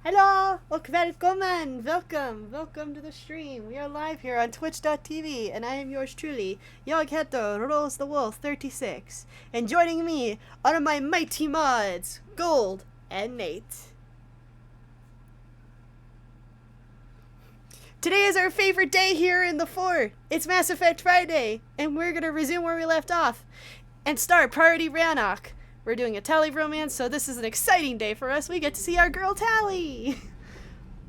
Hello och välkommen! Welcome to the stream. We are live here on twitch.tv and I am yours truly. Jag heter Rose the Wolf 36 and joining me are my mighty mods, Gold and Nate. Today is our favorite day here in the fort. It's Mass Effect Friday and we're gonna resume where we left off and start Priority Rannoch. We're doing a Tally romance, so this is an exciting day for us. We get to see our girl Tally!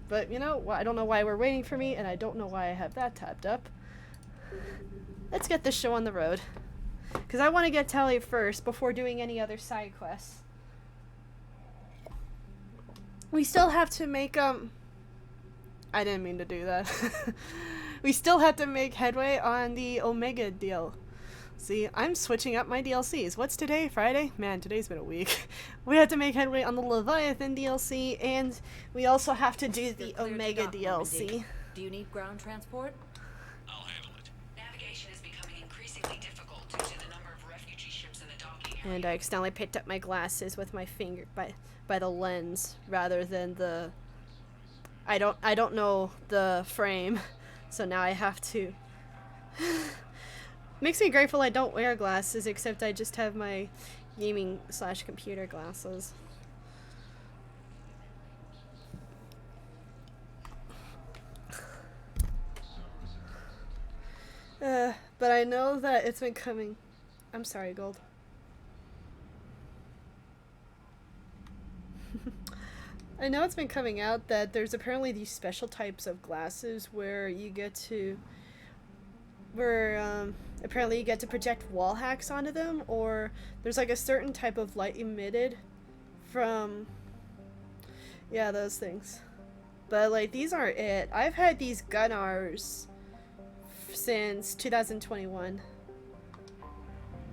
But, you know, I don't know why we're waiting for me, and I don't know why I have that tapped up. Let's get this show on the road. Because I want to get Tally first before doing any other side quests. We still have to make, I didn't mean to do that. We still have to make headway on the Omega deal. See, I'm switching up my DLCs. What's today? Friday? Man, today's been a week. We have to make headway on the Leviathan DLC, and we also have to do the Omega DLC. Do you need ground transport? I'll handle it. Navigation is becoming increasingly difficult due to the number of refugee ships in the docking area. And I accidentally picked up my glasses with my finger by the lens rather than the... I don't know the frame, so now I have to... Makes me grateful I don't wear glasses, except I just have my gaming/computer glasses. But I know that it's been coming. I'm sorry, Gold. I know it's been coming out that there's apparently these special types of glasses where you get to... apparently you get to project wall hacks onto them, or there's like a certain type of light emitted from, yeah, those things. But like, these aren't it. I've had these Gunnars since 2021.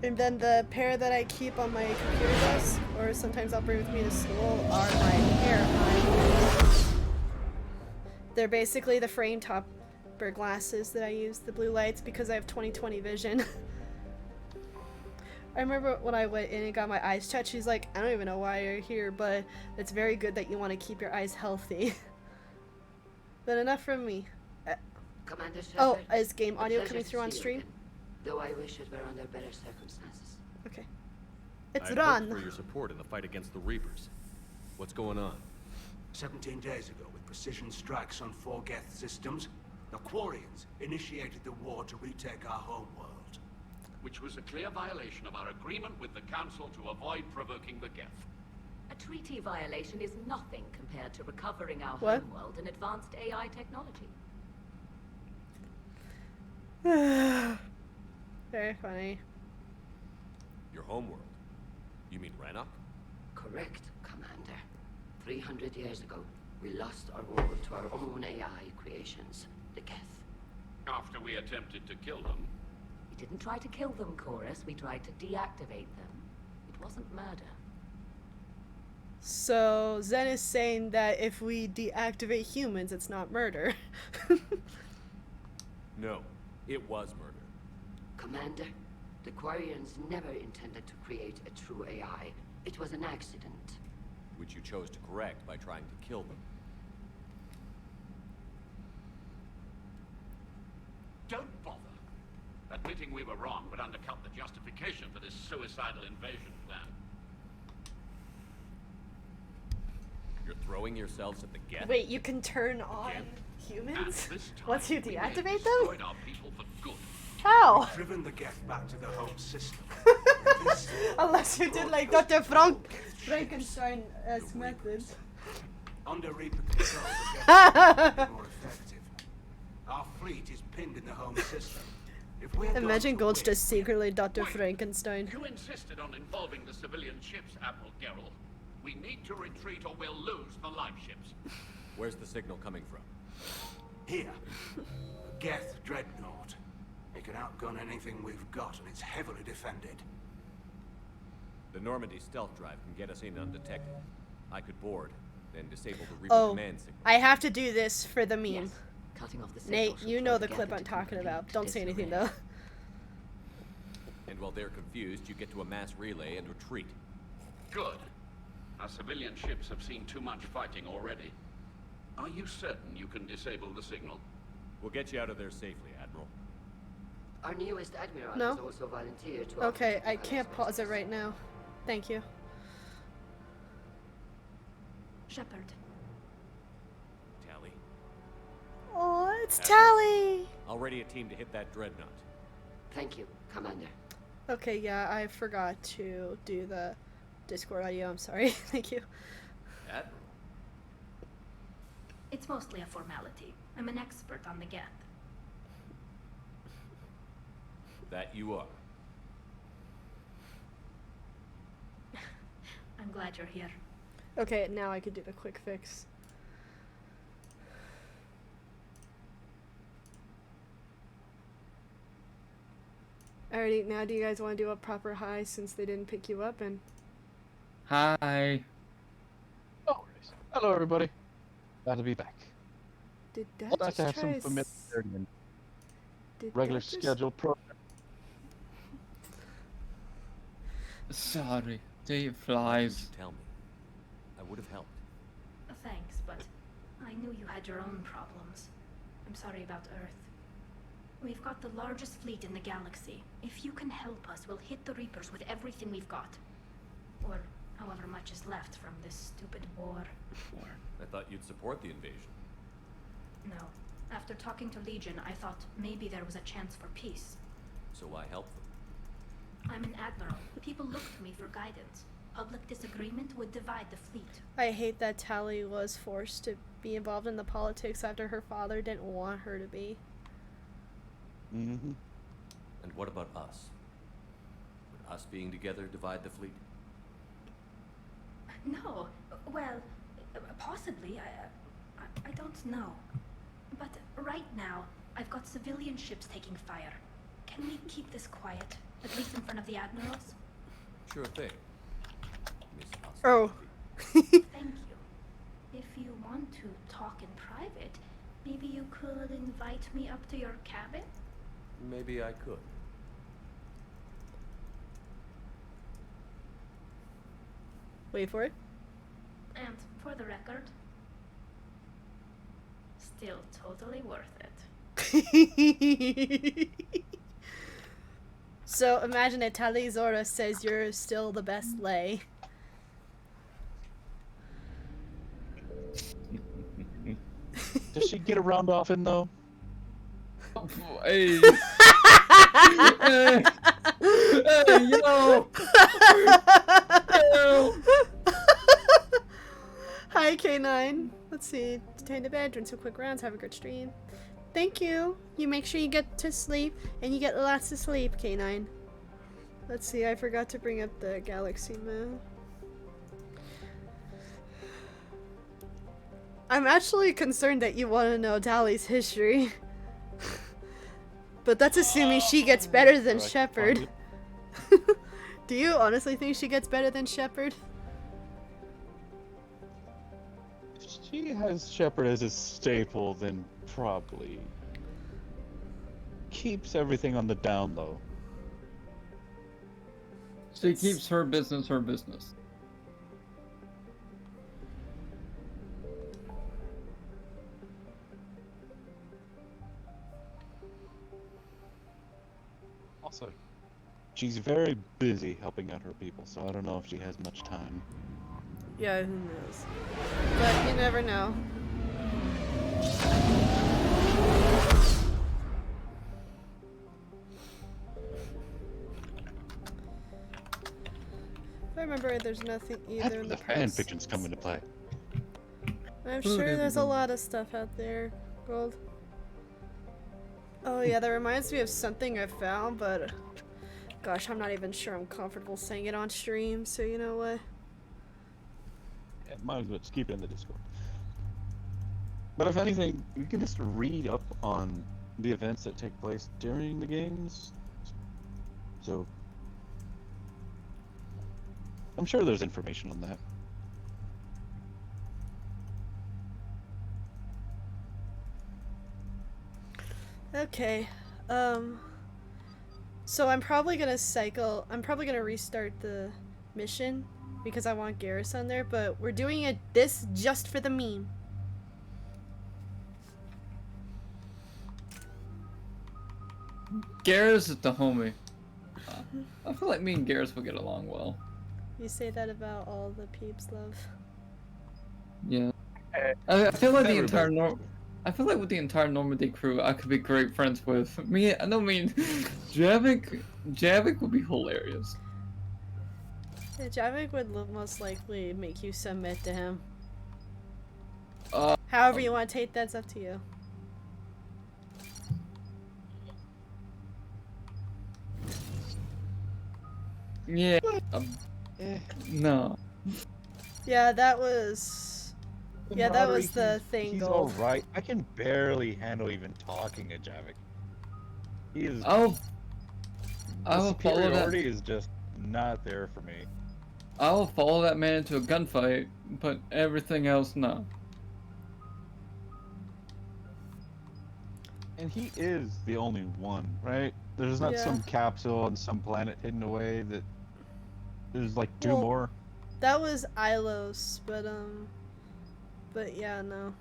And then the pair that I keep on my computer desk, or sometimes I'll bring with me to school, are my AirPods. They're basically the frame top glasses that I use, the blue lights, because I have 20/20 vision. I remember when I went in and got my eyes checked, she's like, I don't even know why you're here, but it's very good that you want to keep your eyes healthy. But enough from me. Commander Shepard, Oh, is game a audio pleasure coming to through on see you stream? again, though I wish it were under better circumstances. Okay. It's I'd Ron. hoped for your support in the fight against the Reapers. What's going on? 17 days ago, with precision strikes on 4 Geth systems, the Quarians initiated the war to retake our homeworld. Which was a clear violation of our agreement with the Council to avoid provoking the Geth. A treaty violation is nothing compared to recovering our What? homeworld and advanced AI technology. Very funny. Your homeworld? You mean Rannoch? Correct, Commander. 300 years ago, we lost our world to our own AI creations, the Geth. After we attempted to kill them, We didn't try to kill them, Chorus. We tried to deactivate them. It wasn't murder. So Zen is saying that if we deactivate humans, it's not murder. No, it was murder. Commander, the Quarians never intended to create a true AI. It was an accident. Which you chose to correct by trying to kill them. don't bother. Admitting we were wrong would undercut the justification for this suicidal invasion plan. You're throwing yourselves at the Geth? Wait, you can turn on Again? humans? And this time, Once you we may have deactivate them? destroyed our people for good. How? Driven the Geth back to the home system. Unless you did like Dr. Frankenstein-esque methods. Under Reaper control, the Geth will be more effective. Our fleet is pinned in the home system. If we're going Imagine to Gold's win, just secretly Dr. Wait. Frankenstein. You insisted on involving the civilian ships, Admiral Geralt. We need to retreat or we'll lose the live ships. Where's the signal coming from? Here, a Geth dreadnought. It can outgun anything we've got, and it's heavily defended. The Normandy stealth drive can get us in undetected. I could board, then disable the Reaper Oh, command signal. I have to do this for the meme. Yes. Cutting off the signal Nate, should you throw know the Geth clip I'm into talking about. complete Don't say anything disarray. though. And while they're confused, you get to a mass relay and retreat. Good. Our civilian ships have seen too much fighting already. you certain you can disable the signal? We'll get you out of there safely, Admiral. Our newest admiral No. has also volunteered to Okay, offer I to can't provide pause it right now. Thank you. Shepard. Tally. Oh, it's Admiral. Tally! Already a team to hit that dreadnought. Thank you, Commander. Okay, yeah, I forgot to do the Discord audio. I'm sorry. Thank you. Admiral. It's mostly a formality. I'm an expert on the Geth. That you are. I'm glad you're here. Okay, now I could do the quick fix. Alrighty, now do you guys want to do a proper hi since they didn't pick you up and... Hi. No worries. Hello, everybody. Glad to be back. Did Dad Glad just to have try some s- familiarity in did regular Dad just- scheduled program. Sorry. Day Why didn't flies. you tell me? I would have helped. Thanks, but I knew you had your own problems. I'm sorry about Earth. We've got the largest fleet in the galaxy. If you can help us, we'll hit the Reapers with everything we've got. Or however much is left from this stupid war. I thought you'd support the invasion. No. After talking to Legion, I thought maybe there was a chance for peace. So why help them? I'm an admiral. People look to me for guidance. Public disagreement would divide the fleet. I hate that Tally was forced to be involved in the politics after her father didn't want her to be. Mm-hmm. And what about us? Would us being together divide the fleet? No. Well, possibly. I don't know. But right now, I've got civilian ships taking fire. Can we keep this quiet? At least in front of the admirals? Sure thing. Miss Us. Oh. Thank you. If you want to talk in private, maybe you could invite me up to your cabin? Maybe I could. Wait for it. And for the record, still totally worth it. So imagine it, Tally Zora says you're still the best lay. Does she get around often, though? Hey. Hey, yo. Yo. Hi K9. Let's see. Stay in the bed, drink some quick rounds, have a good stream. Thank you. You make sure you get to sleep and you get lots of sleep, K9. Let's see, I forgot to bring up the galaxy map. I'm actually concerned that you want to know Tally's history. But that's assuming she gets better than Correct. Shepard. Do you honestly think she gets better than Shepard? If she has Shepard as a staple, then probably keeps everything on the down low. She keeps her business her business. Also, she's very busy helping out her people, so I don't know if she has much time. Yeah, who knows? But you never know. If I remember, there's nothing That's either where in the the fan posts. fictions come into play. I'm sure there's a lot of stuff out there, Gold. Oh yeah, that reminds me of something I found, but gosh, I'm not even sure I'm comfortable saying it on stream, so you know what? Yeah, might as well just keep it in the Discord. But if anything, you can just read up on the events that take place during the games. So, I'm sure there's information on that. Okay, so I'm probably gonna restart the mission because I want Garrus on there, but we're doing this just for the meme. Garrus is the homie. I feel like me and Garrus will get along well. You say that about all the peeps, love. Yeah. I feel like the entire Everybody. I feel like with the entire Normandy crew, I could be great friends with. I don't mean Javik would be hilarious. Yeah, Javik would most likely make you submit to him. Uh, However you want to take that's up to you. Yeah. No. Yeah, that was. Yeah, that was the thing. He's Gold. alright. I can barely handle even talking to Javik. He is. I'll The follow that. superiority is just not there for me. I'll follow that man into a gunfight, but everything else, no. And he is the only one, right? There's not Yeah. some capsule on some planet hidden away that there's like two Well, more. That was Ilos, but yeah, no.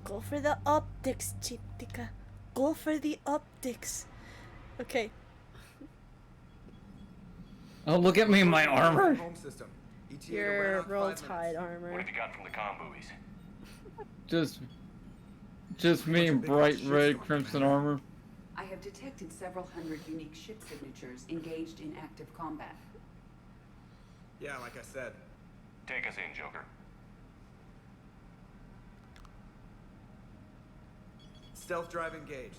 Go for the optics, Chitika. Go for the optics. Okay. Oh, look at me in my armor. Home system. ETA to Your run out in roll 5 tide minutes. armor. What have you got from the comm buoys? Just me in bright red crimson armor. I have detected several hundred unique ship signatures engaged in active combat. Yeah, like I said. Take us in, Joker. Stealth drive engaged.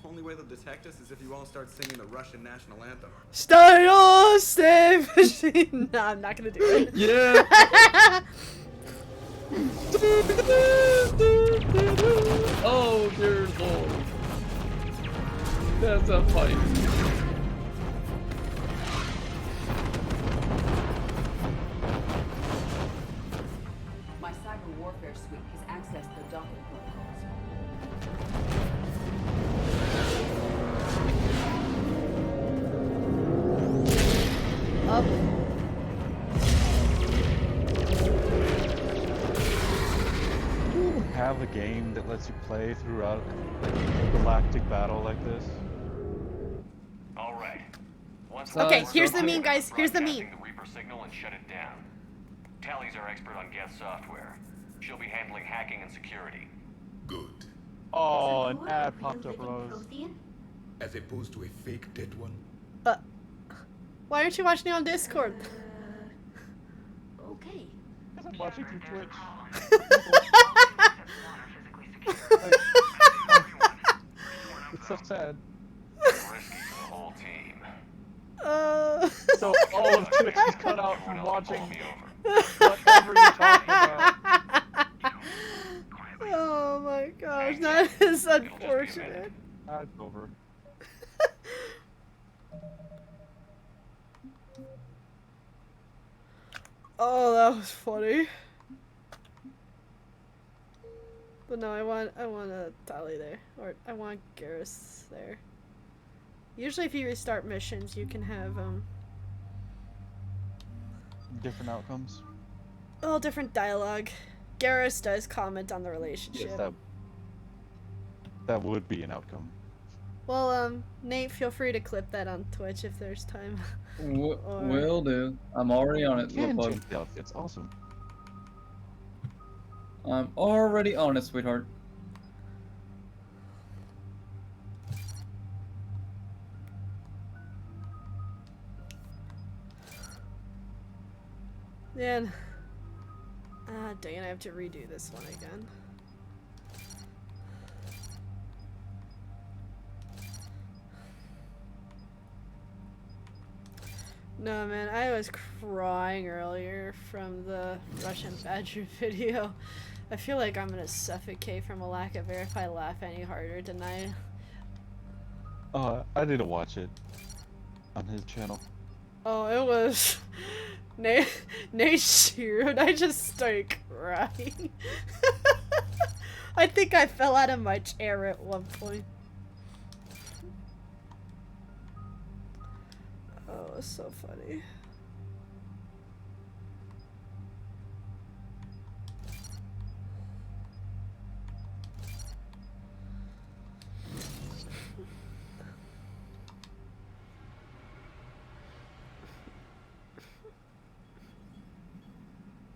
Only way they'll detect us is if you all start singing the Russian national anthem. Stay stay machine. No, I'm not gonna do it. Yeah. Oh dear lord. That's a fight. My cyber warfare suite has accessed the Doppel protocols. Up. Have a game that lets you play throughout like, a galactic battle like this. All right. Once Okay, the here's the Reaper meme, guys. Here's the broadcasting meme. the Reaper signal and shut it down. Tally's our expert on Geth software. She'll be handling hacking and security. Good. Oh, an Is ad Noah a popped up, real living Rose. Prothean? As opposed to a fake dead one. Why aren't you watching it on Discord? Okay. Because I'm watching through Twitch. It's so sad. Risky for the whole team. So all of Twitch is cut out from Everyone else can watching pull me over. whatever you're talking about. Oh my gosh, that is It'll just be a unfortunate. minute. That's over. Oh, that was funny. But no, I want a Tali there, or I want Garrus there. Usually, if you restart missions, you can have Different outcomes. all different dialogue. Garrus does comment on the relationship. Yes, that would be an outcome. Well, Nate, feel free to clip that on Twitch if there's time. Or- Will do. I'm already on it, You can little bug. change the outfits. Awesome. I'm already on it, sweetheart. Man. Dang it, I have to redo this one again. No, man, I was crying earlier from the Russian Badger video. I feel like I'm gonna suffocate from a lack of air if I laugh any harder tonight. I didn't watch it on his channel. Oh, it was Nate Shiro, and I just started crying. I think I fell out of my chair at one point. Oh, it was so funny.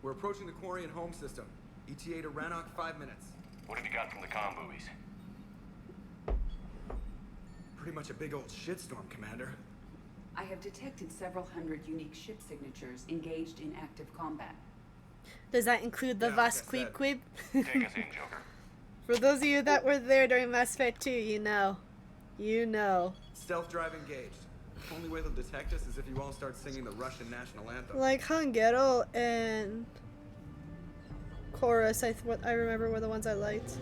We're approaching the Quarian home system. ETA to Rannoch, 5 minutes. What have you got from the comm buoys? Pretty much a big old shitstorm, Commander. I have detected several hundred unique ship signatures engaged in active combat. Does that include the Yeah, Vas like I Queep Queep? Take us in, Joker. For those of you that were there during Mass Effect 2, you know. You know. Stealth drive engaged. Only way they'll detect us is if you all start singing the Russian national anthem. Like Hungero and Chorus, what I remember were the ones I liked.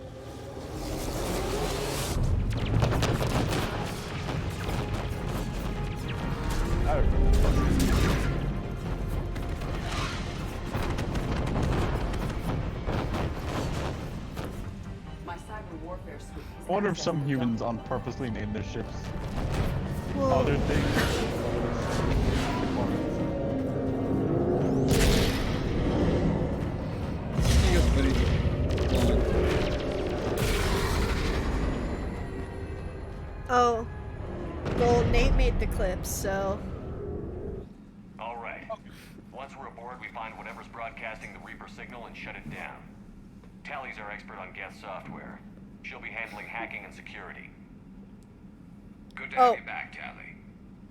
My cyber warfare suite has I wonder if access some to humans on purposely name their ships Whoa. other things. Oh. Well, Nate made the clips, so. All right. Once we're aboard, we find whatever's broadcasting the Reaper signal and shut it down. Tally's our expert on Geth software. She'll be handling hacking and security. Good to Oh. have you back, Tally.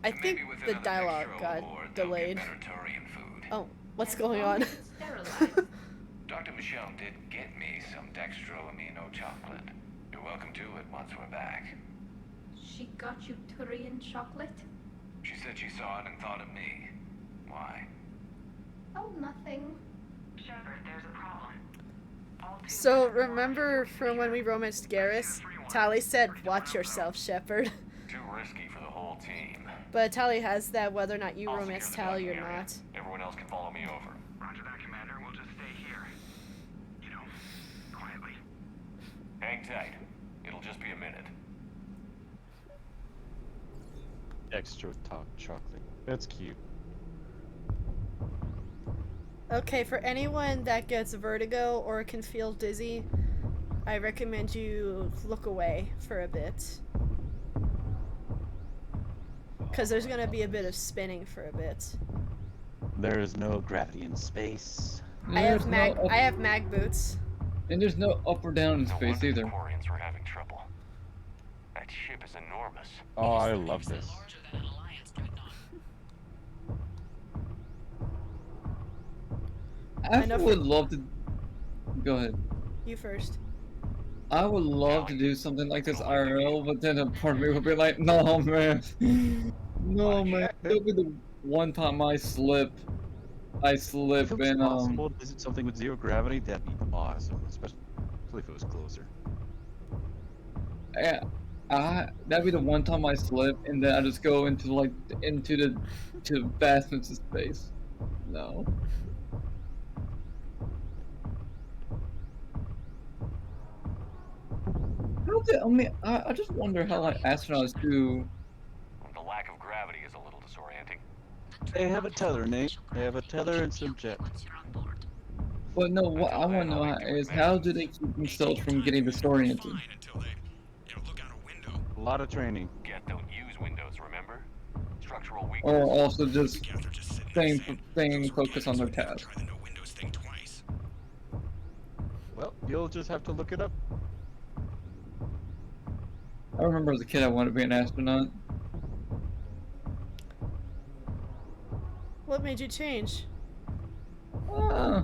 I think with the another dialogue Dextro got aboard, they'll delayed. get better Turian food. Oh, what's going on? Dr. Michelle did get me some dextroamino chocolate. You're welcome to it once we're back. She got you Turian chocolate? She said she saw it and thought of me. Why? Oh, nothing. Shepard, there's a problem. So, remember from when we romanced Garrus? Tally said, "Watch yourself, Shepard." Too risky for the whole team. But Tally has that whether or not you I'll romance secure the Tally or docking area. not. Everyone else can follow me over. Roger that, Commander. We'll just stay here. You know, quietly. Hang tight. It'll just be a minute. Extra top chocolate. That's cute. Okay, for anyone that gets vertigo or can feel dizzy, I recommend you look away for a bit. Because there's gonna be a bit of spinning for a bit. There is no gravity in space. I have mag boots. And there's no up or down in space wonder either. The Quarians were having trouble. That ship is enormous. Oh, I love this. I know would love to. Go ahead. You first. I would love to do something like this IRL, but then a part of me would be like, no, man. No, man. It'll be the one time I slip. If it was and, possible to visit something with zero gravity, that'd be awesome. Especially if it was closer. Yeah. That'd be the one time I slip, and then I just go into, like, to vastness of space. No. I just wonder how, like, astronauts do. The lack of gravity is a little disorienting. They have a tether, Nate. They have a tether and some jet. But no, what I want to know is how do they keep themselves from getting disoriented? A lot of training. Geth don't use windows, remember? Structural weakness. Or also just staying focused on their task. Well, you'll just have to look it up. I remember as a kid I wanted to be an astronaut. What made you change? I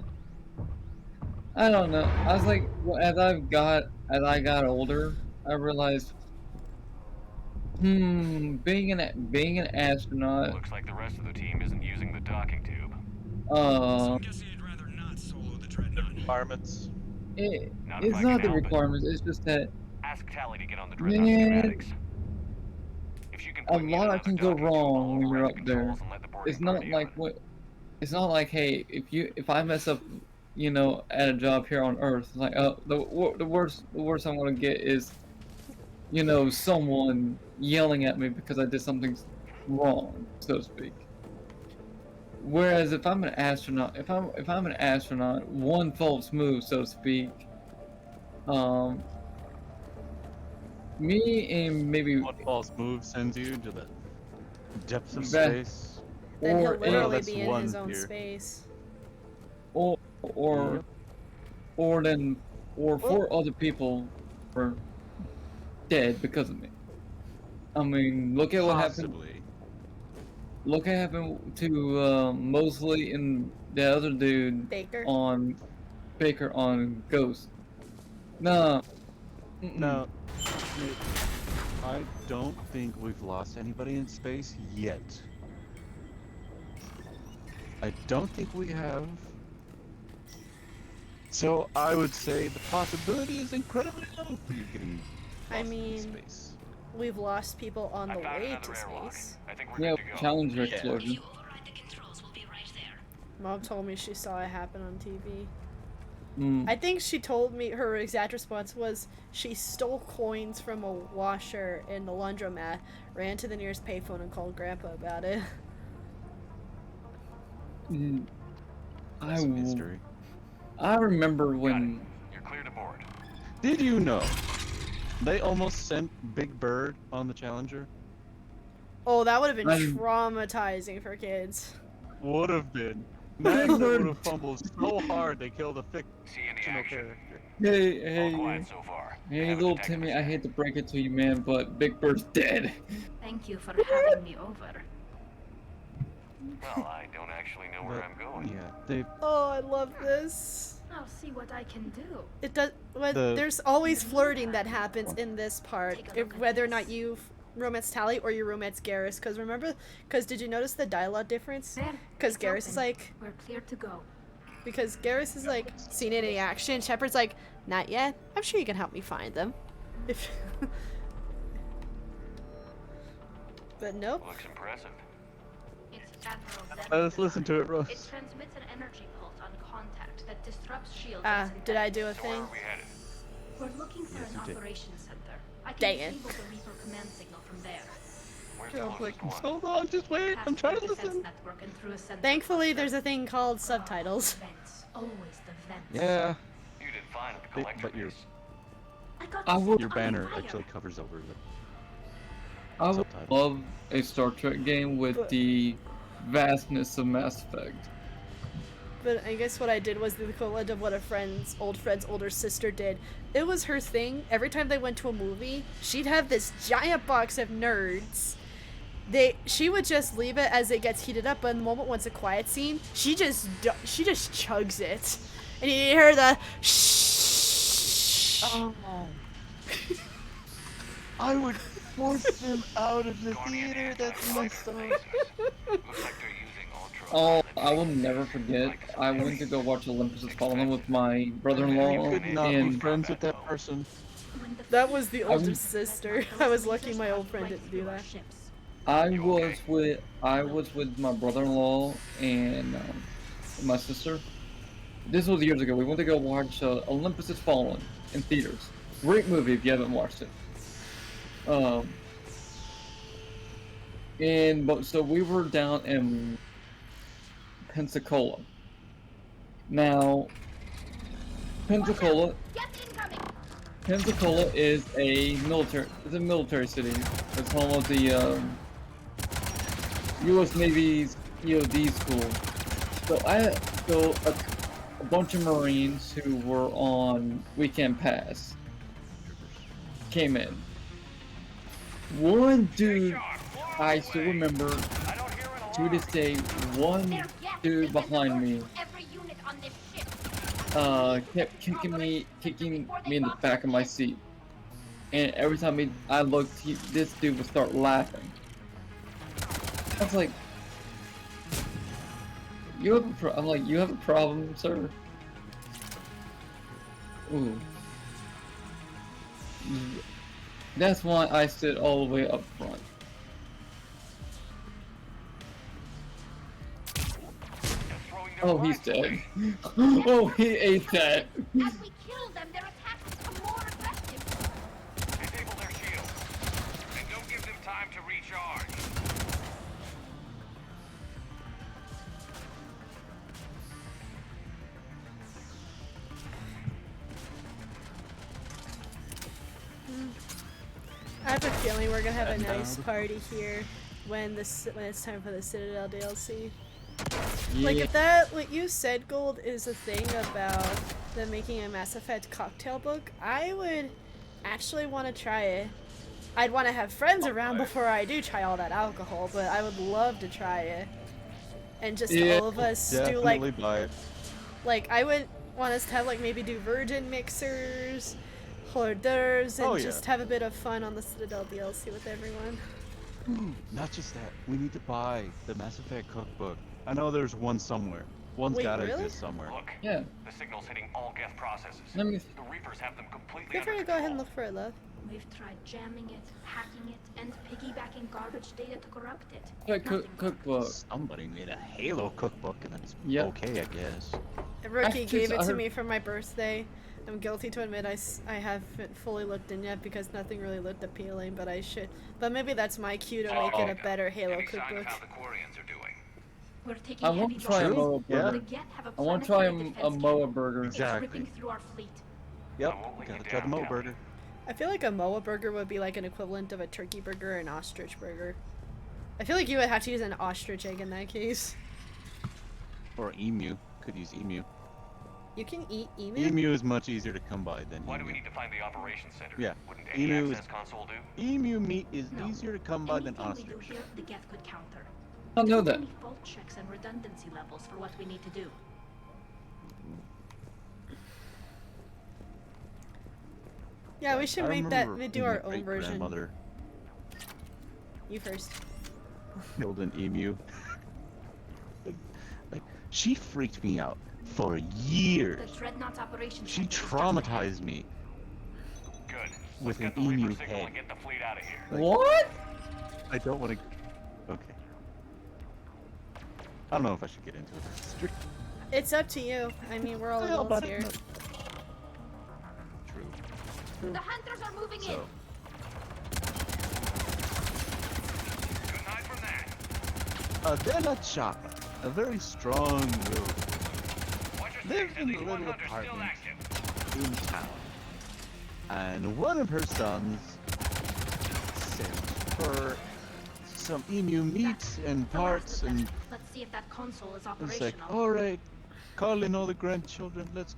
don't know. I was like, as I got older, I realized, being an astronaut. Looks like the rest of the team isn't using the docking tube. Requirements. It's not the requirements. It's just that. Ask Tally to get on the Dreadnought Man, schematics. If you can a put me in lot can go another docking tube, I'll wrong when you're override up the there. controls and let the boarding It's not party like on. what. It's not like, hey, if I mess up, at a job here on Earth, it's like, the worst I'm gonna get is, someone yelling at me because I did something wrong, so to speak. Whereas if I'm an astronaut, if I'm an astronaut, one false move, so to speak, me and maybe one false move sends you to the depths of That- space. Then he'll Or literally that's be in one his own here. space. Or or four other people were dead because of me. I mean, look at what happened. Possibly. Look what happened to Mosley and the other dude Baker. on Ghost. No. No. I don't think we've lost anybody in space yet. I don't think we have. So I would say the possibility is incredibly low for you getting I lost in mean, space. we've lost people on the way to space. Yeah, Challenger explosion. Mom told me she saw it happen on TV. Mm. I think she told me her exact response was she stole coins from a washer in the laundromat, ran to the nearest payphone and called Grandpa about it. That's a mystery. I remember when. You're clear to board. Did you know they almost sent Big Bird on the Challenger? Oh, that would have been traumatizing for kids. Would have been. NASA would have fumbled so hard they killed a fictional character. Hey, little Timmy, I hate to break it to you, man, but Big Bird's dead. Thank you for having me over. Well, I don't actually know where I'm going. Yeah, they. Oh, I love this. I'll see what I can do. It does. Well, there's always flirting that happens in this part, whether or not you romance Tali or you romance Garrus. Because remember, did you notice the dialogue difference? Because Garrus is like, we're clear to go. Because Garrus is like, seen any action. Shepard's like, not yet. I'm sure you can help me find them. If. But nope. Looks impressive. It's Admiral Let's listen to it, Rose. It transmits an energy pulse on contact that disrupts shields. Did I do a thing? We're looking for an operations center. I Dang can it. disable the Reaper command signal from there. Hold on, just wait. I'm trying to listen. Thankfully, there's a thing called subtitles. Always the vents. Yeah. You did fine at the collector But your would. your banner actually covers over the. I would love a Star Trek game with the vastness of Mass Effect. But I guess what I did was the equivalent of what a old friend's older sister did. It was her thing. Every time they went to a movie, she'd have this giant box of nerds. She would just leave it as it gets heated up, but in the moment when it's a quiet scene, she just chugs it, and you hear the shh. Oh. I would force them out of the theater. That's messed up. Oh, I will never forget. I went to go watch Olympus Has Fallen with my brother-in-law, You could not be and friends with that person. That was the older sister. I was lucky my old friend didn't do that. I was with my brother-in-law and my sister. This was years ago. We went to go watch Olympus Has Fallen in theaters. Great movie if you haven't watched it. So we were down in Pensacola. Now, Pensacola is a military city. It's home of the U.S. Navy's EOD school. So a bunch of Marines who were on weekend pass came in. One dude, I still remember to this day, one dude behind me kept kicking me in the back of my seat. And every time I looked, this dude would start laughing. I was like, you have a problem, sir? Ooh. That's why I sit all the way up front. Oh, he's dead. Oh, he ate that. As we kill them, their attacks become more aggressive. Disable their shields. And don't give them time to recharge. I have a feeling we're gonna have a nice party here when it's time for the Citadel DLC. Like Yeah. if that what you said, Gold, is a thing about them making a Mass Effect cocktail book, I would actually want to try it. I'd want to have friends around before I do try all that alcohol, but I would love to try it. And just all of us do Definitely buy it. like I would want us to have like maybe do virgin mixers, hors d'oeuvres, and Oh, yeah. just have a bit of fun on the Citadel DLC with everyone. Not just that, we need to buy the Mass Effect cookbook. I know there's one somewhere. One's Wait, gotta really? exist somewhere. Look, Yeah. the signal's hitting all Geth processes. Let me. The Reapers have them completely Feel free under to go ahead control. and look for it, love. We've tried jamming it, hacking it, and piggybacking garbage data to corrupt it. Like cookbook. Somebody made a Halo cookbook, and that's Yep. okay, I guess. A rookie Actually, gave it I to heard- me for my birthday. I'm guilty to admit I haven't fully looked in yet because nothing really looked appealing, but I should. But maybe that's my cue to make it a better Halo Any sign of cookbook. how the Quarians are doing? We're taking I heavy want to try a losses. Moa Yeah. burger. The Geth have a I want to try planetary a defense Moa cannon. burger. It's Exactly. ripping through our fleet. Yep, I won't let gotta you try the down, Mo Callie. burger. I feel like a Moa burger would be like an equivalent of a turkey burger or an ostrich burger. I feel like you would have to use an ostrich egg in that case. Or emu. Could use emu. You can eat emu? Emu is much easier to come by than Why do we emu. need to find the operations center? Yeah. Wouldn't any Emu is access console do? emu meat is No. easier to come by than Anything we do ostrich. here, the Geth could counter. I know Too that. many fault checks and redundancy levels for what we need to do. Yeah, we should I make that. remember We do my our own version. great-grandmother You first. killed an emu. Like, she freaked me out for years. The Dreadnought operations She center is traumatized me Good. with Let's an get the emu Reaper signal head. and get the fleet out of here. What? I don't want to. Okay. I don't know if I should get into it. It's up to you. I mean, we're all Well, adults but- here. True. The hunters are moving in. So, Good night from that. Adela Chapa, a very strong will, Watch your lives six, in a these little 100 still apartment active. in town. And one of her sons sent her some emu meat and parts, and Let's see if that console is it's operational. like, alright, call in all the grandchildren, let's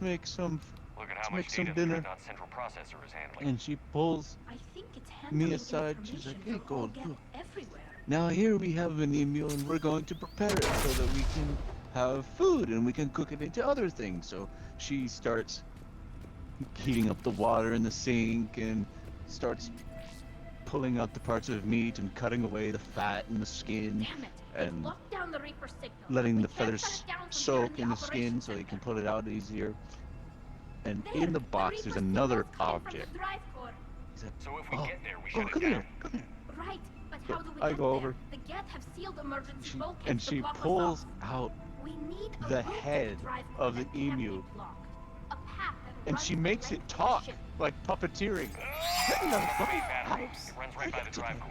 make some, Look at let's how make much some data the dinner. Dreadnought central processor is handling. And she pulls I think it's handling me aside, she's like, information hey, from all Gold, Geth look. everywhere. Now here we have an emu and we're going to prepare it so that we can have food and we can cook it into other things. So she starts heating up the water in the sink and starts pulling out the parts of meat and cutting away the fat and the skin Damn it. and Lock down the Reaper signal. letting We the can't feathers shut it down from here soak in the skin operations so they center. can pull it out easier. And There, in the box Reaper there's signal's another coming from object. the drive core. He's like, So if we oh, get there, we oh, shut come it down. here, come here. Right, but So how do we I get go there? over. The Geth have sealed emergency bulkheads And to she block us pulls off. out We need a the route to head drive core of the that can't be emu. blocked. A path that And runs she the makes it length of the talk ship. like puppeteering. Main battery. It runs right by the drive core.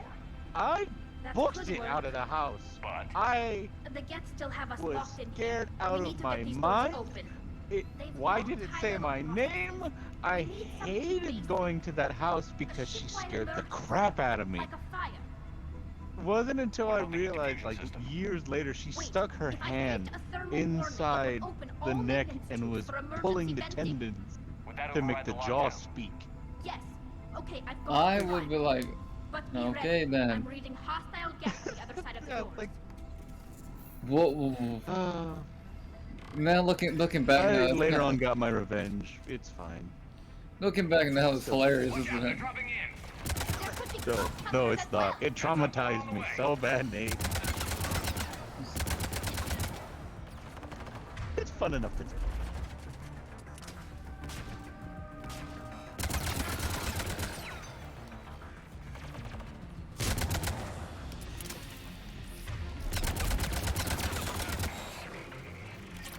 I That booked could it work. out of the house. But I The Geth still have us was locked in here. scared We out need of to my get these doors mind. open. It, They've why locked did it higher say up my processes. name? I We need something hated basic. going to that house because she ship line scared the alert crap out of me. Like a fire. It wasn't until I What about the realized, like communication system? years later, she Wait, stuck her if I hand create a thermal warning, it will inside open the all neck maintenance and tubes was for emergency pulling the venting. tendons would that to make override the the jaw lockdown? speak. Yes. Okay, I've got I the would line. be like, But be okay ready. then. I'm reading hostile Geth on the other side of the Yeah, doors. like, what? Now looking back I now, later on got my revenge. It's fine. looking back now, it's hilarious, Watch out, isn't they're it? dropping in. No, no, it's not. It traumatized me so bad, Nate. It's fun enough to.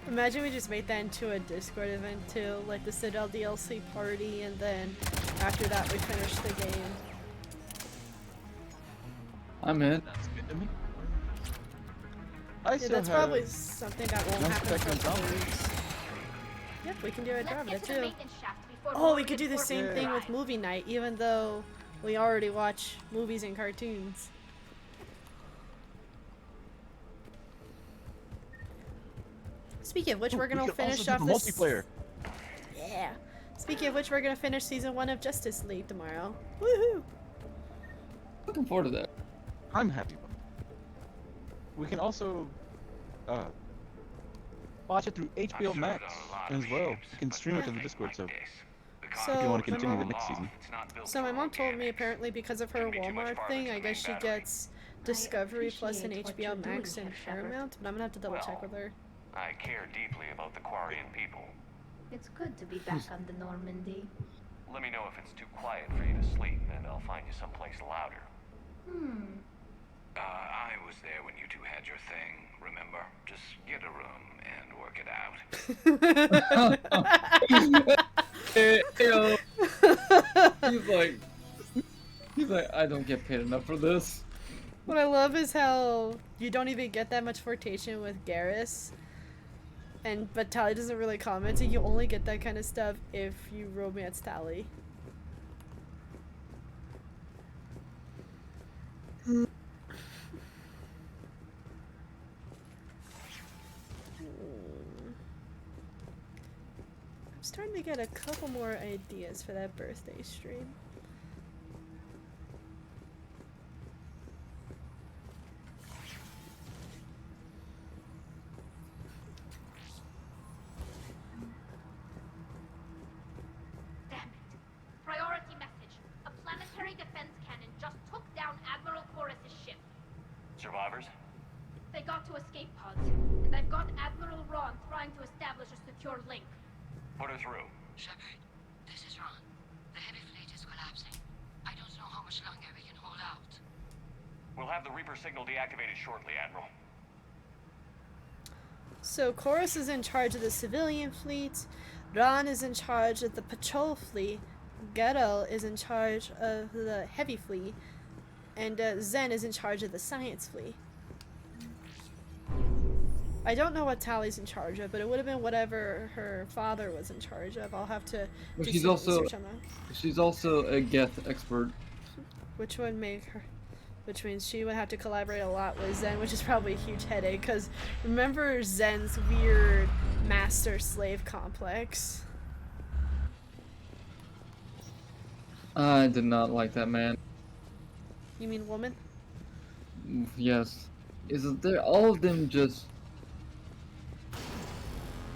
Imagine we just made that into a Discord event too, like the Citadel DLC party, and then after that we finish the game. I'm in. That's good to me. I Yeah, still that's have probably something that won't Mass happen Effect for a couple Andromeda. weeks. Yep, we can do Let's Andromeda get to the too. maintenance shaft before Oh, we Morgan could do the Force same thing with arrive. movie night, even though we already watch movies and cartoons. Speaking of which, we're gonna we can finish also off do this. multiplayer. Yeah. Speaking of which, we're gonna finish season 1 of Justice League tomorrow. Woohoo! Looking forward to that. I'm happy about it. We can also watch it through HBO Max as well. You can stream it to the Discord server if you want to continue the next season. So my mom told me apparently because of her Walmart thing, I guess she gets Discovery Plus and HBO Max and Paramount, but I'm gonna have to double check with her. I care deeply about the Quarian people. It's good to be back on the Normandy. Let me know if it's too quiet for you to sleep, and I'll find you someplace louder. I was there when you two had your thing, remember? Just get a room and work it out. He's like, I don't get paid enough for this. What I love is how you don't even get that much flirtation with Garrus. But Tali doesn't really comment, so you only get that kind of stuff if you romance Tali. I'm starting to get a couple more ideas for that birthday stream. Priority message. A planetary defense cannon just took down Admiral Chorus's ship. Survivors? They got to escape pods, and I've got Admiral Ron trying to establish a secure link. Put her through. Shepard, this is Ron. The heavy fleet is collapsing. I don't know how much longer we can hold out. We'll have the Reaper signal deactivated shortly, Admiral. So Chorus is in charge of the civilian fleet, Ron is in charge of the patrol fleet, Geralt is in charge of the heavy fleet, and Zen is in charge of the science fleet. I don't know what Tali's in charge of, but it would have been whatever her father was in charge of. I'll have to do some research on that. She's also a Geth expert. Which would make her, which means she would have to collaborate a lot with Zen, which is probably a huge headache, because remember Zen's weird master-slave complex? I did not like that man. You mean woman? Yes. Isn't there all of them just...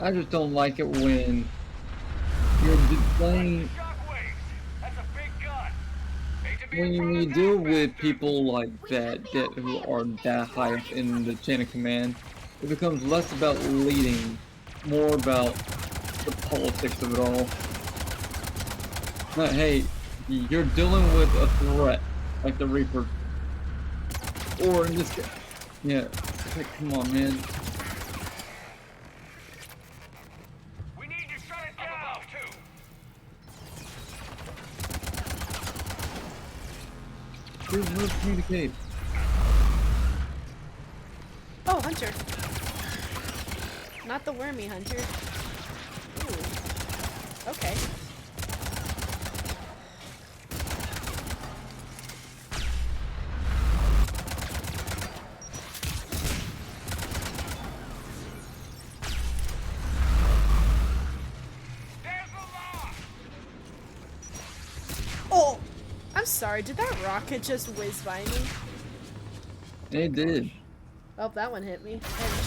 I just don't like it when you're playing... When you deal with people like that, who are that high up in the chain of command, it becomes less about leading, more about the politics of it all. But hey, you're dealing with a threat, like the Reaper. Or in this case, yeah, like, come on, man. There's no communicate. Oh, Hunter. Not the wormy Hunter. Ooh. Okay. Oh! I'm sorry, did that rocket just whiz by me? It did. Oh, that one hit me. And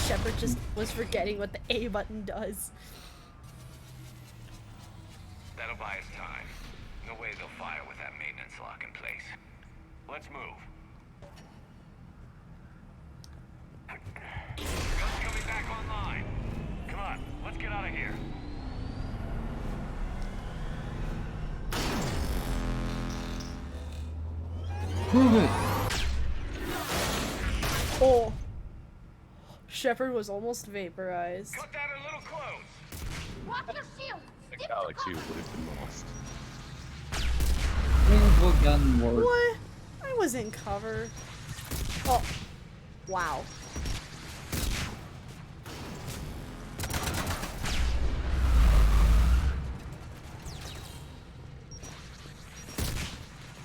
Shepard just was forgetting what the A button does. That'll buy us time. No way they'll fire with that maintenance lock in place. Let's move. Guns coming back online. Come on, let's get out of here. Prove it! Oh. Shepard was almost vaporized. Cut that a little close. Watch your shield! The galaxy would have been lost. Things would have gotten worse. What? I was in cover. Oh. Wow.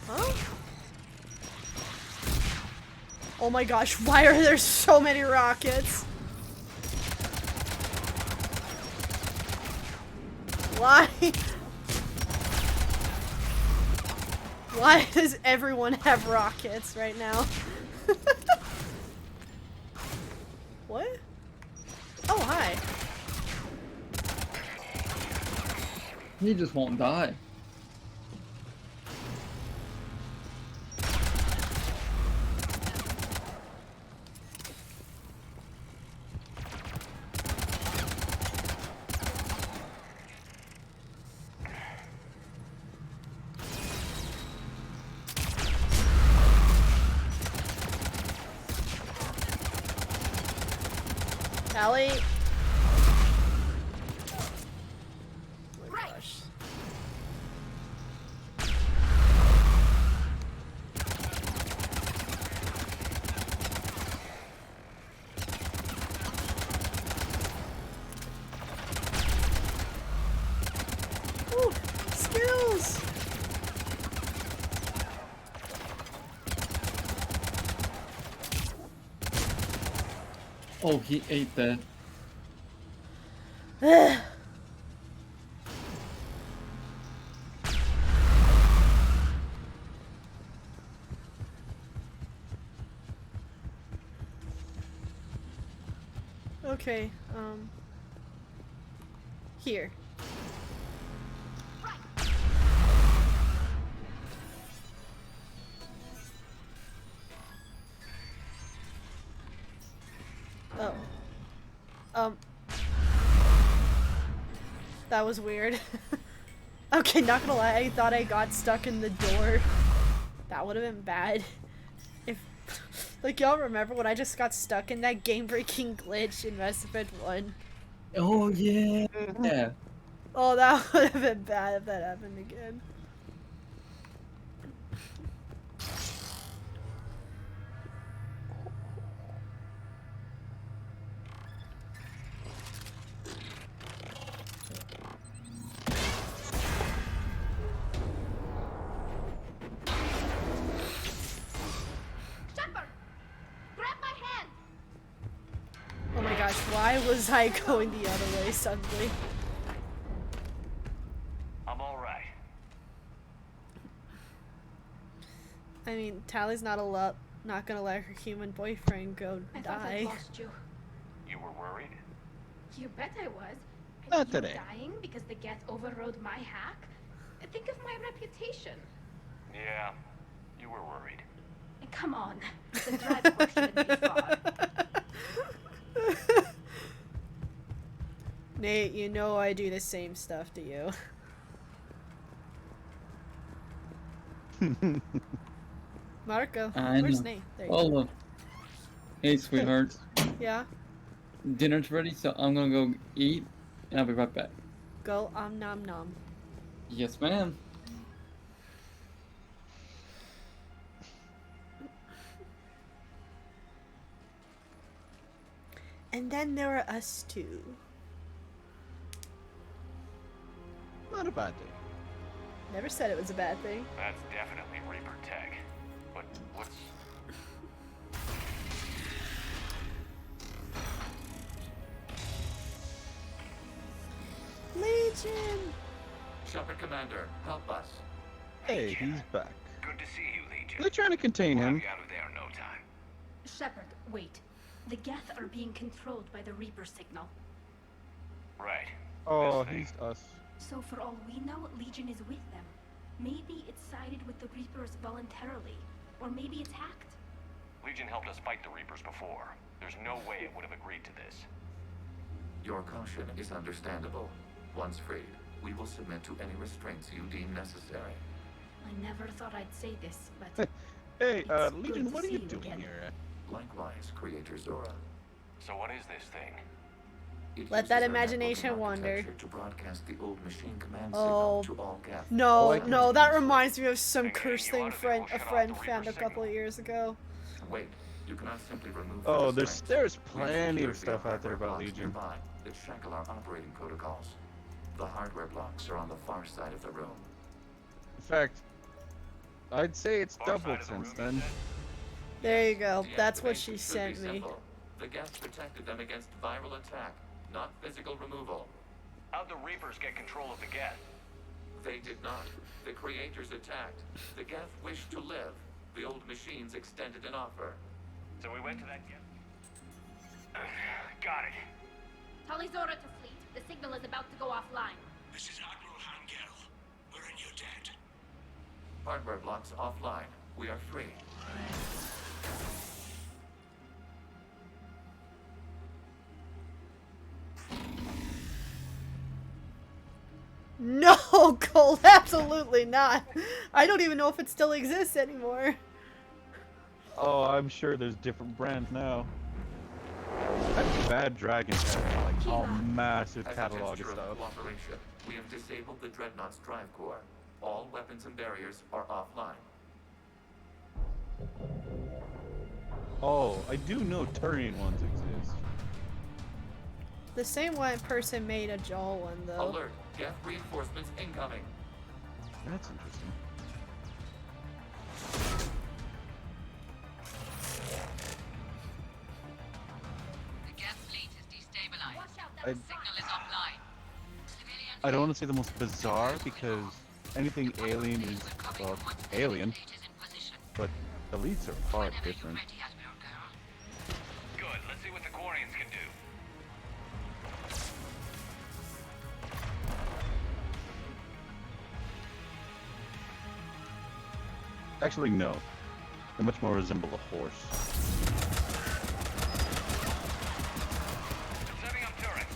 Huh? Oh my gosh, why are there so many rockets? Why? Why does everyone have rockets right now? What? Oh, hi. He just won't die. Tally. Oh my gosh. Ooh, skills. Oh, he ate that. Okay, here. Oh. That was weird. Okay, not gonna lie, I thought I got stuck in the door. That would have been bad. If, like, y'all remember when I just got stuck in that game-breaking glitch in Mass Effect 1? Oh, yeah. Yeah. Oh, that would have been bad if that happened again. Oh my gosh, why was I going the other way suddenly? I'm alright. I mean, Tally's not gonna let her human boyfriend go I thought I'd die. lost you. You were worried? You bet I was. And Not you today. dying because the Geth overrode my hack? Think of my reputation. Yeah, you were worried. Come on. The drive port shouldn't be far. Nate, you know I do the same stuff to you. Marco, I where's know. Nate? There you Oh, go. look. Hey, sweetheart. Yeah? Dinner's ready, so I'm gonna go eat, and I'll be right back. Go nom nom. Yes, ma'am. And then there were us two. Not a bad thing. Never said it was a bad thing. That's definitely Reaper tech. But what's... Legion! Shepard Commander, help us. Hey, he's back. Good to see you, Legion. They're trying to contain We'll have him. you out of there in no time. Shepard, wait. The Geth are being controlled by the Reaper signal. Right. Oh, Best thing. he's us. So for all we know, Legion is with them. Maybe it sided with the Reapers voluntarily. Or maybe it's hacked. Legion helped us fight the Reapers before. There's no way it would have agreed to this. Your caution is understandable. Once freed, we will submit to any restraints you deem necessary. I never thought I'd say this, but Hey, It's good Legion, to what are see you you doing again. here? Likewise, Creator Zora. So what is this thing? It Let uses that our imagination networking wander. architecture to broadcast the old machine command Oh. signal to all Geth. No, I no, that reminds me of some Thinking curse you thing ought to friend shut a off friend the found a Reaper couple of signal. years ago. Wait, you cannot simply remove the Oh, restraints. there's We have plenty secured of stuff the out there hardware about blocks Legion. nearby that shackle our operating protocols. The hardware blocks are on the far side of the room. In fact, I'd say it's Far side doubled of the since room, then. There you go. That's what Deactivation she should sent be me. simple. The Geth protected them against viral attack, not physical removal. How'd the Reapers get control of the Geth? They did not. The creators attacked. The Geth wished to live. The old machines extended an offer. So we went to that Geth. Got it. Tully's order to fleet. The signal is about to go offline. This is Admiral Hangel. We're in your debt. Hardware blocks offline. We are free. No, Cole, absolutely not. I don't even know if it still exists anymore. Oh, I'm sure there's different brands now. That Bad Dragon had like a massive As a catalog gesture of of stuff. cooperation, we have disabled the Dreadnought's drive core. All weapons and barriers are offline. Oh, I do know Turian ones exist. The same one person made a Jaw one, though. Alert! Geth reinforcements incoming. That's interesting. The Geth fleet is destabilized. I- Signal is offline. I don't want to say the most bizarre because anything alien is, well, alien. But elites are far different. Good. Let's see what the Quarians can do. Actually, no. They much more resemble a horse. Setting up turret.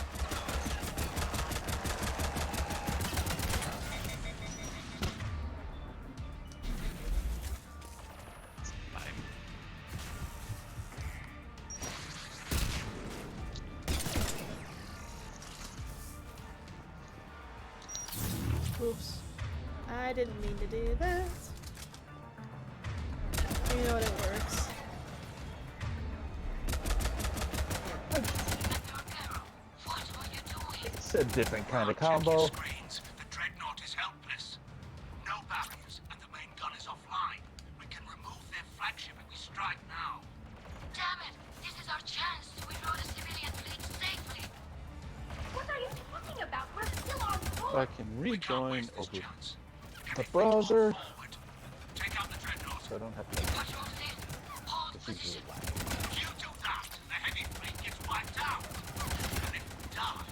Oops. I didn't mean to do that. You know what, it works. It's a different kind of combo. The Dreadnought is helpless. No barriers, and the main gun is offline. We can remove their flagship if we strike now. Damn it! This is our chance to reload a civilian fleet safely. What are you talking about? We're still on board. I can rejoin over the browser. Take out the Dreadnought. So I don't have to. This is really loud. You do that, the heavy fleet gets wiped out. And if we die,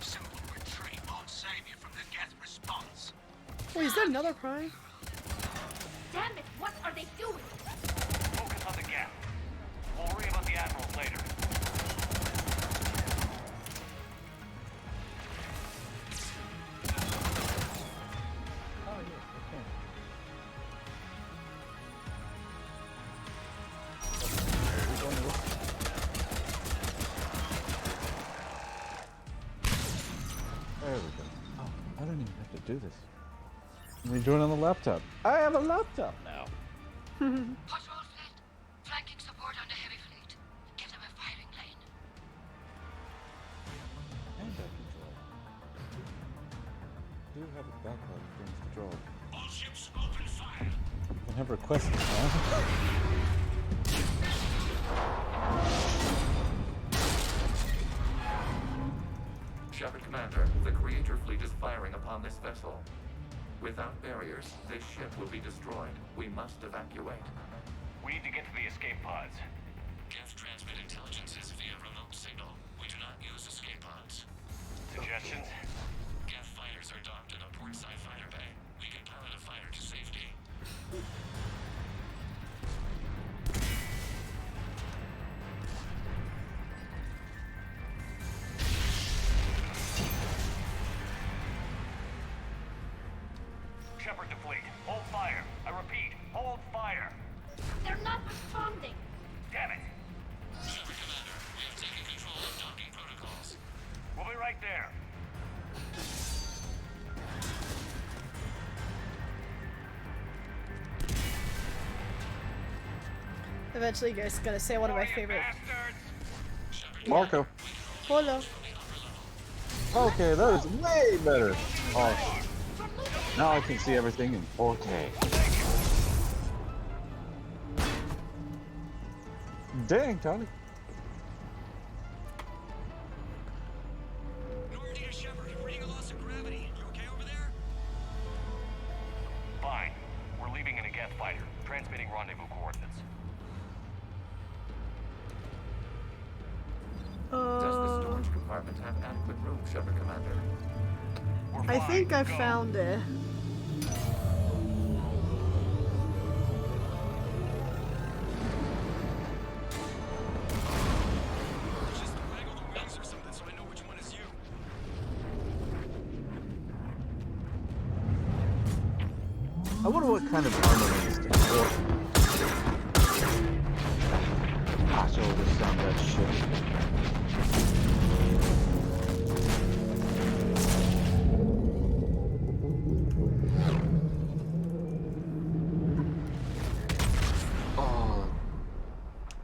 simple retreat won't save you from the Geth response. Wait, is that another crime? Damn it! What are they doing? Focus on the Geth. We'll worry about the admirals later. There we go. Oh, I don't even have to do this. Rejoin on the laptop. I have a laptop now. Patrol fleet, flanking support on the heavy fleet. Give them a firing lane. Handheld control. Do have a backlog of things to draw. All ships open fire. You can have requests now. Shepard Commander, the Creator fleet is firing upon this vessel. Without barriers, this ship will be destroyed. We must evacuate. We need to get to the escape pods. Geth transmit intelligences via remote signal. We do not use escape pods. Suggestions? Geth fighters are docked in a portside fighter bay. We can pilot a fighter to safety. Shepard to fleet. Hold fire. I repeat, hold fire. They're not responding. Damn it. Shepard Commander, we have taken control of docking protocols. We'll be right there. Eventually, you guys gotta say one of my favorite. Marco. Hello. Okay, that is way better. Awesome. Now I can see everything in 4K. Dang, Tony. Normandy to Shepard, ready Geth fighter, transmitting rendezvous coordinates. Does the storage compartment have adequate room, Shepard Commander? I think I found it. Just waggle the wings or something so I know which one is you. I wonder what kind of armor is this for. Gosh, I will just sound that shit.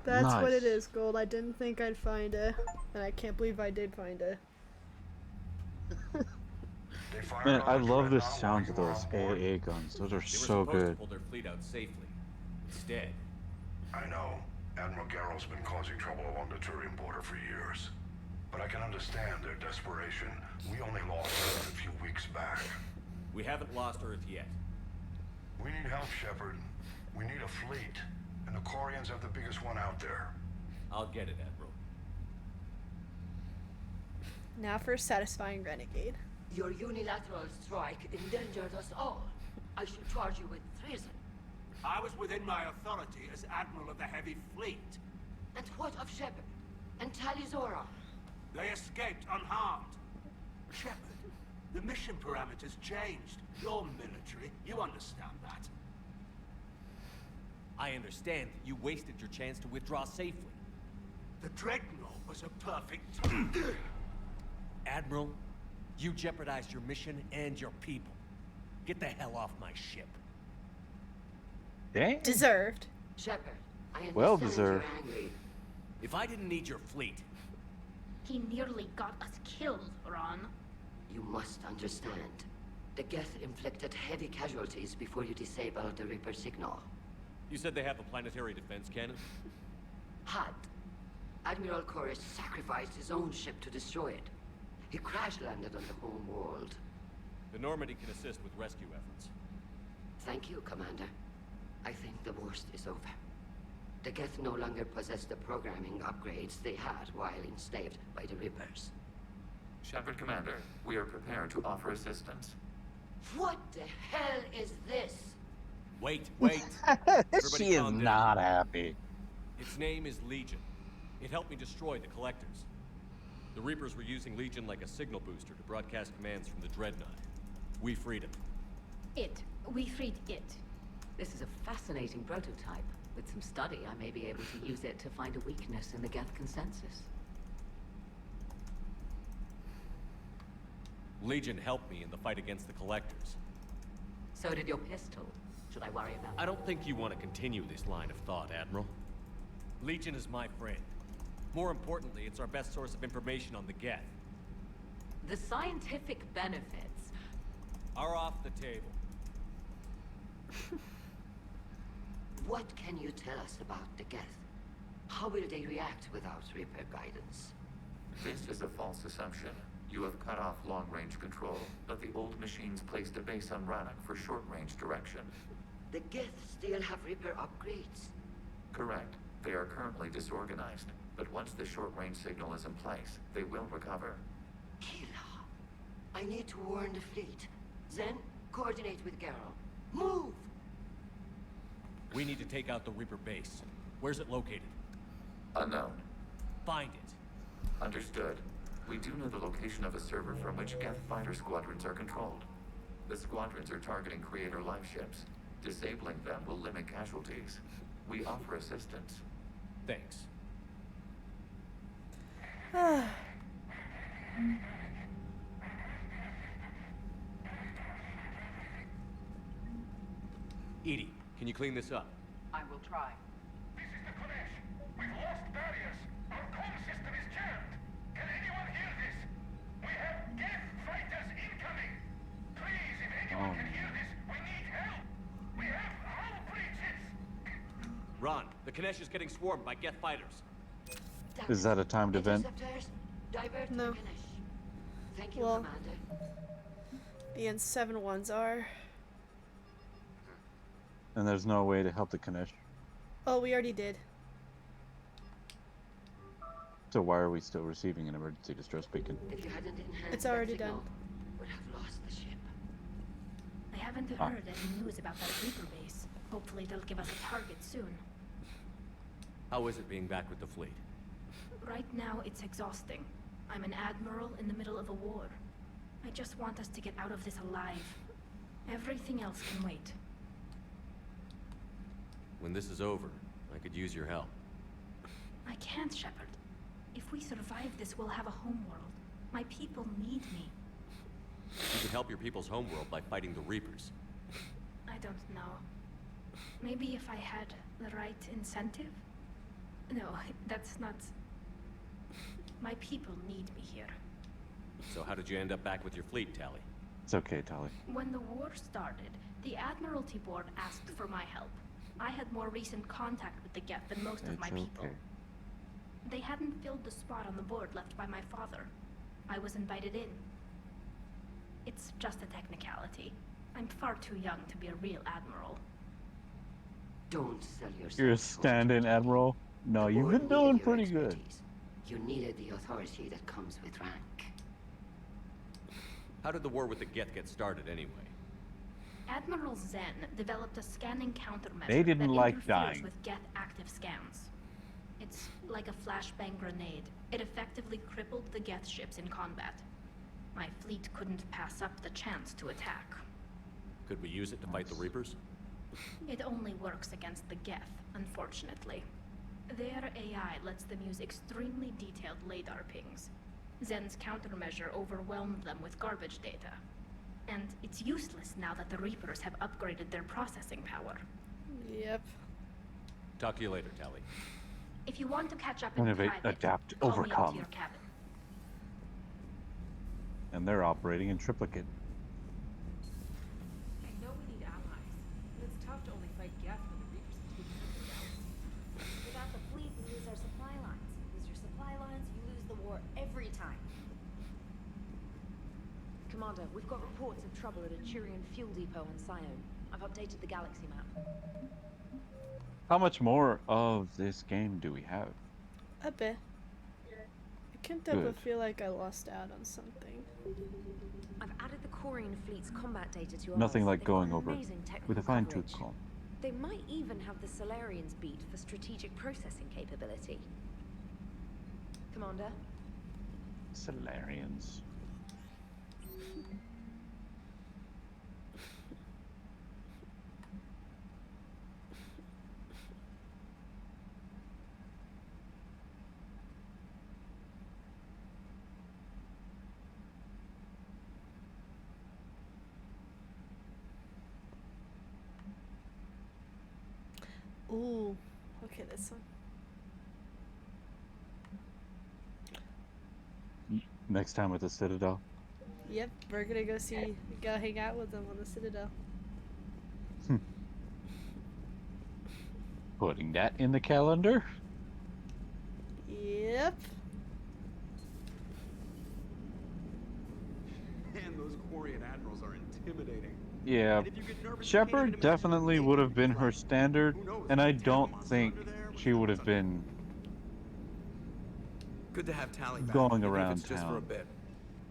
That's what Nice. it is, Gold. I didn't think I'd find it, and I can't believe I did find it. Man, I love the sounds of those AA guns. Those are They were so supposed to good. pull their fleet out safely. Instead, I know. Admiral Garrow's been causing trouble along the Turian border for years. But I can understand their desperation. We only lost Earth a few weeks back. we haven't lost Earth yet. We need help, Shepard. We need a fleet. And the Quarians have the biggest one out there. I'll get it, Admiral. Now for satisfying Renegade. Your unilateral strike endangered us all. I should charge you with treason. I was within my authority as Admiral of the Heavy Fleet. And what of Shepard? And Talizora? They escaped unharmed. Shepard, the mission parameters changed. You're military. You understand that. I understand that you wasted your chance to withdraw safely. The Dreadnought was a perfect... Admiral, you jeopardized your mission and your people. Get the hell off my ship. Dang. Deserved. Shepard, I understand Well deserved. you're angry. If I didn't need your fleet, He nearly got us killed, Ron. You must understand. The Geth inflicted heavy casualties before you disabled the Reaper signal. you said they have a planetary defense cannon? Had. Admiral Chorus sacrificed his own ship to destroy it. He crash-landed on the home world. The Normandy can assist with rescue efforts. Thank you, Commander. I think the worst is over. The Geth no longer possess the programming upgrades they had while enslaved by the Reapers. Shepard Commander, we are prepared to offer assistance. What the hell is this? Wait, wait. Everybody She is calm down. not happy. Its name is Legion. It helped me destroy the Collectors. The Reapers were using Legion like a signal booster to broadcast commands from the Dreadnought. We freed it. We freed it. This is a fascinating prototype. With some study, I may be able to use it to find a weakness in the Geth consensus. Legion helped me in the fight against the Collectors. So did your pistol. Should I worry about I don't think you want to continue this line of thought, Admiral. Legion is my friend. More importantly, it's our best source of information on the Geth. the scientific benefits are off the table. What can you tell us about the Geth? How will they react without Reaper guidance? This is a false assumption. You have cut off long-range control, but the old machines placed a base on Rannoch for short-range direction. The Geth still have Reaper upgrades. Correct. They are currently disorganized, but once the short-range signal is in place, they will recover. Kila, I need to warn the fleet. Then, coordinate with Garrow. Move! We need to take out the Reaper base. Where's it located? Unknown. Find it. Understood. We do know the location of a server from which Geth fighter squadrons are controlled. The squadrons are targeting Creator life ships. Disabling them will limit casualties. We offer assistance. Thanks. Edie, can you clean this up? I will try. This is the Kodesh. We've lost barriers. Our comm system is jammed. Can anyone hear this? We have Geth fighters incoming. Please, if anyone can hear this, we need help. We have hull breaches. Ron, the Kanesh is getting swarmed by Geth fighters. Is that a timed event? Interceptors, divert No. to Ganesh. Thank you, Well, Commander. the N7 ones are. And there's no way to help the Kanesh. Oh, we already did. So why are we still receiving an emergency distress beacon? If you hadn't enhanced It's already that signal, done. would have lost the ship. I haven't heard any news about that Reaper base. Hopefully they'll give us a target soon. How is it being back with the fleet? Right now, it's exhausting. I'm an admiral in the middle of a war. I just want us to get out of this alive. Everything else can wait. When this is over, I could use your help. I can't, Shepard. If we survive this, we'll have a homeworld. My people need me. You could help your people's homeworld by fighting the Reapers. I don't know. Maybe if I had the right incentive? No, that's not... My people need me here. So how did you end up back with your fleet, Tali? It's okay, Tali. When the war started, the Admiralty Board asked for my help. I had more recent contact with the Geth than most of my people. Okay. They hadn't filled the spot on the board left by my father. I was invited in. It's just a technicality. I'm far too young to be a real admiral. Don't sell yourself. You're a stand-in admiral? No, you've been doing pretty good. You needed the authority that comes with rank. How did the war with the Geth get started anyway? Admiral Zen developed a scanning countermeasure They didn't that like interferes dying. with Geth active scans. It's like a flashbang grenade. It effectively crippled the Geth ships in combat. My fleet couldn't pass up the chance to attack. Could we use it to fight the Reapers? It only works against the Geth, unfortunately. Their AI lets them use extremely detailed LADAR pings. Zen's countermeasure overwhelmed them with garbage data. And it's useless now that the Reapers have upgraded their processing power. Yep. Talk to you later, Tali. If you want to catch up in Innovate, private, adapt, call me up overcome. to your cabin. And they're operating in triplicate. I know we need allies, but it's tough to only fight Geth when the Reapers have taken over the galaxy. Without the fleet, we lose our supply lines. Lose your supply lines, you lose the war every time. Commander, we've got reports of trouble at a Turian fuel depot on Sione. I've updated the galaxy map. How much more of this game do we have? A bit. I can't help but feel like I lost out on something. I've added the Quarian fleet's combat data to Nothing ours. like They've got going an over amazing technical with a fine-tooth coverage. comb. They might even have the Solarians beat for strategic processing capability. Commander? Solarians. Ooh. Okay, this one. Next time with the Citadel. Yep, we're gonna go hang out with them on the Citadel. Putting that in the calendar. Yep. Man, those Quarian admirals are intimidating. Yeah, And if you get nervous, you Shepard can't even definitely would have been her standard, and I don't think she would have been Good to have Tali back, going even if around it's just for a town bit.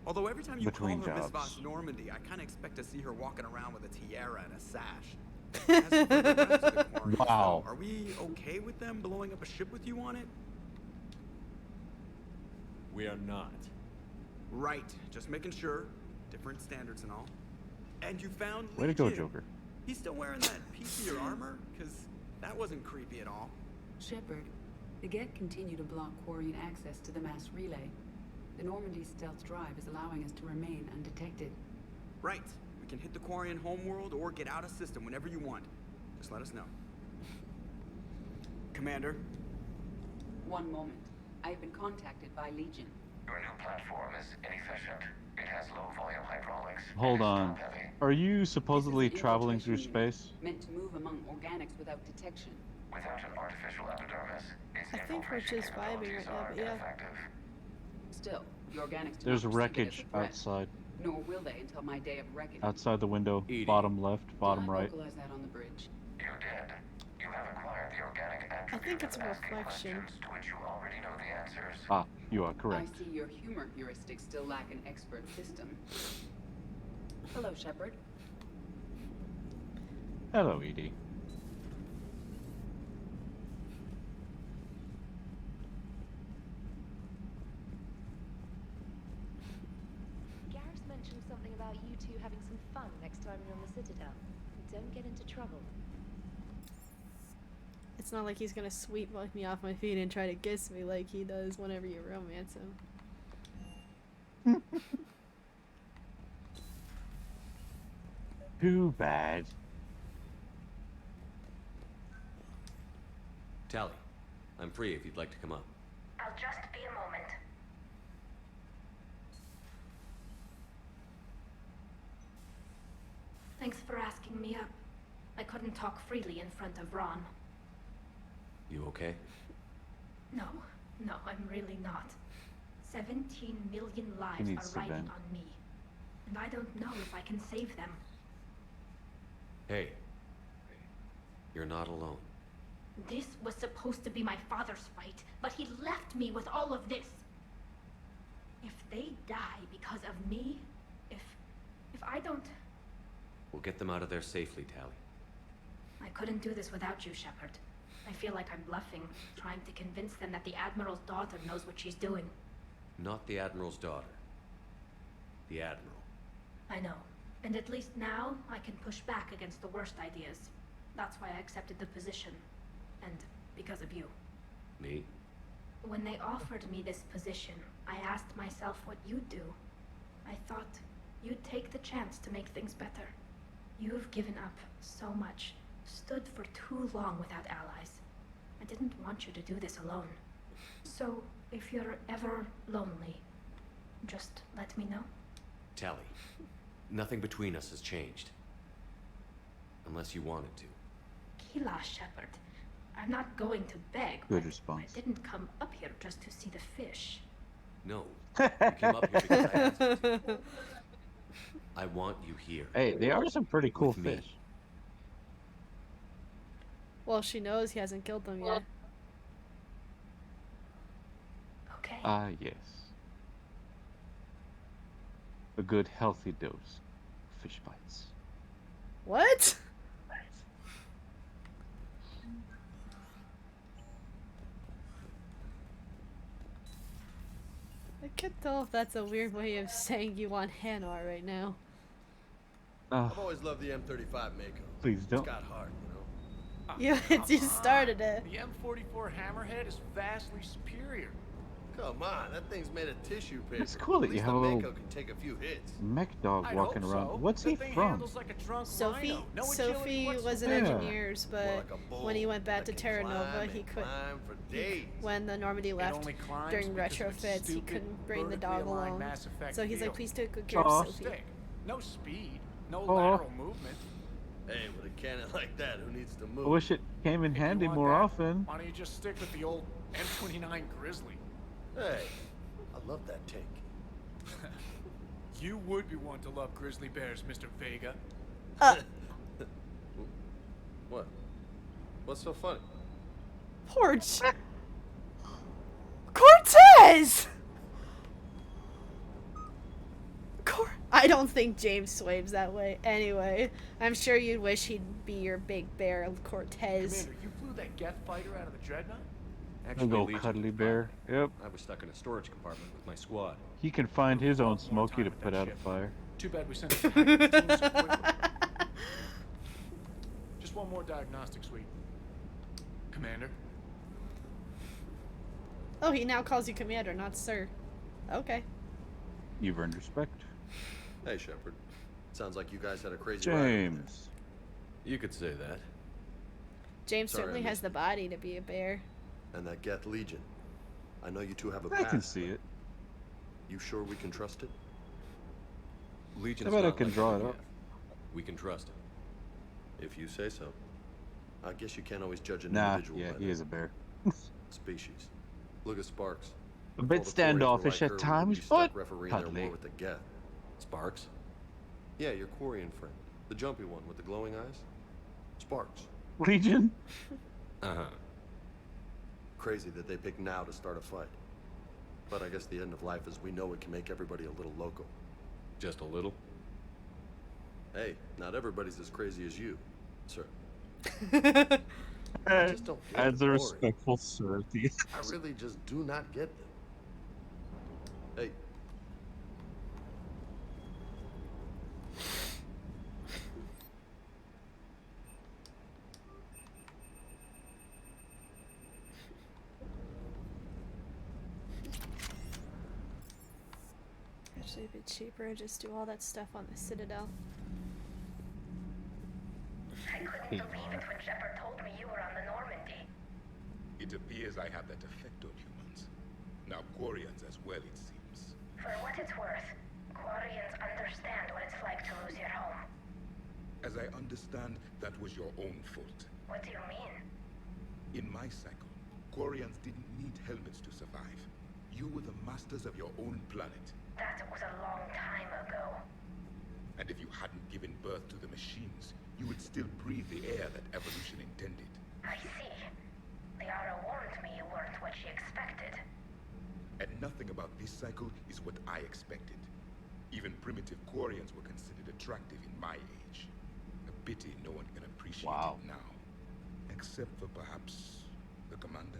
Although every time you between call her Miss jobs. Voss Normandy, I kind of expect to see her walking around with a tiara and a sash. As for the rest of the Quarians, Wow. though, are we okay with them blowing up a ship with you on it? We are not. Right, just making sure. Different standards and all. And you found Way to go, Legion. Joker. He's still wearing that piece of your armor? Because that wasn't creepy at all. Shepard, the Geth continue to block Quarian access to the mass relay. The Normandy stealth drive is allowing us to remain undetected. Right. We can hit the Quarian homeworld or get out of system whenever you want. Just let us know. Commander? One moment. I've been contacted by Legion. Your new platform is inefficient. It has low volume hydraulics. Hold on. Are you supposedly traveling through infiltration space? Meant to move among organics without detection. Without an artificial epidermis, its I think we're infiltration just vibing capabilities right now, are but yeah. ineffective. Still, the organics do There's not perceive it as wreckage a threat. outside. Nor will they until my day of reckoning. Outside the window, bottom left, bottom right. Vocalize that on the bridge. You did. You have acquired the organic I think it's a reflection. questions to which you already know the answers. Ah, you are correct. I see your humor heuristics still lack an expert system. Hello, Shepard. Hello, Edie. Garrus mentioned something about you two having some fun next time you're on the Citadel. Don't get into trouble. It's not like he's gonna sweep me off my feet and try to kiss me like he does whenever you romance him. Too bad. Tally, I'm free if you'd like to come up. I'll just be a moment. Thanks for asking me up. I couldn't talk freely in front of Ron. You okay? No, I'm really not. 17 million lives needs are to riding vent. on me. And I don't know if I can save them. Hey. You're not alone. This was supposed to be my father's fight, but he left me with all of this. If they die because of me, if I don't... We'll get them out of there safely, Tally. I couldn't do this without you, Shepard. I feel like I'm bluffing, trying to convince them that the Admiral's daughter knows what she's doing. Not the Admiral's daughter. The Admiral. I know. And at least now, I can push back against the worst ideas. That's why I accepted the position. And because of you. Me? When they offered me this position, I asked myself what you'd do. I thought you'd take the chance to make things better. You've given up so much, stood for too long without allies. I didn't want you to do this alone. So, if you're ever lonely, just let me know. Tally, nothing between us has changed. Unless you wanted to. Kila, Shepard. I'm not going to beg, Good but response. I didn't come up here just to see the fish. No. You came up here because I asked you to. I want you here. Hey, they are some pretty cool With me. fish. Well, she knows he hasn't killed them yet. Okay. Ah, yes. A good healthy dose of fish bites. What? I can't tell if that's a weird way of saying you want Hanar right now. I've always loved the M35 Mako. Please don't. It's got heart, You started it. The M44 Hammerhead is vastly superior. Come on, that thing's made of tissue paper. It's cool that At you least have a the little Mako can take a few hits. mech dog I'd walking hope around. so. What's The he thing from? handles like a drunk Sophie rhino. No agility Sophie was in whatsoever. engineers, but when he went back to Terra Nova, he could. When the Normandy left only climbs during because of its retrofits, he stupid, couldn't bring the vertically dog aligned along. Mass Effect So he's like, field. please take good care Aw. of Sophie. Stick. No speed, no Aw. lateral movement. Hey, with a cannon like that, who needs to I move? wish it came in If you handy want more that, often. Why don't you just stick with the old M29 Grizzly? Hey, I love that tank. You would be one to love grizzly bears, Mr. Vega. What? What's so funny? Cortez! I don't think James swaves that way. Anyway, I'm sure you'd wish he'd be your big bear, Cortez. Commander, you flew that Geth fighter out of the Dreadnought? A little cuddly bear. Yep. I was stuck in a storage compartment with my squad. He can find his own Smokey to put out a fire. Too bad we sent it back to the team so quickly. Just one more diagnostic suite. Commander? Oh, he now calls you Commander, not Sir. Okay. You've earned respect. Hey, Shepard. Sounds like you guys had a crazy ride. James. You could say that. James Sorry, certainly I has the body to be a bear. And that Geth Legion. I know you two have a I past. can see it. You sure we can trust it? Legion's I bet I not can like draw the it Geth. up. We can trust it. If you say so. I guess you can't always judge an Nah, individual yeah, by he their is a bear. species. Look at Sparks. A bit All the Quarians were standoffish like at her, we would times, be stuck but refereeing their cuddly. war with the Geth. Sparks? Yeah, your Quarian friend. The jumpy one with the glowing eyes. Sparks. Legion? Uh-huh. Crazy that they pick now to start a fight. But I guess the end of life as we know it can make everybody a little loco. Just a little? Hey, not everybody's as crazy as you, sir. I just don't get As a the respectful sir. I really just do not get them. Hey. Actually, a bit cheaper. Just do all that stuff on the Citadel. I couldn't believe it when Shepard told me you were on the Normandy. It appears I have that effect on humans. Now Quarians as well, it seems. For what it's worth, Quarians understand what it's like to lose your home. As I understand, that was your own fault. What do you mean? In my cycle, Quarians didn't need helmets to survive. You were the masters of your own planet. That was a long time ago. And if you hadn't given birth to the machines, you would still breathe the air that evolution intended. I see. Liara warned me you weren't what she expected. And nothing about this cycle is what I expected. Even primitive Quarians were considered attractive in my age. A pity no one can appreciate it now. Except for perhaps the commander.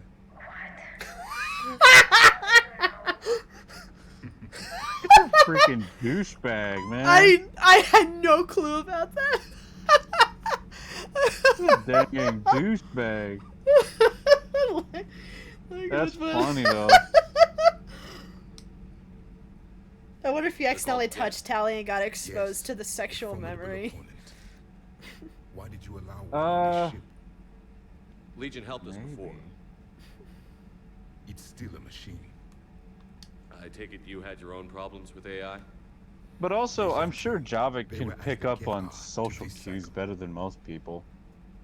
Freaking douchebag, man. I had no clue about that. Dang douchebag. That's funny though. I wonder if he accidentally touched Tali and got exposed to the sexual memory. Why did you allow Legion helped us before. It's still a machine. I take it you had your own problems with AI? But also, I'm sure Javik can pick up on social cues better than most people.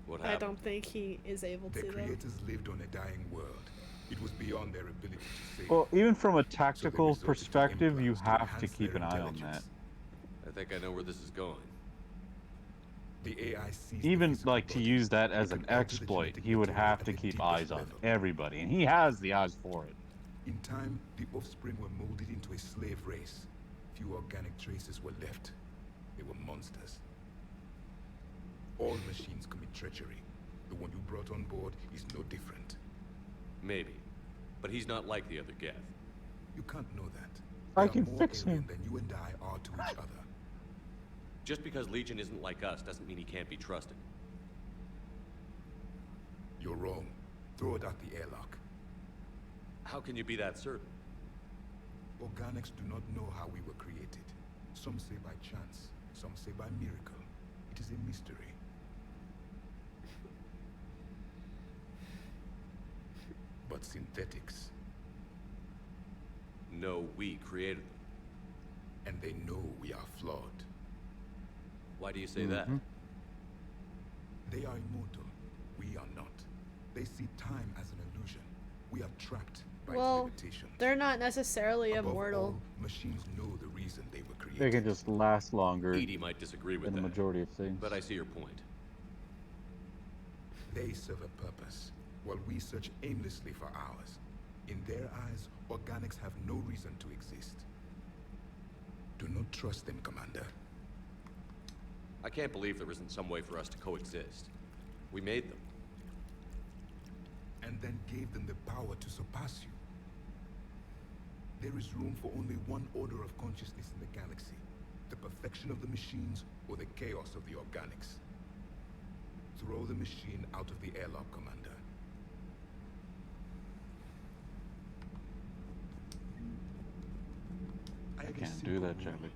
What I don't think he is able to, The though. creators lived on a dying world. It was beyond their ability to save. Well, even from a tactical perspective, you have to keep an eye on that. I think I know where this is going. The AI sees Even like to use that as an exploit, he would have to keep eyes on everybody, and he has the eyes for it. In time, the offspring were molded into a slave race. Few organic traces were left. They were monsters. All machines commit treachery. The one you brought on board is no different. Maybe. But he's not like the other Geth. You can't know that. I They are can more fix alien him. than you and I are to each other. Just because Legion isn't like us doesn't mean he can't be trusted. You're wrong. Throw it out the airlock. How can you be that certain? Organics do not know how we were created. Some say by chance, some say by miracle. It is a mystery. But synthetics, No, we created them. and they know we are flawed. Why do you say that? They are immortal. We are not. They see time as an illusion. We are trapped by its Well, limitations. they're not necessarily Above immortal. all, machines know the reason they were created. They can just last longer Edie might disagree with than the that, majority of things. but I see your point. They serve a purpose, while we search aimlessly for ours. In their eyes, organics have no reason to exist. Do not trust them, Commander. I can't believe there isn't some way for us to coexist. We made them. And then gave them the power to surpass you. There is room for only one order of consciousness in the galaxy. The perfection of the machines or the chaos of the organics. Throw the machine out of the airlock, Commander. I have a can't do that, simple rule. Javik.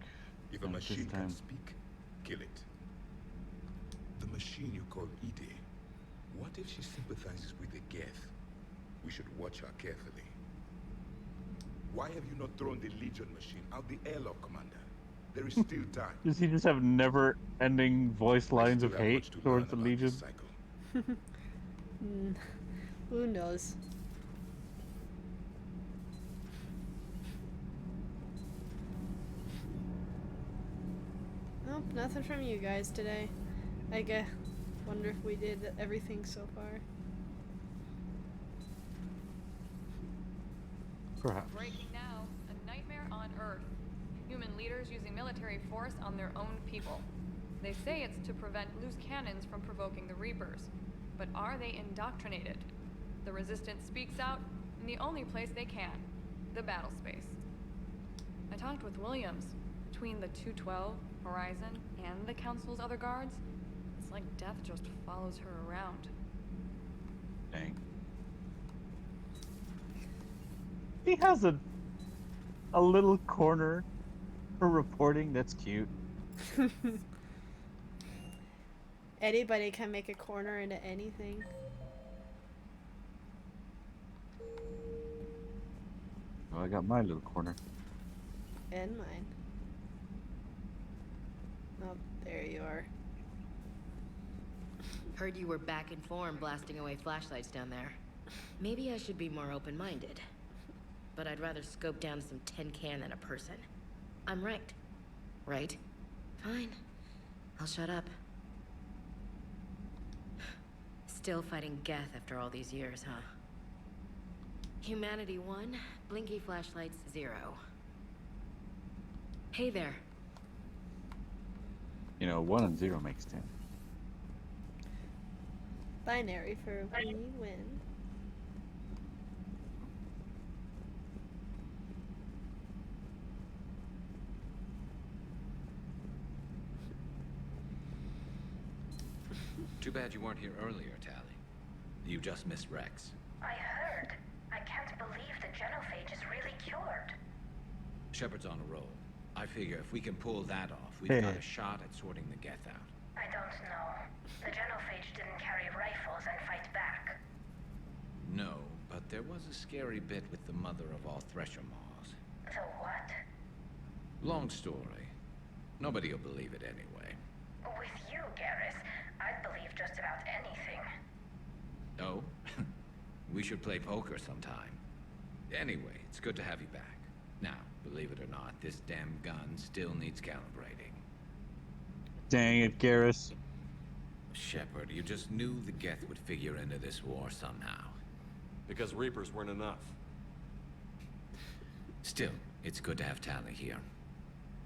If a Not this machine can time. speak, kill it. The machine you call Edie, what if she sympathizes with the Geth? We should watch her carefully. Why have you not thrown the Legion machine out the airlock, Commander? There is still time. Does he just have never-ending voice lines of still have hate much to towards the learn about this Legion? cycle. Who knows? Nope, nothing from you guys today. I guess. Wonder if we did everything so far. Perhaps. Breaking now. A nightmare on Earth. Human leaders using military force on their own people. They say it's to prevent loose cannons from provoking the Reapers. But are they indoctrinated? The Resistance speaks out in the only place they can, the battle space. I talked with Williams. Between the 212, Horizon, and the Council's other guards, it's like death just follows her around. Dang. He has a little corner for reporting that's cute. Anybody can make a corner into anything. Well, I got my little corner. And mine. Oh, there you are. Heard you were back in form blasting away flashlights down there. Maybe I should be more open-minded. But I'd rather scope down some tin can than a person. I'm ranked. Right? Fine. I'll shut up. Still fighting Geth after all these years, huh? Humanity 1, blinky flashlights 0. Hey there. You know, 1 and 0 makes 10. Binary for we win. Too bad you weren't here earlier, Tally. You just missed Rex. I heard. I can't believe the genophage is really cured. Shepard's on a roll. I figure if we can pull that off, we've got a shot at sorting the Geth out. I don't know. The genophage didn't carry rifles and fight back. No, but there was a scary bit with the mother of all Thresher Maws. So what? Long story. Nobody'll believe it anyway. With you, Garrus, I'd believe just about anything. Oh? We should play poker sometime. Anyway, it's good to have you back. Now, believe it or not, this damn gun still needs calibrating. Dang it, Garrus. Shepard, you just knew the Geth would figure into this war somehow. Because Reapers weren't enough. Still, it's good to have Tally here.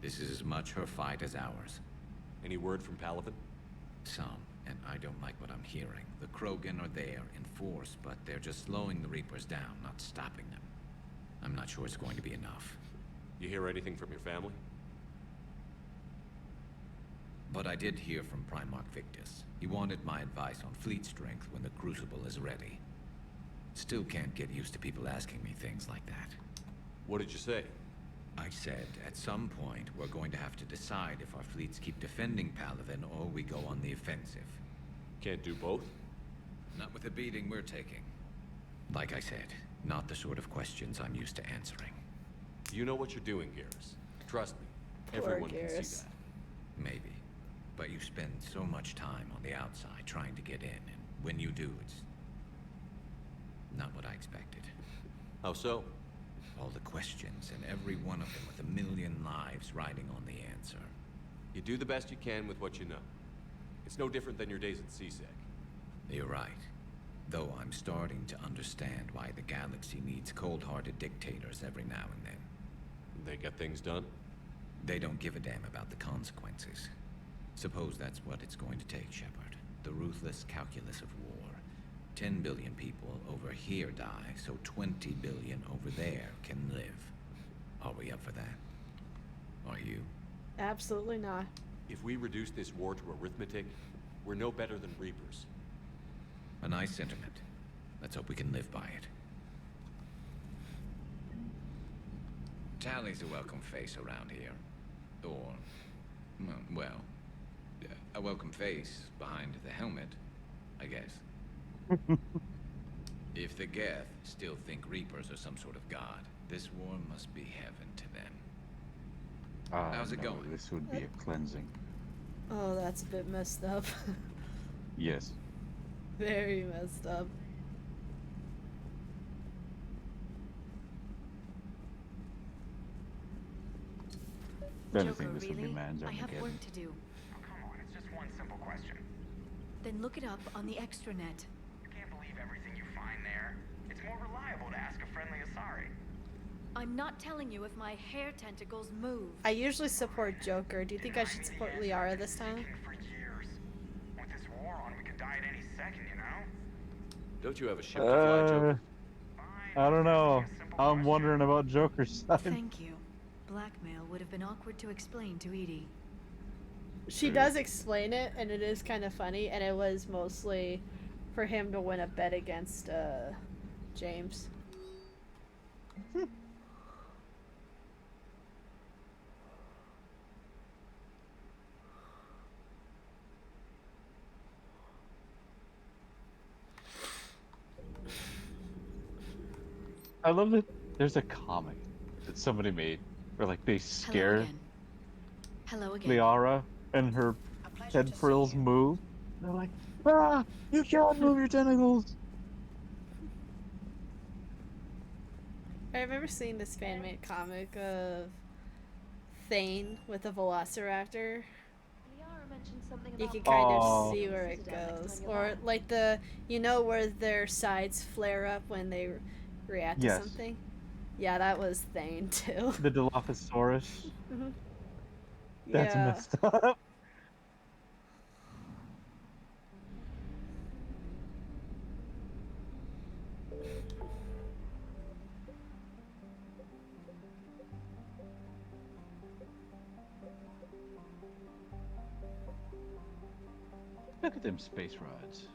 This is as much her fight as ours. Any word from Palaven? Some, and I don't like what I'm hearing. The Krogan are there in force, but they're just slowing the Reapers down, not stopping them. I'm not sure it's going to be enough. You hear anything from your family? But I did hear from Primarch Victus. He wanted my advice on fleet strength when the Crucible is ready. Still can't get used to people asking me things like that. What did you say? I said, at some point, we're going to have to decide if our fleets keep defending Palaven or we go on the offensive. Can't do both? Not with the beating we're taking. Like I said, not the sort of questions I'm used to answering. You know what you're doing, Garrus. Trust me. Poor Everyone can Garrus. see that. Maybe. But you spend so much time on the outside trying to get in, and when you do, it's not what I expected. How so? All the questions, and every one of them with a million lives riding on the answer. You do the best you can with what you know. It's no different than your days at CSEC. You're right. Though I'm starting to understand why the galaxy needs cold-hearted dictators every now and then. They get things done? They don't give a damn about the consequences. Suppose that's what it's going to take, Shepard. The ruthless calculus of war. 10 billion people over here die, so 20 billion over there can live. Are we up for that? Are you? Absolutely not. If we reduce this war to arithmetic, we're no better than Reapers. A nice sentiment. Let's hope we can live by it. Tally's a welcome face around here. Or, well, a welcome face behind the helmet, I guess. If the Geth still think Reapers are some sort of god, this war must be heaven to them. How's it going? This would be a cleansing. Oh, that's a bit messed up. Yes. Very messed up. If anything, this would be really? man's I have Armageddon. work to do. Oh, come on, it's just one simple question. Then look it up on the extranet. You can't believe everything you find there. It's more reliable to ask a friendly Asari. I'm not telling you if my hair tentacles move. I usually support Joker. Do you think I should support Liara this time? For years. With this war on, we could die at any second, you know? Don't you have a ship to fly, Joker? I don't know. I'm wondering about Joker's side. Thank you. Blackmail would have been awkward to explain to Edie. She does explain it, and it is kind of funny, and it was mostly for him to win a bet against James. I love that there's a comic that somebody made where like they scare Hello again. Liara and her head frills move. They're like, ah, you can't move your tentacles. I remember seeing this fan-made comic of Thane with a Velociraptor. Liara mentioned something You about can kind of Oh. see where it Citadel next goes. time you're Or back. like where their sides flare up when they react Yes. to something? Yeah, that was Thane too. The Dilophosaurus. Mhm. That's Yeah. messed up. Look at them space rods.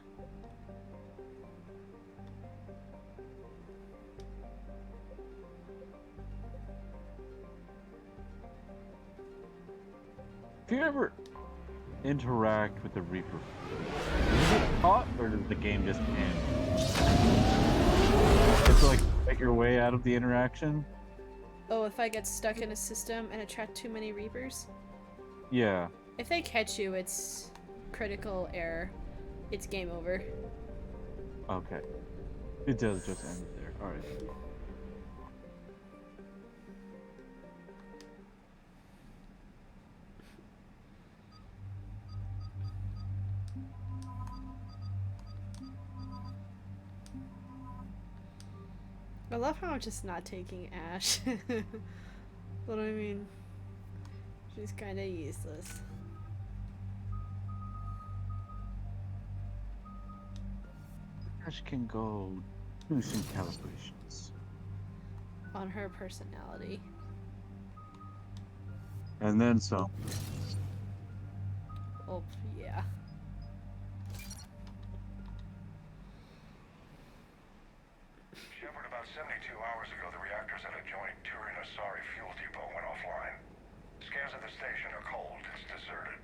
If you ever interact with the Reaper, do you get caught or does the game just end? You have to like fight your way out of the interaction? Oh, if I get stuck in a system and attract too many Reapers? Yeah. If they catch you, it's critical error. It's game over. Okay. It does just end there. Alright. I love how I'm just not taking Ash. What I mean? She's kind of useless. Ash can go do some calibrations. On her personality. And then some. Oh, yeah. Shepard, about 72 hours ago, the reactors at a joint Turin-Asari fuel depot went offline. Scans at the station are cold. It's deserted.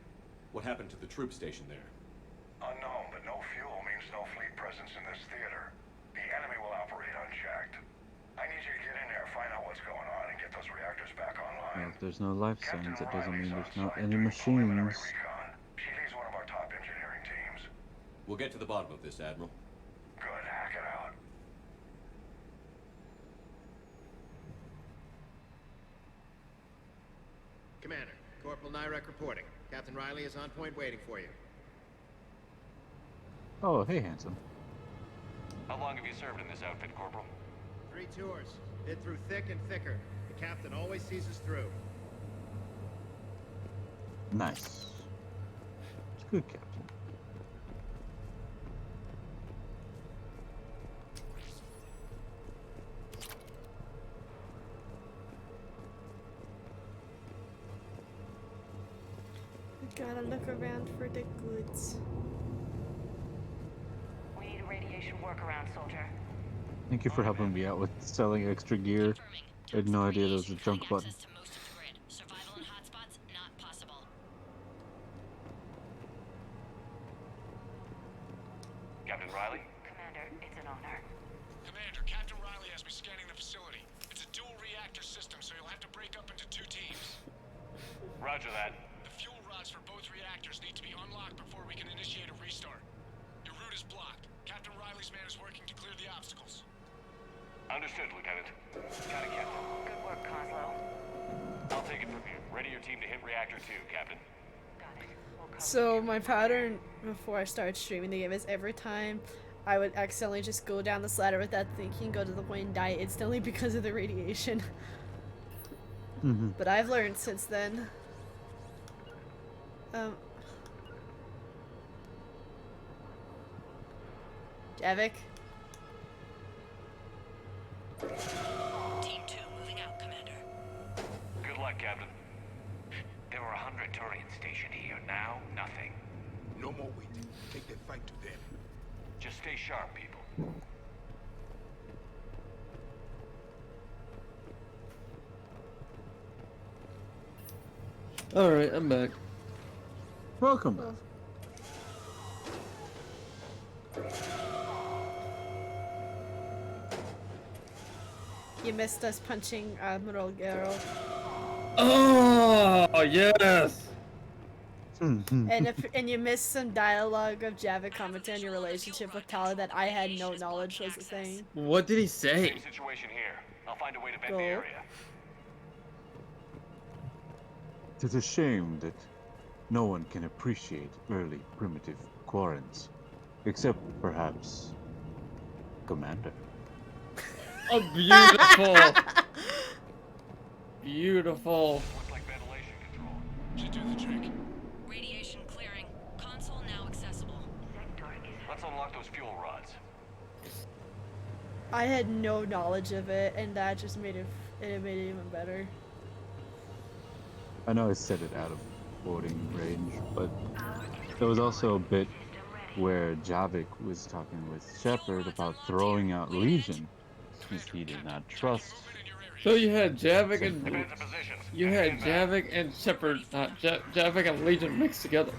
What happened to the troop station there? Unknown, but no fuel means no fleet presence in this theater. The enemy will operate unchecked. I need you to get in there, find out what's going on, and get those reactors back online. Well, if there's no life signs, that doesn't mean there's not any machines. She leads one of our top engineering teams. We'll get to the bottom of this, Admiral. Good, hack it out. Commander, Corporal Nyrek reporting. Captain Riley is on point waiting for you. Oh, hey, handsome. How long have you served in this outfit, Corporal? 3 tours. Been through thick and thicker. The captain always sees us through. Nice. It's good, Captain. We gotta look around for the goods. We need a radiation workaround, soldier. Thank you for helping me out with selling extra gear. I had no idea there was a junk button. Captain Riley? Commander, it's an honor. Commander, Captain Riley has me scanning the facility. It's a dual reactor system, so you'll have to break up into 2 teams. Roger that. The fuel rods for both reactors need to be unlocked before we can initiate a restart. Your route is blocked. Captain Riley's man is working to clear the obstacles. Understood, Lieutenant. Got it, Captain. Good work, Coslow. I'll take it from here. Ready your team to hit reactor 2, Captain. So my pattern before I started streaming the game is every time I would accidentally just go down this ladder without thinking, go to the point and die instantly because of the radiation. But I've learned since then. Javik? Team 2 moving out, Commander. Good luck, Captain. There were 100 Turians stationed here. Now, nothing. No more waiting. Take the fight to them. Just stay sharp, people. Alright, I'm back. Welcome. You missed us punching Admiral Garrow. Oh, yes! And you missed some dialogue of Javik commenting on your relationship with Tali that I had no knowledge was a thing. What did he say? Same situation here. I'll find a way to vent Go. the area. It's a shame that no one can appreciate early primitive Quarrens, except perhaps Commander. Oh, beautiful! Beautiful. Looks like ventilation control. Should do the trick. Radiation clearing. Console now accessible. Let's unlock those fuel rods. I had no knowledge of it, and that just made it even better. I know I said it out of quoting range, but there was also a bit where Javik was talking with Shepard about throwing out Legion, since he did not trust. So you had Javik and Shepard, Javik and Legion mixed together.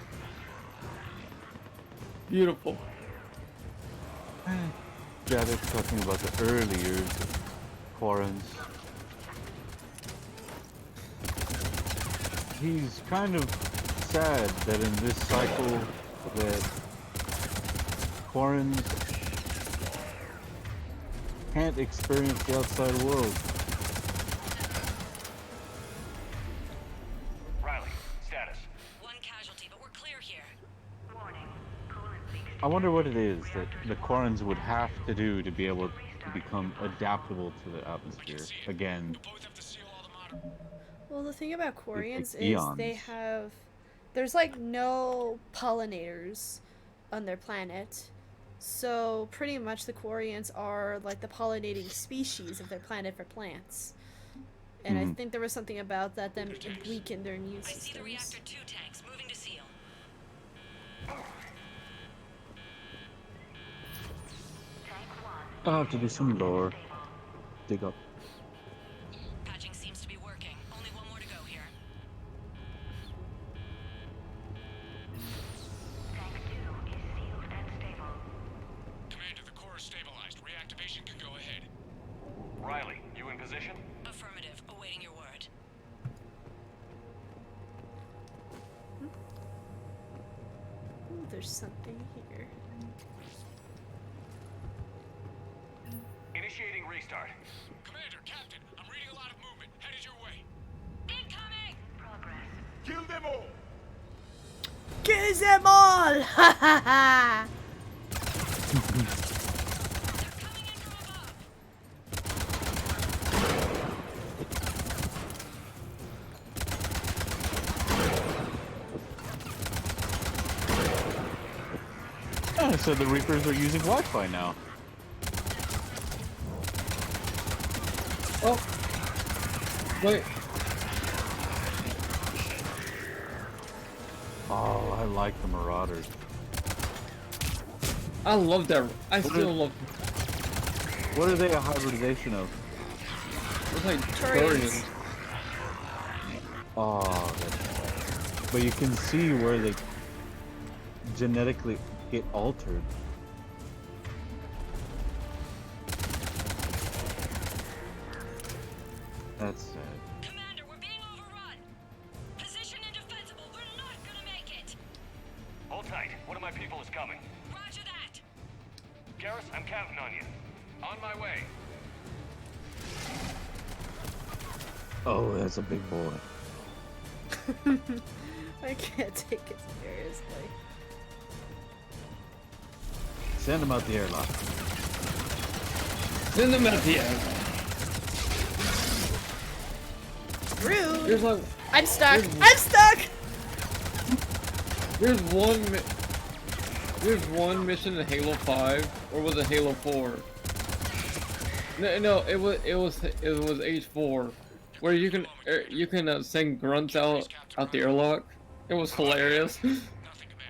Beautiful. Javik talking about the early years of Quarrens. He's kind of sad that in this cycle that Quarrens can't experience the outside world. Riley, status. One casualty, but we're clear here. I wonder what it is that the Quarrens would have to do to be able to become adaptable to the atmosphere. Again, Well, the thing about Quarians is eons. they have... There's like no pollinators on their planet. So pretty much the Quarians are like the pollinating species of their planet for plants. And I think there was something about that weakened their immune I see the systems. reactor 2 tanks moving to seal. I'll have to do some lore. Dig up. Patching seems to be working. Only one more to go here. Commander, the core is stabilized. Reactivation can go ahead. Riley, you in position? Affirmative. Awaiting your word. Ooh, there's something here. Initiating restart. Commander, Captain, I'm reading a lot of movement. Headed your way. Incoming! Kill them all! Kill them all! Ha ha ha! Oh, so the Reapers are using Wi-Fi now. Oh! Wait. Oh, I like the Marauders. I love that. I still love. What are they a hybridization of? It's like Turians. Turians. Oh, but you can see where they genetically get altered. That's sad. Commander, we're being overrun. Position indefensible. We're not gonna make it. Hold tight. One of my people is coming. Roger that. Garrus, I'm counting on you. On my way. Oh, that's a big boy. I can't take it seriously. Send him out the airlock. Send them out the airlock. Rude. There's like, I'm stuck. I'm stuck. There's one mission in Halo 5, or was it Halo 4? No, it was H4, where you can send grunts out the airlock. It was hilarious.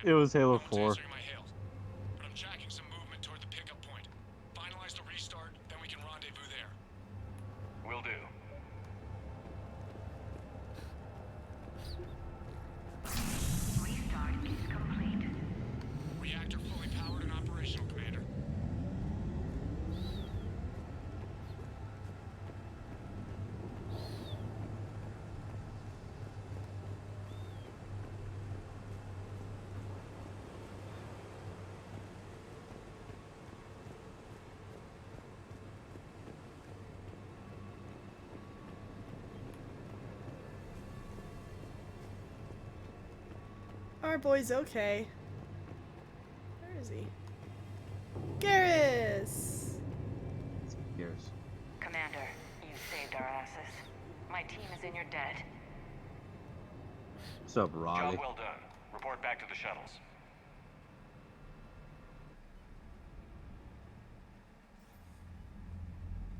It was Halo 4. Will do. Restart is complete. Reactor fully powered and operational, Commander. Our boy's okay. Where is he? Garrus! Garrus. Commander, you saved our asses. My team is in your debt. What's up, Riley? Job well done. Report back to the shuttles.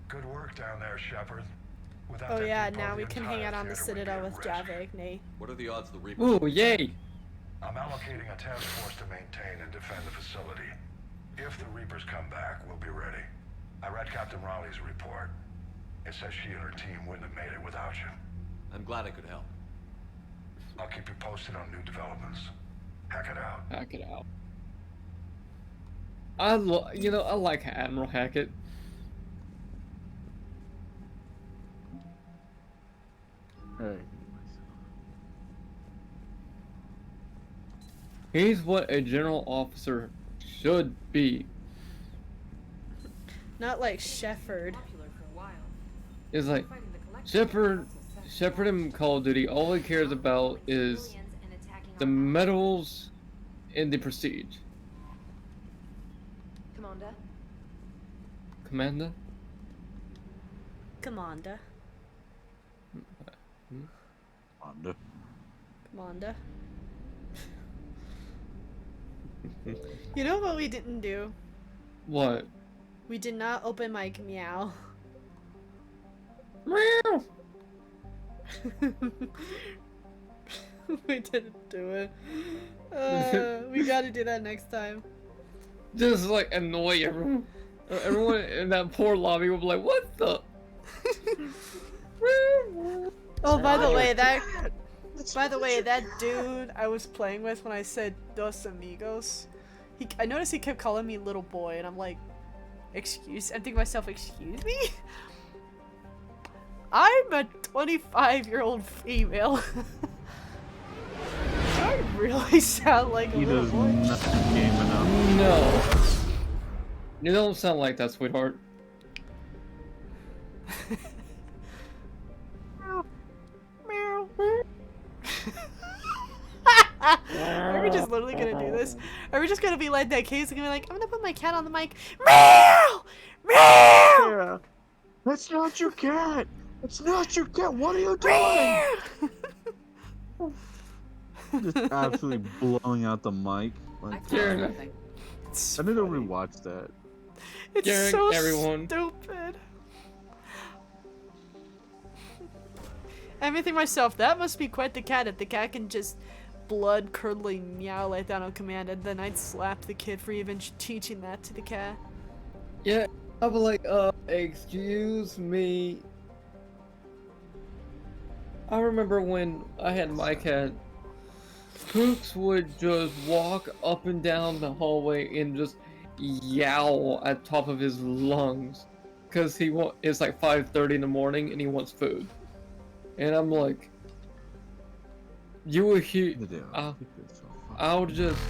Good work down there, Shepard. Without Oh that yeah, depot, now we the can entire hang out on the theater would be Citadel at with risk. Javigny. What are the odds the Reapers... Ooh, yay! I'm allocating a task force to maintain and defend the facility. If the Reapers come back, we'll be ready. I read Captain Raleigh's report. It says she and her team wouldn't have made it without you. I'm glad I could help. I'll keep you posted on new developments. Hack it out. Hack it out. I like Admiral Hackett. Hey. He's what a general officer should be. Not like Shepard. It's like Shepard in Call of Duty, all he cares about is the medals and the prestige. Commander? Commander? Commander. Commander. Commander. You know what we didn't do? What? We did not open Mike Meow. Meow! We didn't do it. We gotta do that next time. Just like annoy everyone. Everyone in that poor lobby will be like, what the? Oh, by the way, that dude I was playing with when I said Dos Amigos, I noticed he kept calling me little boy, and I'm like, I'm thinking to myself, excuse me? I'm a 25-year-old female. I really sound like a He little does boy. not game enough. No. You don't sound like that, sweetheart. Meow. Are we just literally gonna do this? Are we just gonna be like that case and gonna be like, I'm gonna put my cat on the mic. Meow! Meow! Sarah, that's not your cat. It's not your cat. What are you doing? Just absolutely blowing out the mic. Like, Karen, I need to rewatch that. It's Karen, so everyone. stupid. I even think myself, that must be quite the cat if the cat can just blood-curdling meow like that on command, and then I'd slap the kid for even teaching that to the cat. Yeah, I'll be like, excuse me. I remember when I had my cat, Pooks would just walk up and down the hallway and just yowl at the top of his lungs. Cause it's like 5:30 in the morning and he wants food. And I'm like, you were here. I'll just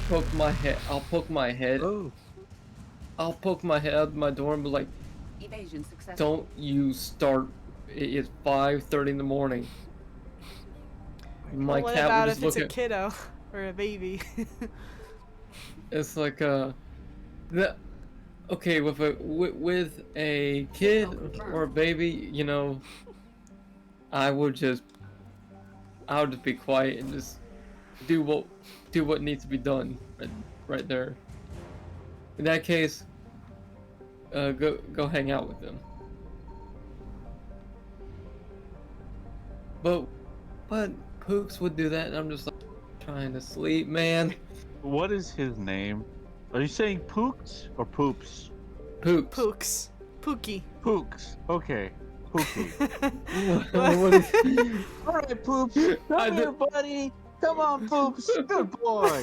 poke my head. I'll poke my head. I'll poke my head out my door and be like, Evasion successful. don't you start it is 5:30 in the morning. My Well, what cat about would if just it's look a at. kiddo or a baby? It's like the okay with a kid or a baby, you know, I would just be quiet and just do what needs to be done right there. In that case, go hang out with them. But Pooks would do that, and I'm just like trying to sleep, man. What is his name? Are you saying Pooks or Poops? Pooks. Pooks. Pookie. Pooks. Okay. Pookie. What is- Alright, Poops. Come here, buddy. Come on, Poops. Good boy.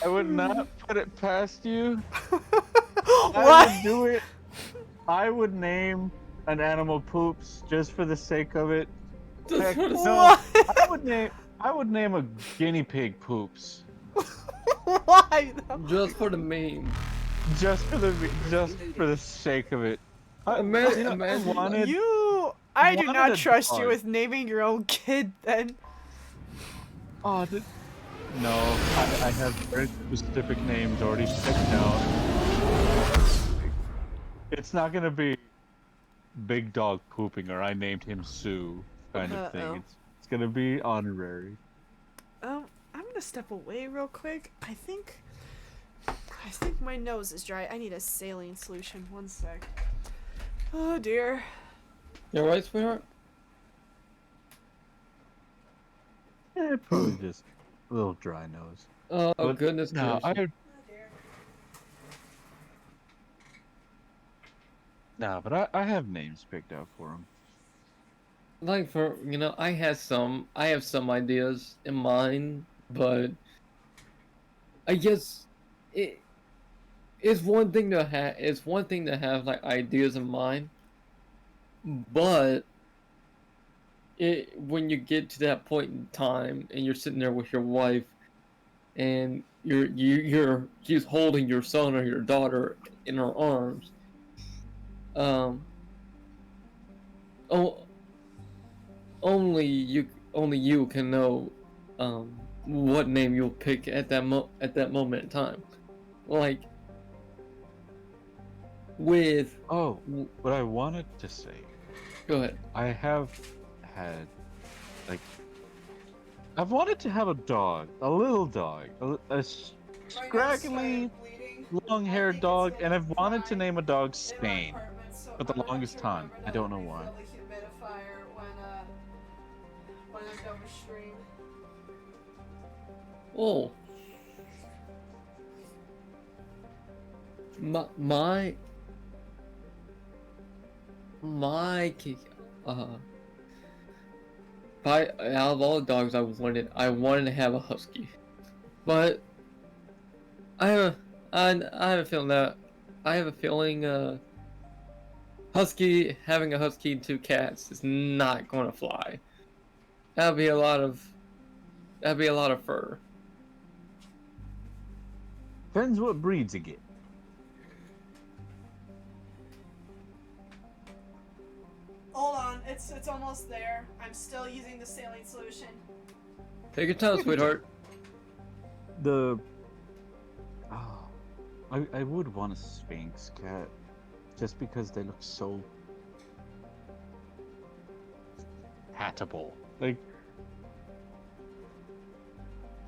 I would not put it past you. I would do it. I would name an animal Poops just for the sake of it. Heck, no, I would name a guinea pig Poops. Why? Just for the meme. Just for the sake of it. I do not trust you with naming your own kid then. Oh, no, I have very specific names already picked out. It's not gonna be Big Dog Pooping or I named him Sue kind of thing. It's gonna be honorary. I'm gonna step away real quick. I think my nose is dry. I need a saline solution. One sec. Oh dear. You alright, sweetheart? Probably just a little dry nose. Oh, But goodness no, gracious. I have names picked out for him. Like for I have some ideas in mind, but I guess it's one thing to have like ideas in mind, but when you get to that point in time and you're sitting there with your wife and she's holding your son or your daughter in her arms, only you can know what name you'll pick at that moment in time. Like with what I wanted to say. Go ahead. I have had I've wanted to have a dog, a little dog, a scraggly, long-haired dog, and I've wanted to name a dog Spain for the longest time. I don't know why. Oh. My out of all the dogs I wanted to have a husky, but I have a feeling having a husky and 2 cats is not gonna fly. That'd be a lot of fur. Depends what breeds you get. Hold on, it's almost there. I'm still using the saline solution. Take your time, sweetheart. I would want a Sphynx cat, just because they look so hatable. Like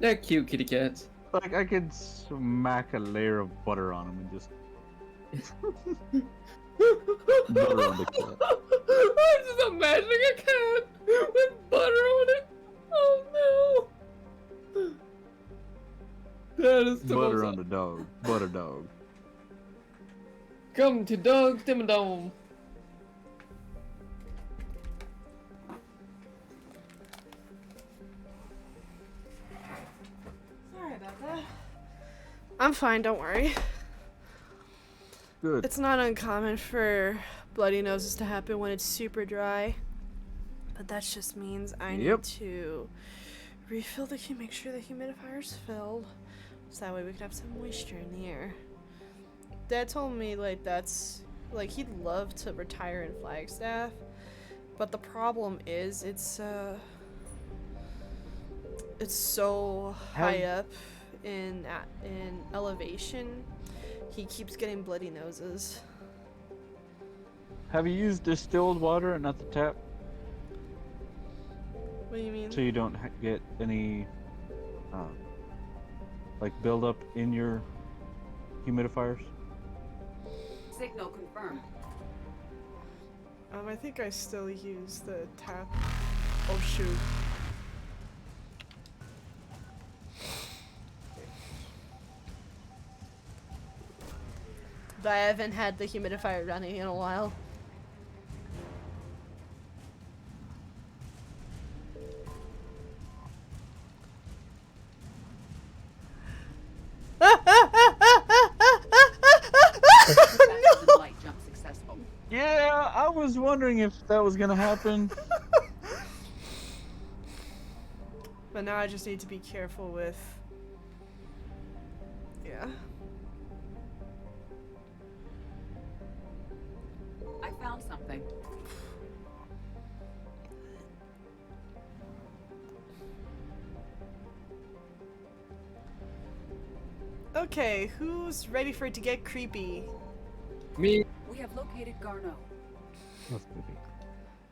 they're cute kitty cats. Like I could smack a layer of butter on them and just butter on the cat. I'm just imagining a cat with butter on it. Oh no! That is the Butter most... on the dog. Butter dog. Come to Dog's Dimmadome. Sorry about that. I'm fine, don't worry. Good. It's not uncommon for bloody noses to happen when it's super dry. But that just means I need to refill make sure the humidifier's filled, So that way we can have some moisture in the air. Dad told me like that's like he'd love to retire in Flagstaff, but the problem is it's so high up in elevation. He keeps getting bloody noses. Have you used distilled water and not the tap? What do you mean? So you don't get any like buildup in your humidifiers? Signal confirmed. I think I still use the tap. Oh shoot. But I haven't had the humidifier running in a while. Light jump successful. Yeah, I was wondering if that was gonna happen. But now I just need to be careful with... Yeah. I found something. Okay, who's ready for it to get creepy? Me. We have located Garneau.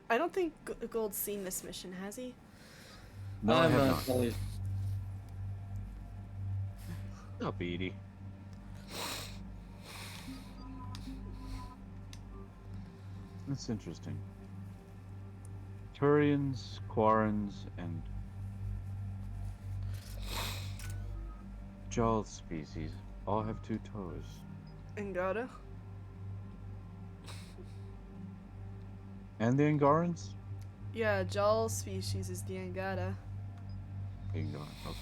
I don't think Gold's seen this mission, has he? No, I have not. Fully. Oh, Beatty. That's interesting. Turians, Quarrens, and Jawl species all have 2 toes. Angara? And the Angarans? Yeah, Jawl species is the Angara. Angaran, okay.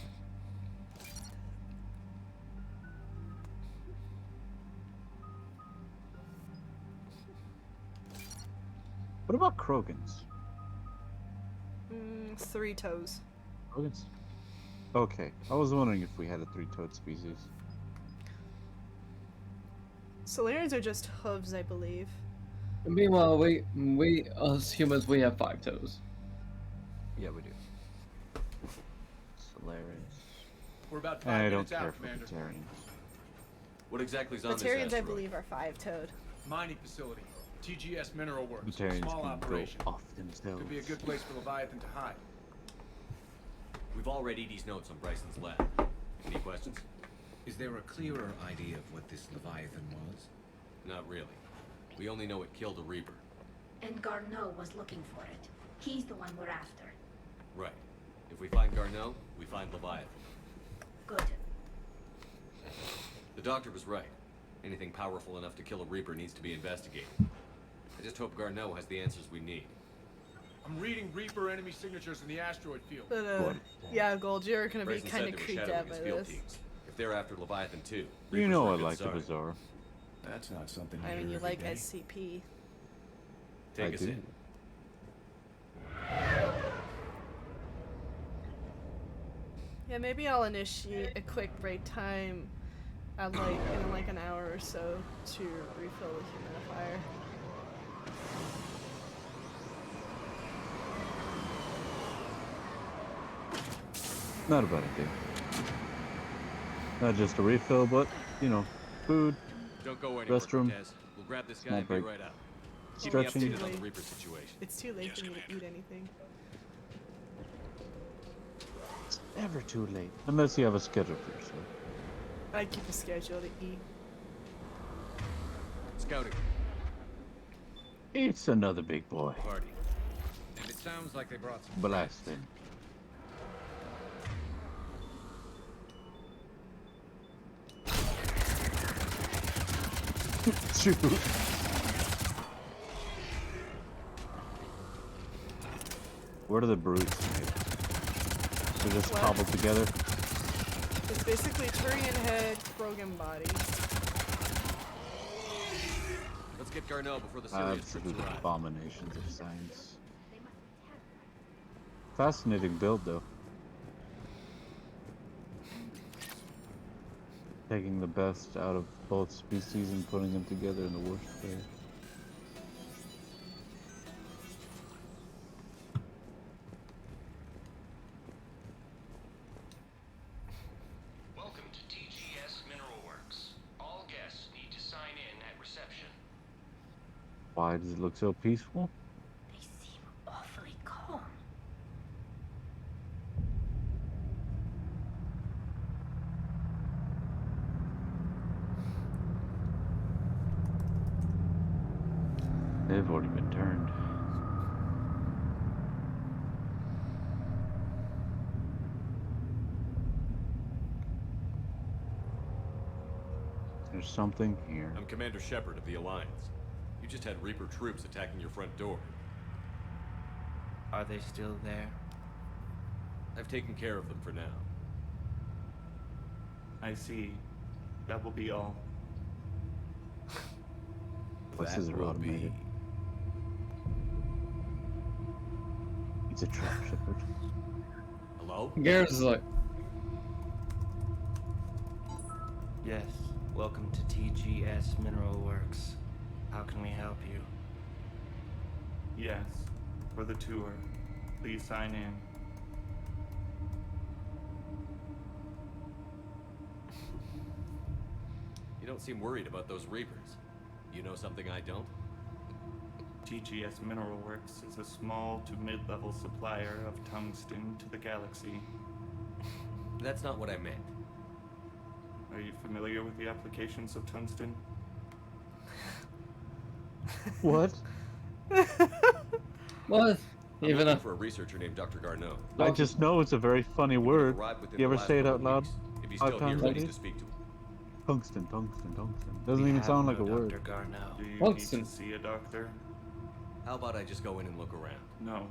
What about Krogans? 3 toes. Krogans? Okay, I was wondering if we had a 3-toed species. Solarians are just hooves, I believe. Meanwhile, we us humans, we have 5 toes. Yeah, we do. Solarians. We're about 5 I don't minutes care out, for Commander. Batarians. What exactly is on this Batarians, I asteroid? believe, are 5-toed. Mining facility. TGS Mineral Works. Batarians Small can operation. go off themselves. Could be a good place for Leviathan to hide. We've all read Edie's notes on Bryson's lab. Any questions? Is there a clearer idea of what this Leviathan was? Not really. We only know it killed a Reaper. And Garneau was looking for it. He's the one we're after. Right. If we find Garneau, we find Leviathan. Good. The doctor was right. Anything powerful enough to kill a Reaper needs to be investigated. I just hope Garneau has the answers we need. I'm reading Reaper enemy signatures in the asteroid field. But, yeah, Gold, you're gonna be Bryson kind said of they were creeped shadowing out by his field this. teams. If they're after Leviathan too, You Reapers know are I a good like the start. Bazaar. That's not something I mean, you like SCP. Take I us do. in. Yeah, maybe I'll initiate a quick break time at in like an hour or so to refill the humidifier. Not a bad idea. Not just a refill, but, you know, food, Don't go anywhere, restroom, Cortez. We'll grab this guy small and be break. right out. Keep me Stretching. updated on the Reaper situation. It's too late for me to eat anything. It's never too late. Unless you have a schedule for yourself. I keep a schedule to eat. Scouting. It's another big boy. Party. And it sounds like they brought some Blasting. Shoot. What are the brutes made? They're just What? cobbled together. It's basically Turian head, Krogan body. Let's get Garneau before the serious troops Absolute arrive. abominations of science. Fascinating build, though. Taking the best out of both species and putting them together in the worst way. Welcome to TGS Mineral Works. All guests need to sign in at reception. Why does it look so peaceful? They seem awfully calm. They've already been turned. There's something here. I'm Commander Shepard of the Alliance. You just had Reaper troops attacking your front door. Are they still there? I've taken care of them for now. I see. That will be all. Places are automated. It's a trap, Shepard. Hello? Garrus is like, Yes. Welcome to TGS Mineral Works. How can we help you? Yes. For the tour. Please sign in. You don't seem worried about those Reapers. You know something I don't? TGS Mineral Works is a small to mid-level supplier of tungsten to the galaxy. That's not what I meant. Are you familiar with the applications of tungsten? What? what? I'm Even looking a for a researcher named Dr. Garneau. I just know it's a very funny word. Arrived within You the ever last say it couple out loud? weeks. If he's 5 still here, times I a need day? to speak to him. Tungsten, tungsten, tungsten. Doesn't We even have sound like no a word. Dr. Garneau. Do you Tungsten. need to see a doctor? How about I just go in and look around? No.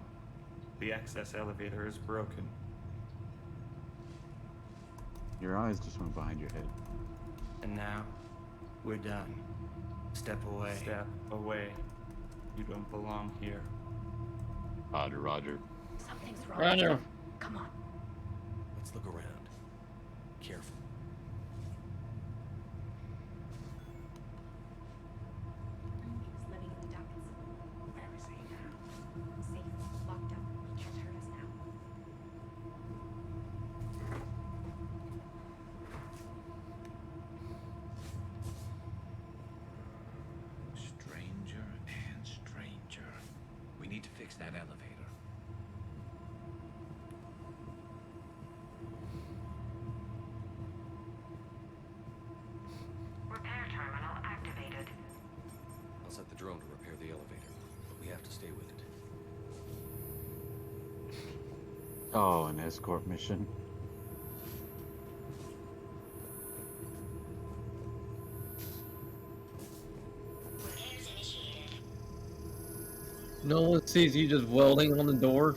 The access elevator is broken. Your eyes just went behind your head. And now, we're done. Step away. Step away. You don't belong here. Roger, Roger. Something's wrong. Roger. Come on. Let's look around. Careful. He was living in the ducts. Where is he now? Safe, locked up. He can't hurt us now. Stranger and stranger. We need to fix that elevator. Repair terminal activated. I'll set the drone to repair the elevator, but we have to stay with it. Oh, an escort mission. no one sees you just welding on the door.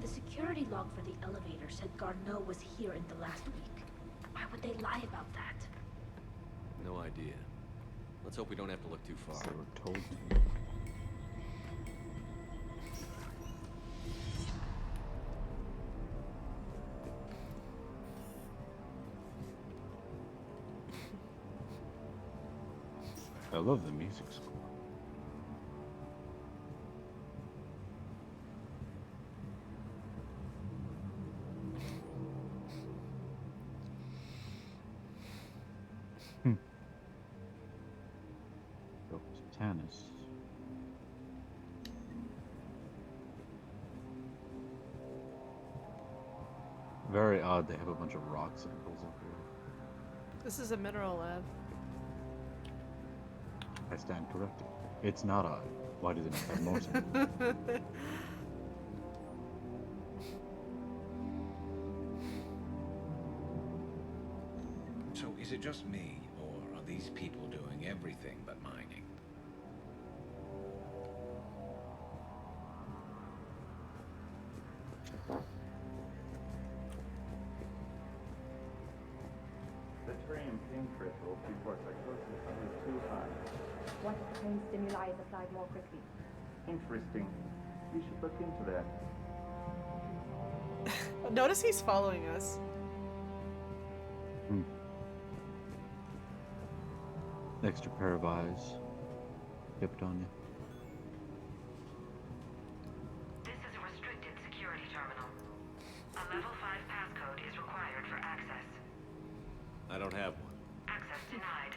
The security log for the elevator said Garneau was here in the last week. Why would they lie about that? No idea. Let's hope we don't have to look too far. They were told to. I love the music score. Tannis. Very odd they have a bunch of rock samples up here. This is a mineral lab. I stand corrected. It's not odd. Why do they not have more samples? So is it just me, or are these people doing everything but mining? The Turian pain threshold before psychosis is too high. What if the pain stimuli is applied more quickly? Interesting. We should look into that. Notice he's following us. Extra pair of eyes. Kept on you. This is a restricted security terminal. A level 5 passcode is required for access. I don't have one. Access denied.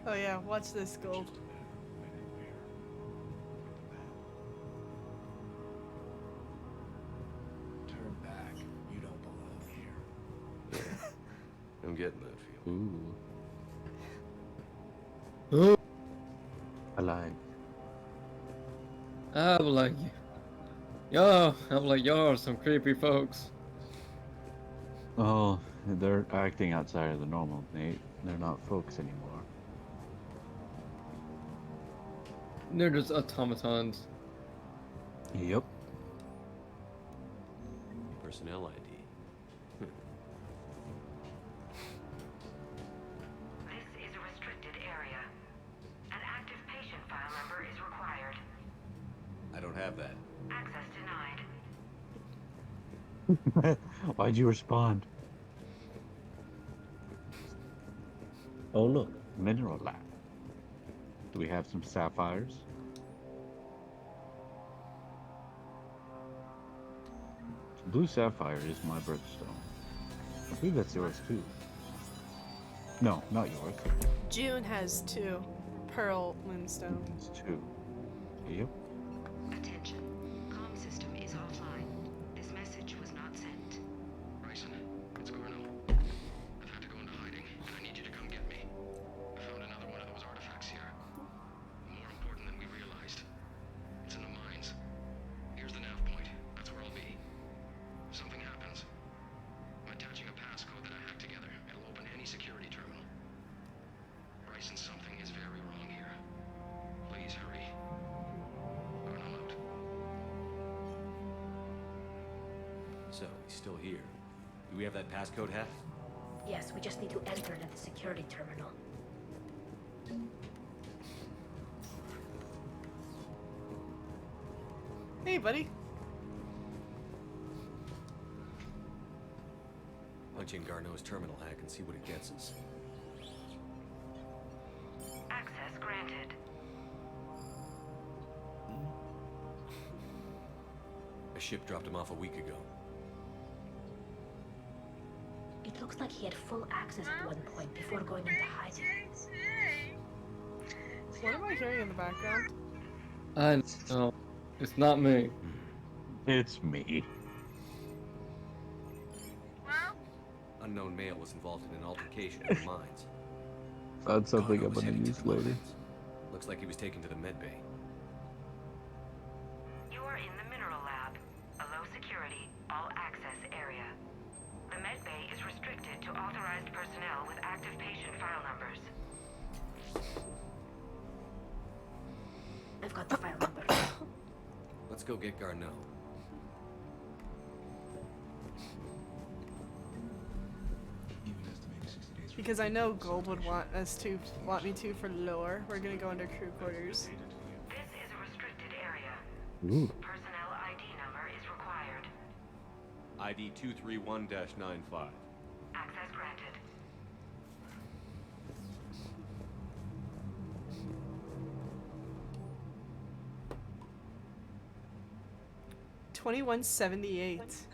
Oh yeah, watch this, Gold. Turn back. You don't belong here. I'm getting that feeling. Ooh. I like. I'm like, yo, I'm like, y'all are some creepy folks. Oh, they're acting outside of the normal, Nate. They're not folks anymore. They're just automatons. Yep. Personnel ID. This is a restricted area. An active patient file number is required. I don't have that. Access denied. Why'd you respond? Oh look, mineral lab. Do we have some sapphires? Blue sapphire is my birthstone. I believe that's yours too. No, not yours. June has 2 pearl moonstone. It's 2. Yep. Attention. Comm system is offline. This message was not sent. Bryson, it's Garno. I've had to go into hiding, and I need you to come get me. I found another one of those artifacts here. More important than we realized. It's in the mines. Here's the nav point. That's where I'll be. If something happens, I'm attaching a passcode that I hacked together. It'll open any security terminal. Bryson, something is very wrong here. Please hurry. Garno out. So, he's still here. Do we have that passcode hat? Yes, we just need to enter into the security terminal. Hey, buddy. Punch in Garneau's terminal hack and see what it gets us. Access granted. A ship dropped him off a week ago. It looks like he had full access at one point before going into hiding. What am I hearing in the background? I know. It's not me. It's me. Unknown male was involved in an altercation in the mines. That's something Garneau I'm was gonna heading to use the later. mines. Looks like he was taken to the med bay. You are in the mineral lab, a low security, all access area. The med bay is restricted to authorized personnel with active patient file numbers. I've got the file number. Let's go get Garneau. Because I know Gold would want me to for lore. We're gonna go into crew quarters. This is a restricted area. Ooh. Personnel ID number is required. ID 231-95. Access granted. $21.78.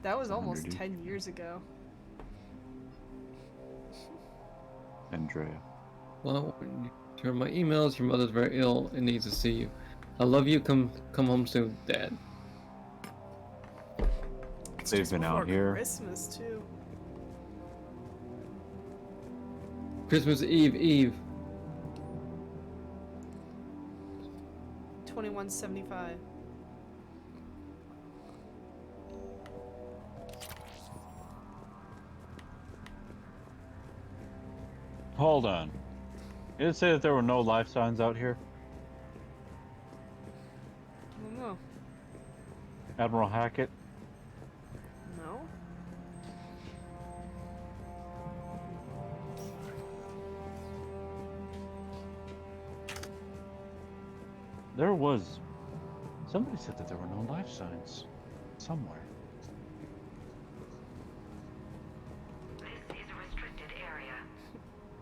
That was almost 100. 10 years ago. Andrea. Well, turn my emails. Your mother's very ill and needs to see you. I love you. Come home soon, Dad. It's They've just been out before here. Christmas too. Christmas Eve. 21.75. Hold on. You didn't say that there were no life signs out here? I don't know. Admiral Hackett? No? There was... Somebody said that there were no life signs. Somewhere. This is a restricted area.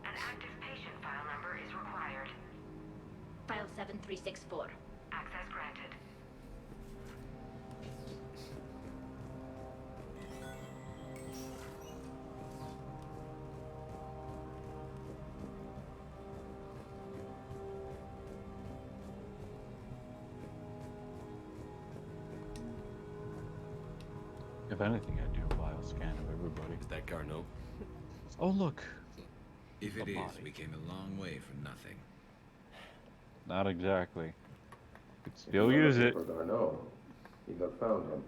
An active patient file number is required. File 7364. Access granted. If anything, I'd do a bioscan of everybody. Is that Garneau? Oh, look. If The it is, body. we came a long way for nothing. Not exactly. Could still use it. For Garneau. You have found him.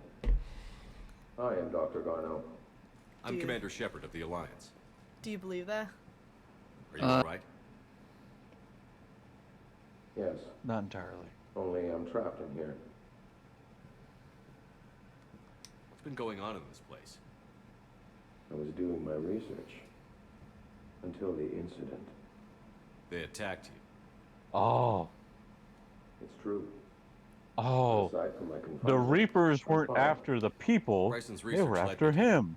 I am Dr. Garneau. I'm Dude. Commander Shepard of the Alliance. Do you believe that? Are you alright? Yes, Not entirely. only I'm trapped in here. What's been going on in this place? I was doing my research. Until the incident. They attacked you. Oh. It's true. Oh. Aside from my The confinement, Reapers I'm weren't fine. after the people. Bryson's They research were led after me to- him.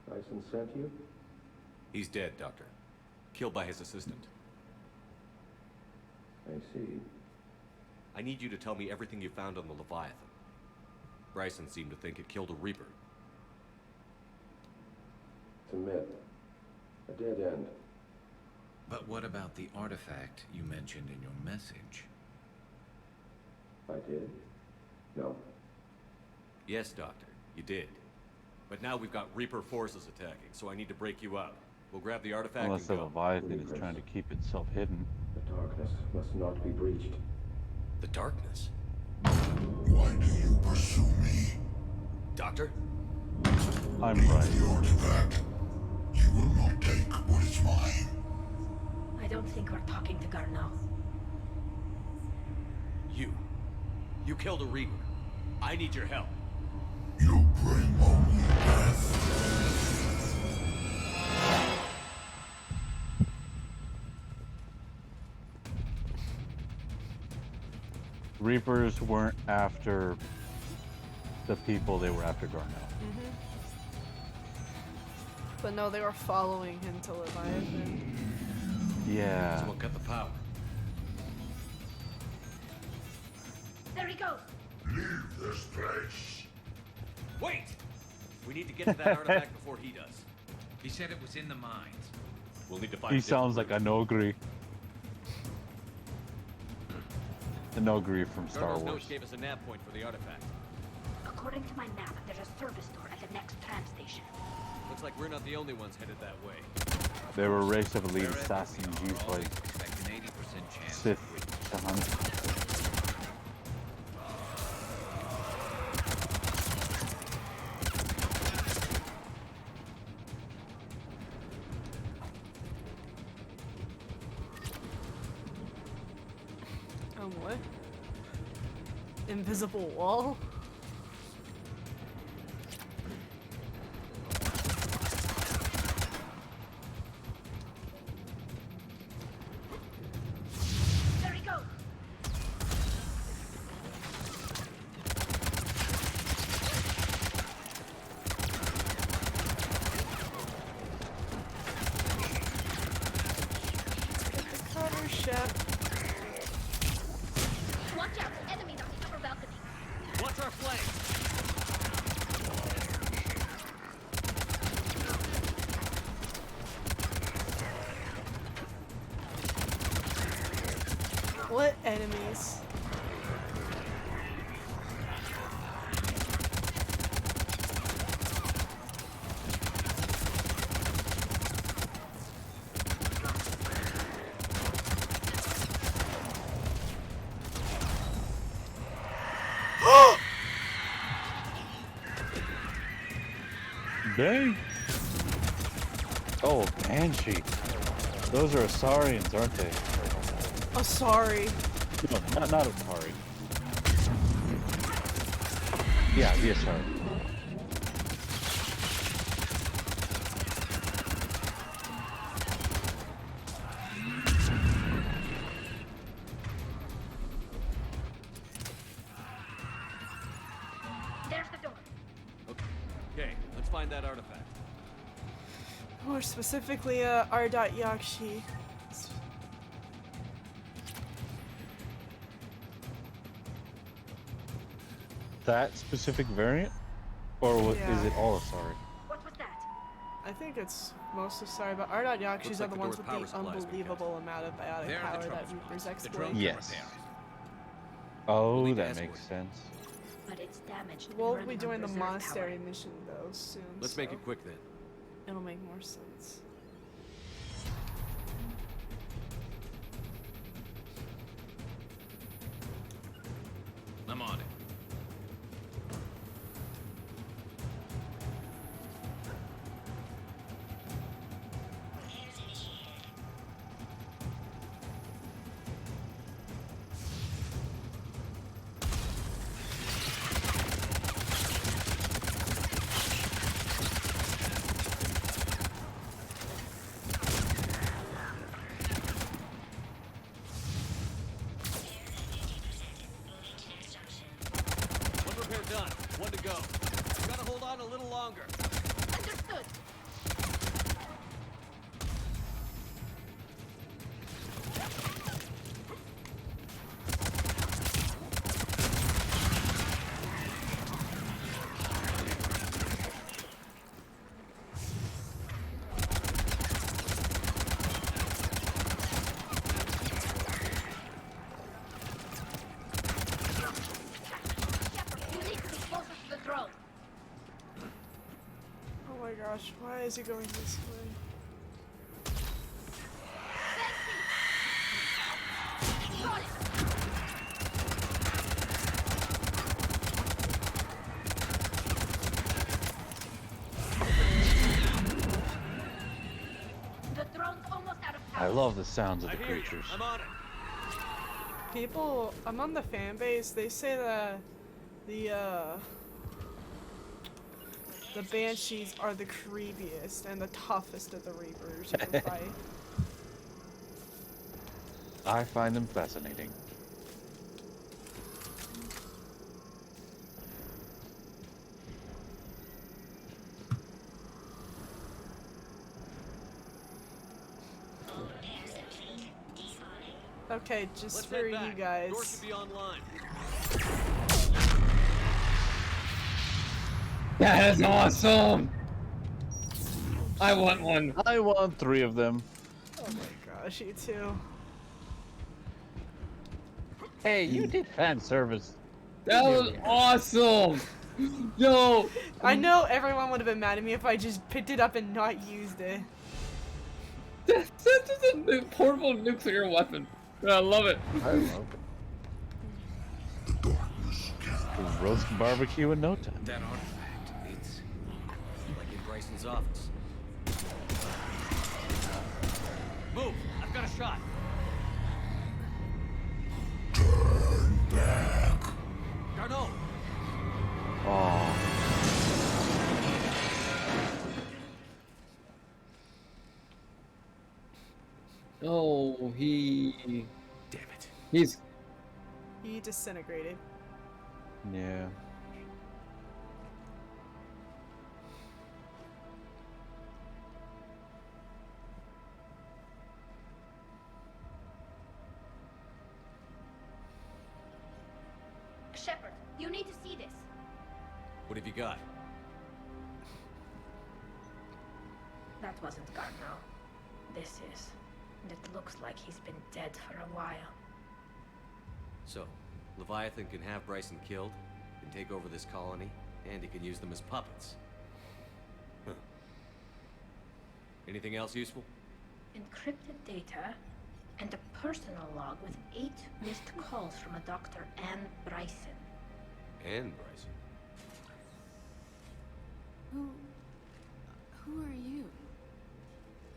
Bryson sent you? He's dead, Doctor. Killed by his assistant. I see. I need you to tell me everything you found on the Leviathan. Bryson seemed to think it killed a Reaper. It's a myth. A dead end. But what about the artifact you mentioned in your message? I did? No. Yes, Doctor, you did. But now we've got Reaper forces attacking, so I need to break you out. We'll grab the artifact Unless the and go. Leviathan is trying to keep itself hidden. The darkness must not be breached. The darkness? Why do you pursue me? Doctor? I'm right. The artifact. You will not take what is mine. I don't think we're talking to Garneau. You killed a Reaper. I need your help. You bring only death. Reapers weren't after the people, they were after Garneau. But no, they were following him to Leviathan. Yeah. Someone cut the power. There he goes. Leave this place. Wait! We need to get to that artifact before he does. He said it was in the mines. We'll need to find He a different sounds like a Nogri. The Nogri from Star Garneau's Wars. notes gave us a nav point for the artifact. According to my map, there's a service door at the next tram station. Looks like we're not the only ones headed that way. They were a race of elite assassin Jews like Expect an 80% chance. Sith to hunt. What? Invisible wall? There he goes. Cover shot. Watch out! Enemies on the upper balcony. Watch our flank! What enemies? Dang. Oh, Banshee. Those are Asarians, aren't they? Oh, sorry. No, not Asari. Yeah, the Asari. There's the door. Okay, let's find that artifact. More specifically, R.Yakshi. That specific variant? Or what, Yeah. is it all Asari? What was that? I think it's mostly sorry, but R.Yakshis Looks are like the the ones door's with power the supply's been unbelievable amount of biotic There are power the that trouble Reapers spots. The exploit. drone Yes. camera Oh, We'll need that to makes escort. sense. But it's damaged. and We'll running be on doing the reserve monastery power. mission though soon. Let's make so it quick then. It'll make more sense. I'm on it. One repair done. One to go. We gotta hold on a little longer. Understood. You need to be closer to the drone. Oh my gosh, why is he going this way? Got it. The drone's almost out of I power. love the sounds of I the hear you. creatures. I'm on it. People among the fan base, they say that the Banshees are the creepiest and the toughest of the Reapers you can fight. I find them fascinating. Okay, just Let's for head you back. guys. Door should be online. That is awesome! I want one. I want 3 of them. Oh my gosh, you too. Hey, you did fan service. That was awesome! Yo! I know everyone would have been mad at me if I just picked it up and not used it. That's just a portable nuclear weapon. I love it. I love it. Roast barbecue in no time. That artifact, it's like in Bryson's office. Move! I've got a shot. Turn back. Darno! Oh. Oh, he... Damn it. He's... He disintegrated. Yeah. Shepard, you need to see this. What have you got? That wasn't Garno. This is. And it looks like he's been dead for a while. So, Leviathan can have Bryson killed, can take over this colony, and he can use them as puppets. Huh. Anything else useful? Encrypted data and a personal log with 8 missed calls from a Dr. Anne Bryson. And Bryson. Who are you?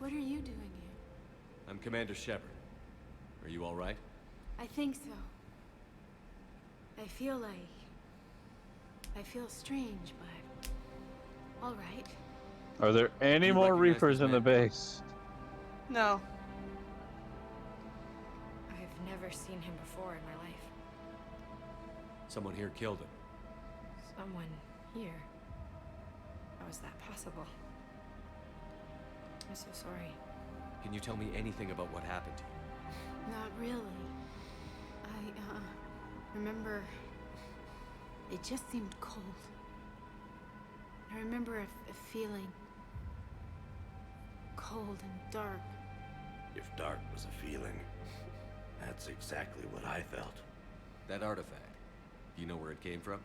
What are you doing here? I'm Commander Shepard. Are you all right? I think so. I feel strange, but all right. Are there any You more recognize Reapers this in the man? base? No. I've never seen him before in my life. Someone here killed him. Someone here. How is that possible? I'm so sorry. Can you tell me anything about what happened to you? Not really. I remember it just seemed cold. I remember a feeling cold and dark. If dark was a feeling, that's exactly what I felt. That artifact. Do you know where it came from?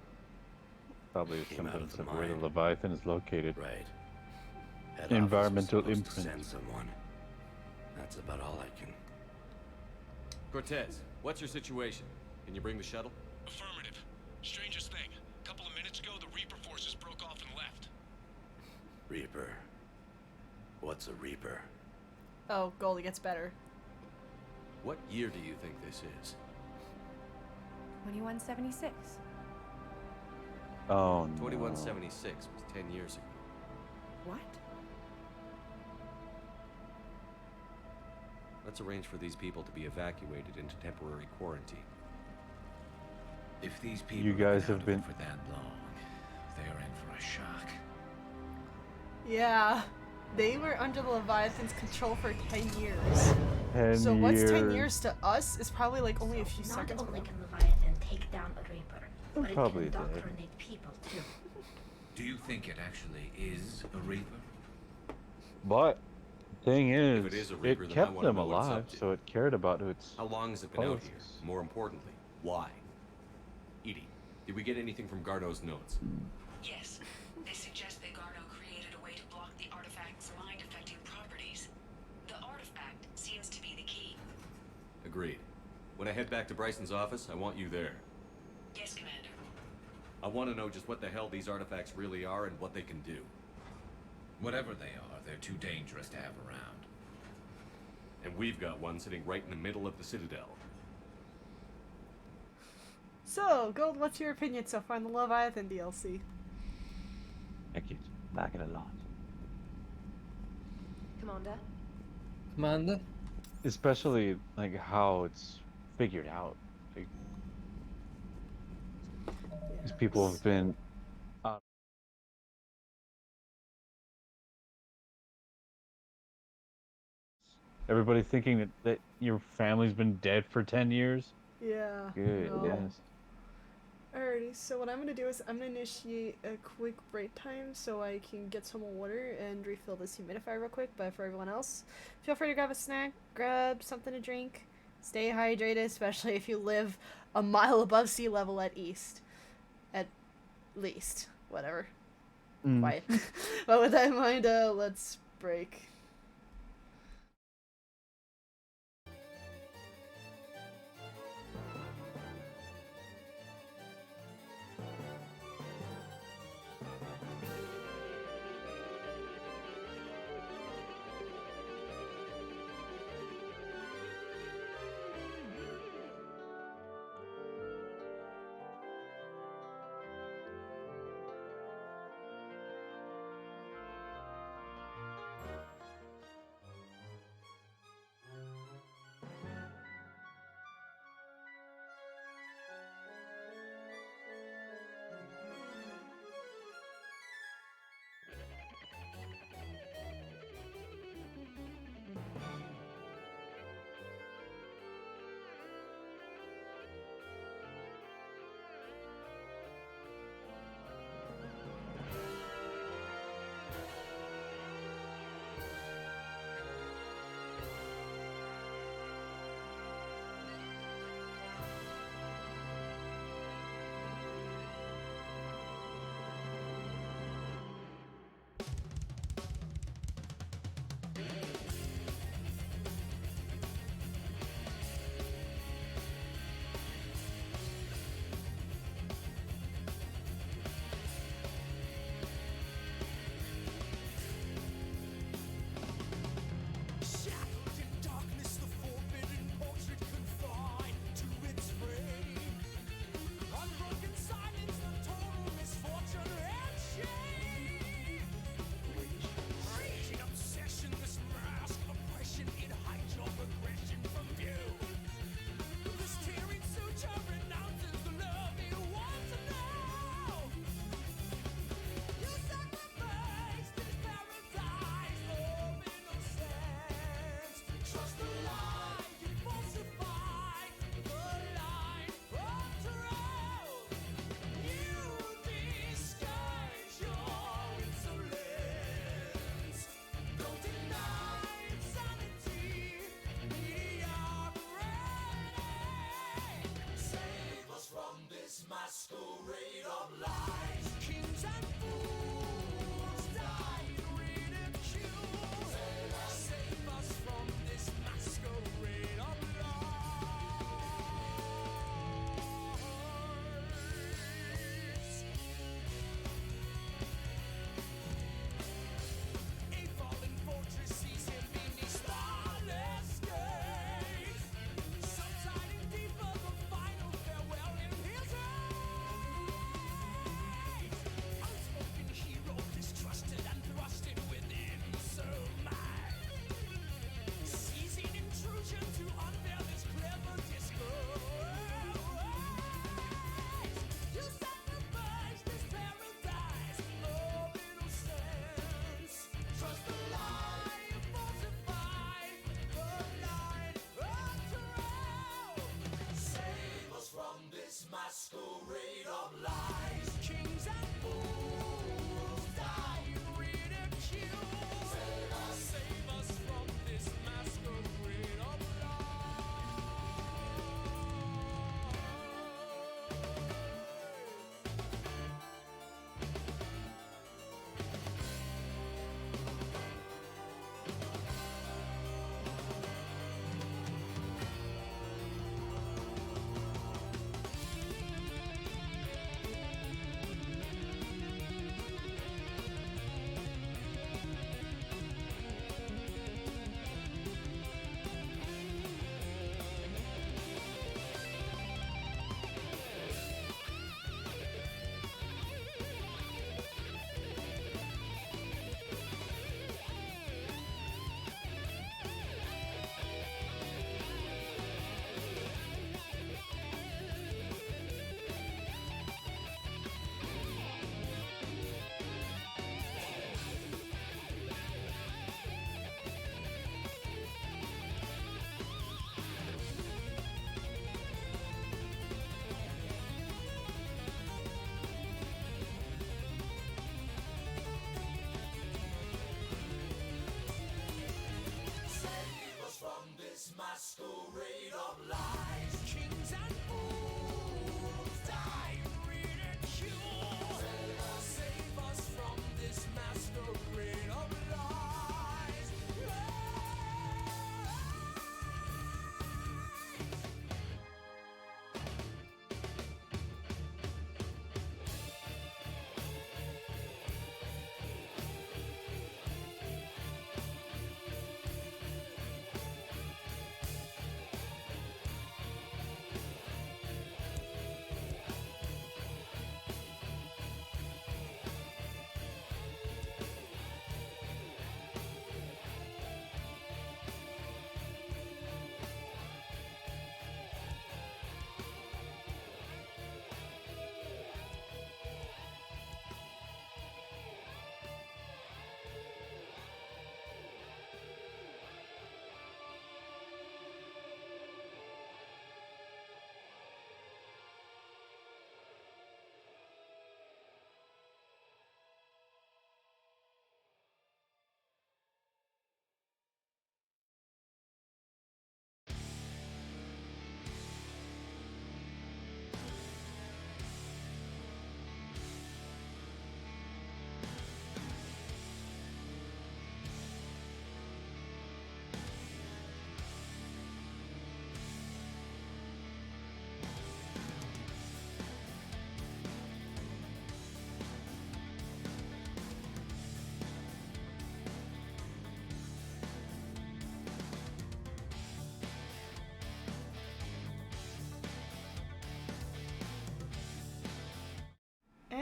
Probably Came out something of the where the mine. Leviathan is located. Right. Head Environmental office was supposed to imprint. send someone. That's about all I can. Cortez, what's your situation? Can you bring the shuttle? Affirmative. Strangest thing. A couple of minutes ago, the Reaper forces broke off and left. Reaper. What's a Reaper? Oh, Goldie gets better. What year do you think this is? 2176. Oh no. 2176 was 10 years ago. What? Let's arrange for these people to be evacuated into temporary quarantine. If these people You guys have have been been. for that long, they are in for a shock. Yeah. They were under the Leviathan's control for 10 years. 10 So what's 10 years. years to us is probably like only a few Not seconds. only ago. can Leviathan take down a Reaper, but it Probably can did. indoctrinate people too. Do you think it actually is a Reaper? But thing is, If it is a Reaper, it then I kept wanna them know what it's alive, up to. so it cared about its. How long has it been out here? hosts. More importantly, why? Edie, did we get anything from Garneau's notes? Yes. They suggest that Garneau created a way to block the artifact's mind-affecting properties. The artifact seems to be the key. Agreed. When I head back to Bryson's office, I want you there. Yes, Commander. I want to know just what the hell these artifacts really are and what they can do. Whatever they are, they're too dangerous to have around. And we've got one sitting right in the middle of the Citadel. So, Gold, what's your opinion so far on the Leviathan DLC? Thank you. Like it a lot. Commander? Commander? Especially like how it's figured out. Like, these people have been. Everybody thinking that your family's been dead for 10 years? Yeah. Good, no. yes. Alrighty, so what I'm gonna do is I'm gonna initiate a quick break time so I can get some more water and refill this humidifier real quick. But for everyone else, feel free to grab a snack, grab something to drink, stay hydrated, especially if you live a mile above sea level at least. Whatever. Quiet. But with that in mind, let's break.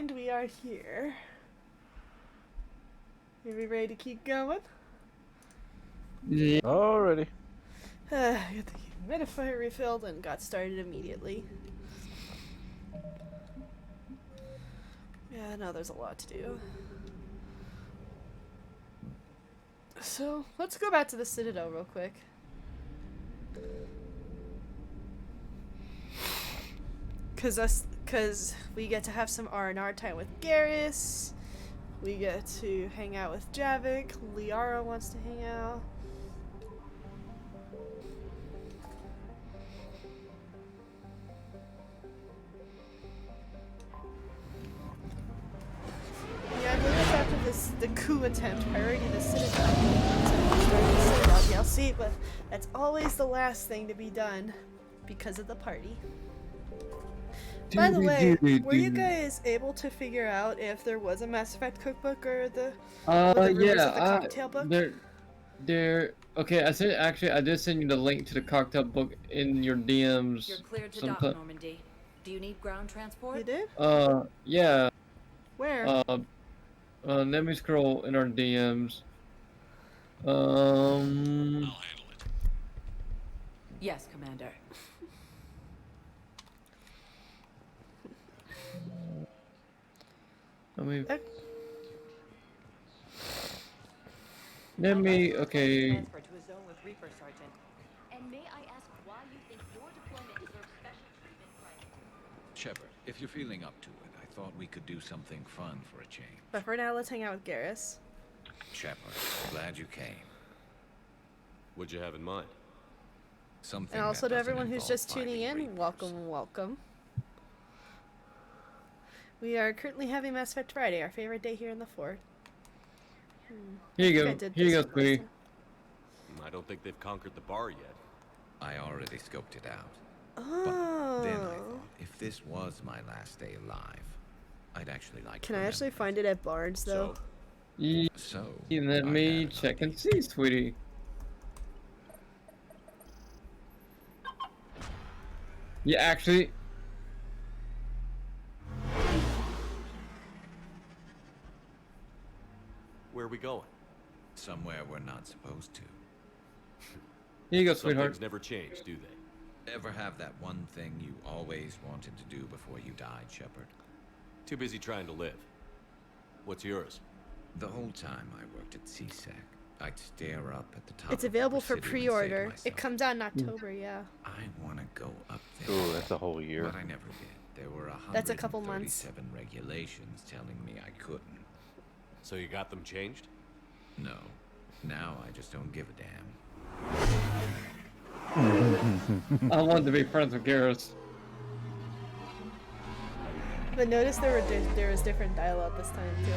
And we are here. Are we ready to keep going? Yeah. Alrighty. Got the humidifier refilled and got started immediately. Yeah, no, there's a lot to do. So, let's go back to the Citadel real quick. Cause we get to have some R&R time with Garrus. We get to hang out with Javik. Liara wants to hang out. Yeah, I believe it's after the coup attempt, priority the Citadel. The Citadel DLC, but that's always the last thing to be done because of the party. By the way, were you guys able to figure out if there was a Mass Effect cookbook or the rumors of the cocktail book? Okay, I did send you the link to the cocktail book in your DMs. You're cleared to dock, Normandy. Do you need ground transport? You did? Yeah. Where? Let me scroll in our DMs. I'll handle it. Yes, Commander. Okay. Transfer to a zone with Reaper, Sergeant. And may I ask why you think your deployment deserves special treatment, Private? Shepard, if you're feeling up to it, I thought we could do something fun for a change. But for now, let's hang out with Garrus. Shepard, glad you came. What'd you have in mind? Something And also that to doesn't everyone who's involve just tuning fighting in, Reapers. welcome, welcome. We are currently having Mass Effect Friday, our favorite day here in the fort. Here you I go. did Here you this go, last sweetie. time. I don't think they've conquered the bar yet. I already scoped it out. Oh. But then I thought, if this was my last day alive, I'd actually like Can to I actually find it at Barnes though? So, Let me check and see, sweetie. Yeah, actually. Where are we going? Somewhere we're not supposed to. Here you go, Some sweetheart. things never change, do they? Ever have that one thing you always wanted to do before you died, Shepard? Too busy trying to live. What's yours? The whole time I worked at CSEC, I'd stare up at the top. It's of available the for Presidium and say to pre-order. It myself, comes out in October, yeah. I want to go up there. Ooh, that's a whole year. But I never did. There were That's a couple months. 137 regulations telling me I couldn't. So you got them changed? No. Now I just don't give a damn. I wanted to be friends with Garrus. But notice there was different dialogue this time too.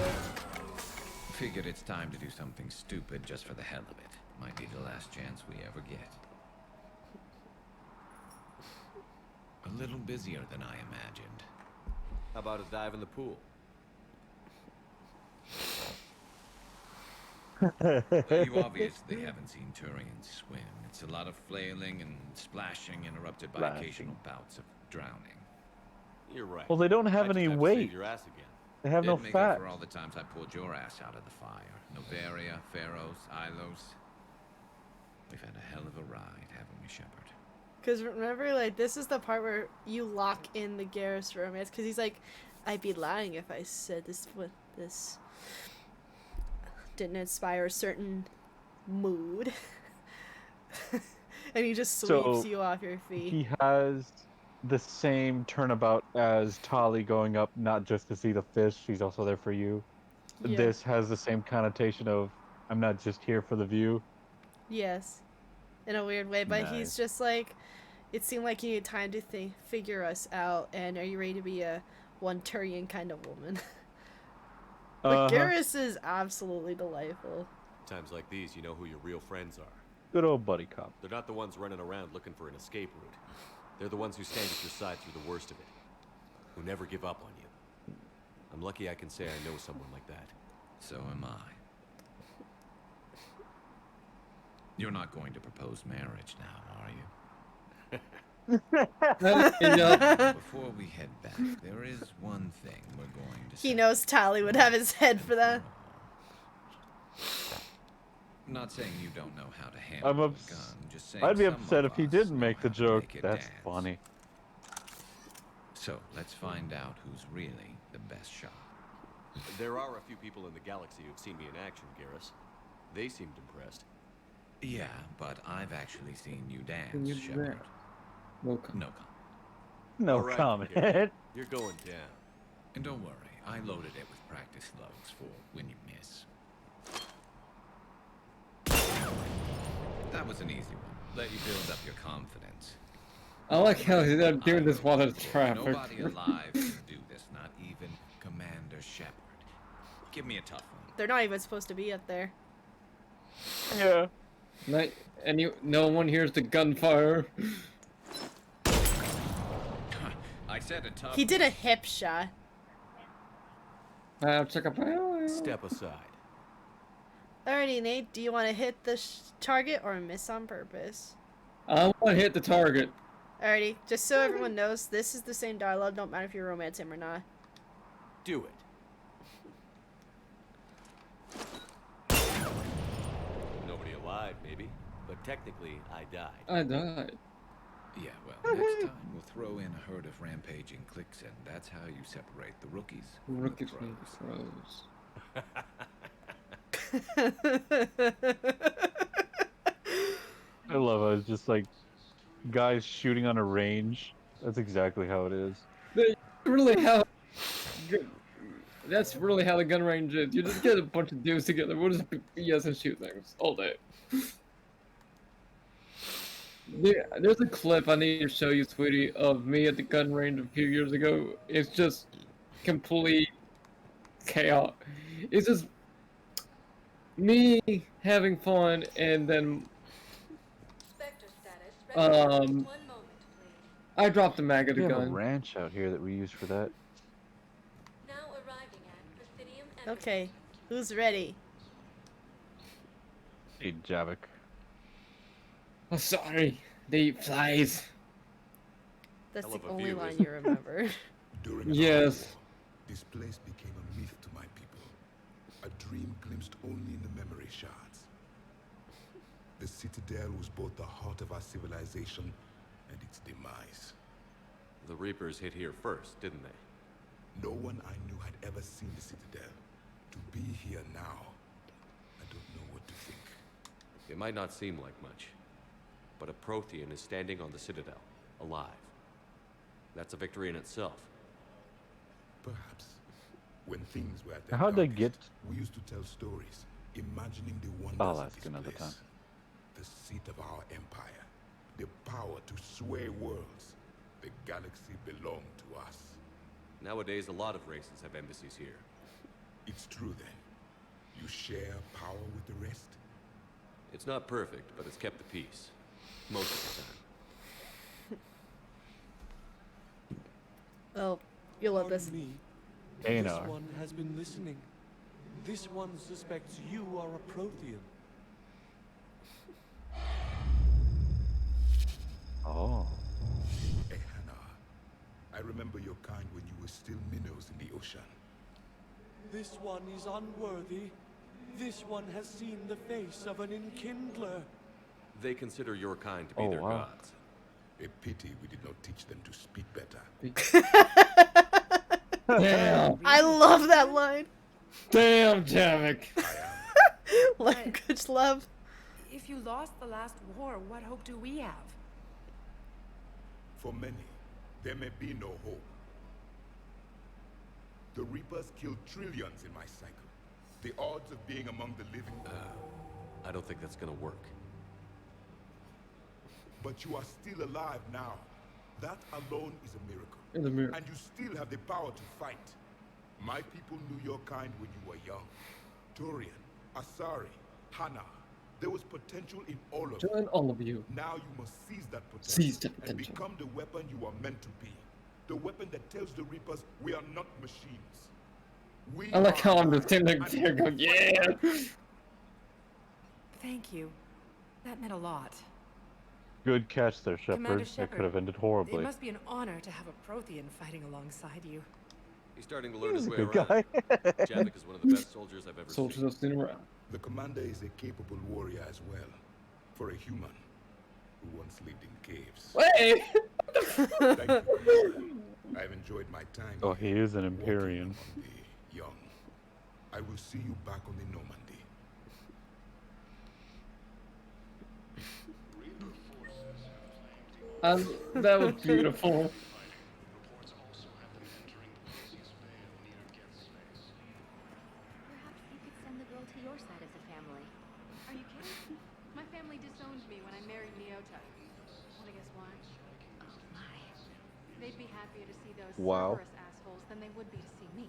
Figured it's time to do something stupid just for the hell of it. Might be the last chance we ever get. A little busier than I imagined. How about a dive in the pool? You obviously haven't seen Turians swim. It's a lot of flailing and splashing interrupted by occasional bouts of drowning. You're right. Well, they don't have I just any have to weight. save your ass again. They have no It'd make up fat. for all the times I pulled your ass out of the fire. Novaria, Pharaohs, Ilos. We've had a hell of a ride, haven't we, Shepard? Because remember, like, this is the part where you lock in the Garrus romance. Because he's like, I'd be lying if I said this didn't inspire a certain mood. And he just sweeps you off your feet. He has the same turnabout as Tali going up, not just to see the fish, she's also there for you. Yeah. This has the same connotation of, I'm not just here for the view. Yes. In a weird way, but he's Nice. just like, it seemed like you need time to figure us out, and are you ready to be a one Turian kind of woman? But Garrus is absolutely delightful. Times like these, you know who your real friends are. Good old buddy cop. They're not the ones running around looking for an escape route. They're the ones who stand at your side through the worst of it. Who never give up on you. I'm lucky I can say I know someone like that. So am I. You're not going to propose marriage now, are you? Before we head back, there is one thing we're going to He knows Tally would have his head for that. I'm not saying you don't know how to handle I'm a ups- gun, just saying I'd be some upset of if he us didn't know make the how to joke. make it That's dance. funny. So, let's find out who's really the best shot. There are a few people in the galaxy who've seen me in action, Garrus. They seemed impressed. Yeah, but I've actually seen you dance, You Shepard. dance. No comment. No comment. No All right, comment. Garrus, you're going down. And don't worry, I loaded it with practice loads for when you miss. That was an easy one. Let you build up your confidence. I like how he's not doing this while there's traffic. Nobody alive can do this, not even Commander Shepard. Give me a tough one. They're not even supposed to be up there. Yeah. No one hears the gunfire. I said a tough He did a hip shot. Check up. Step aside. Alrighty, Nate, do you want to hit the target or miss on purpose? I want to hit the target. Alrighty, just so everyone knows, this is the same dialogue, don't matter if you romance him or not. Do it. Nobody alive, maybe. But technically, I died. I died. Yeah, well, next time we'll throw in a herd of rampaging cliques, and that's how you separate the rookies from the Rookies pros. from the pros. I love it. It's just like guys shooting on a range. That's exactly how it is. Really how. That's really how the gun range is. You just get a bunch of dudes together. We'll just BS and shoot things all day. There's a clip I need to show you, sweetie, of me at the gun range a few years ago. It's just complete chaos. It's just me having fun, and then I dropped the mag of the We have a gun. ranch out here that we use for that. Okay, who's ready? Hey, Javik. Oh, sorry. They eat flies. That's Hell the of a only view, line isn't you remember. During our Yes. war, this place became a myth to my people. A dream glimpsed only in the memory shards. The Citadel was both the heart of our civilization and its demise. The Reapers hit here first, didn't they? No one I knew had ever seen the Citadel. To be here now, I don't know what to think. It might not seem like much, but a Prothean is standing on the Citadel, alive. That's a victory in itself. Perhaps. When things were at their How'd they darkest, get? we used to tell stories, imagining the wonders I'll of ask this another place. time. The seat of our empire, the power to sway worlds. The galaxy belonged to us. Nowadays, a lot of races have embassies here. It's true then. You share power with the rest? It's not perfect, but it's kept the peace. Most of the time. Oh, you'll love this. Me. This This one has been listening. This one suspects you are a Prothean. Oh. Hey, Hannah. I remember your kind when you were still minnows in the ocean. This one is unworthy. This one has seen the face of an enkindler. They consider your kind to be Oh, their wow. gods. A pity we did not teach them to speak better. Damn. I love that line. Damn, Javik. Language love. If you lost the last war, what hope do we have? For many, there may be no hope. The Reapers killed trillions in my cycle. The odds of being among the living... I don't think that's gonna work. But you are still alive now. That alone is a miracle. It's a miracle. And you still have the power to fight. My people knew your kind when you were young. Turian, Asari, Hana. There was potential in all of Join you. all of you. Now you must seize that potential. Seize that and potential. become the weapon you are meant to be. The weapon that tells the Reapers we are not machines. We I like how I'm are just standing alive there and going, yeah. Thank you. That meant a lot. Good catch there, Commander Shepard. It could Shepard, have ended it horribly. must be an honor to have a Prothean fighting alongside you. He's starting to learn his He's a way good around. guy. Javik is one of the best soldiers I've ever Soldiers seen. I've seen around. The commander is a capable warrior as well, for a human who once lived in caves. Hey! Thank you. I've enjoyed my time. Oh, here, he is an working Empyrean. among the young. I will see you back on the Normandy. That was beautiful. Perhaps you could send the girl to your side of the family. Are you kidding? My family disowned me when I married Miota. Wanna guess why? Oh my. They'd be happier to see those Wow. Cerberus assholes than they would be to see me.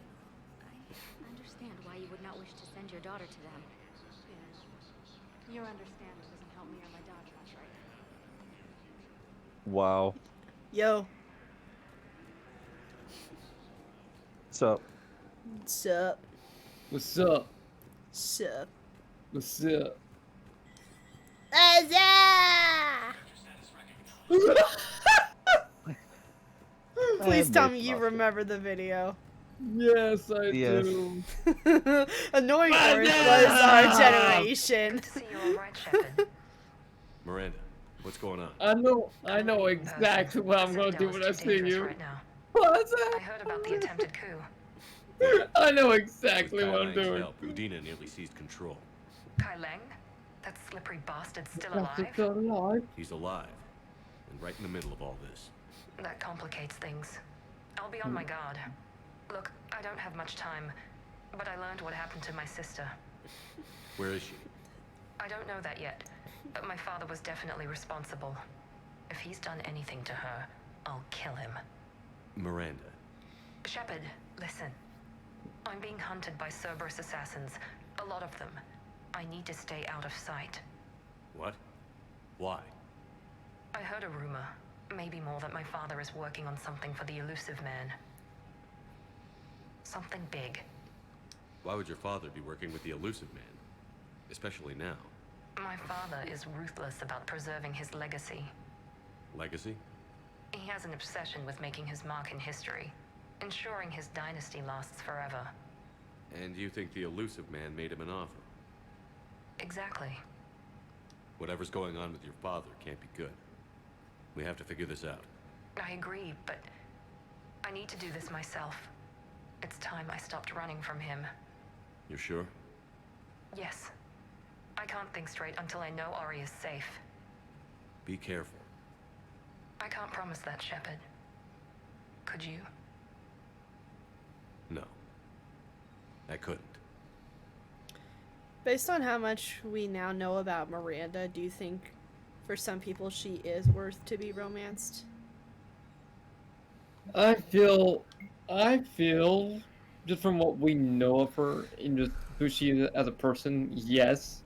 I understand why you would not wish to send your daughter to them. Yeah. Your understanding doesn't help me on my Dodge rush right now. Wow. Yo. What's up? What's up? What's up? Sup? What's up? Please I tell made me you love. remember the video. Yes, I Yes. do. Annoying Earth was our generation. See you all right, Shepard. Miranda, what's going on? I know exactly what I'm gonna do when I see you. Right now. What's I that? heard about the attempted coup. I know With exactly Kai what I'm Lang's doing. help, Udina nearly seized control. Kai Lang? That slippery bastard still That's alive? still alive. He's alive, and right in the middle of all this. That complicates things. I'll be on my guard. Look, I don't have much time, but I learned what happened to my sister. Where is she? I don't know that yet, but my father was definitely responsible. If he's done anything to her, I'll kill him. Miranda. Shepard, listen. I'm being hunted by Cerberus assassins. A lot of them. I need to stay out of sight. What? Why? I heard a rumor, maybe more, that my father is working on something for the Elusive Man. Something big. Why would your father be working with the Elusive Man? Especially now. My father is ruthless about preserving his legacy. Legacy? He has an obsession with making his mark in history, ensuring his dynasty lasts forever. And you think the Elusive Man made him an offer? Exactly. Whatever's going on with your father can't be good. We have to figure this out. I agree, but I need to do this myself. It's time I stopped running from him. You're sure? Yes. I can't think straight until I know Ori is safe. Be careful. I can't promise that, Shepard. Could you? No. I couldn't. Based on how much we now know about Miranda, do you think for some people she is worth to be romanced? I feel, just from what we know of her and just who she is as a person, yes,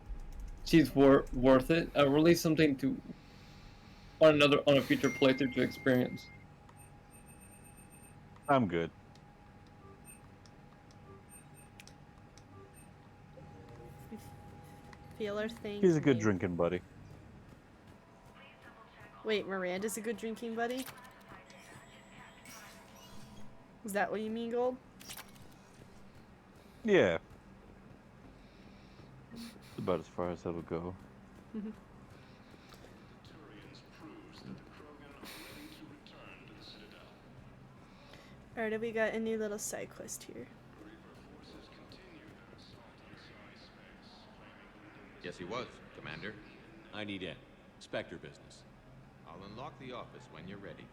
she's worth it. Or at least something to on a future playthrough to experience. I'm good. Feeler thing. He's a good drinking buddy. Wait, Miranda's a good drinking buddy? Is that what you mean, Gold? Yeah. About as far as that'll go. Alright, we got a new little side quest here. Yes, he was, Commander. I need in. Spectre business. I'll unlock the office when you're ready.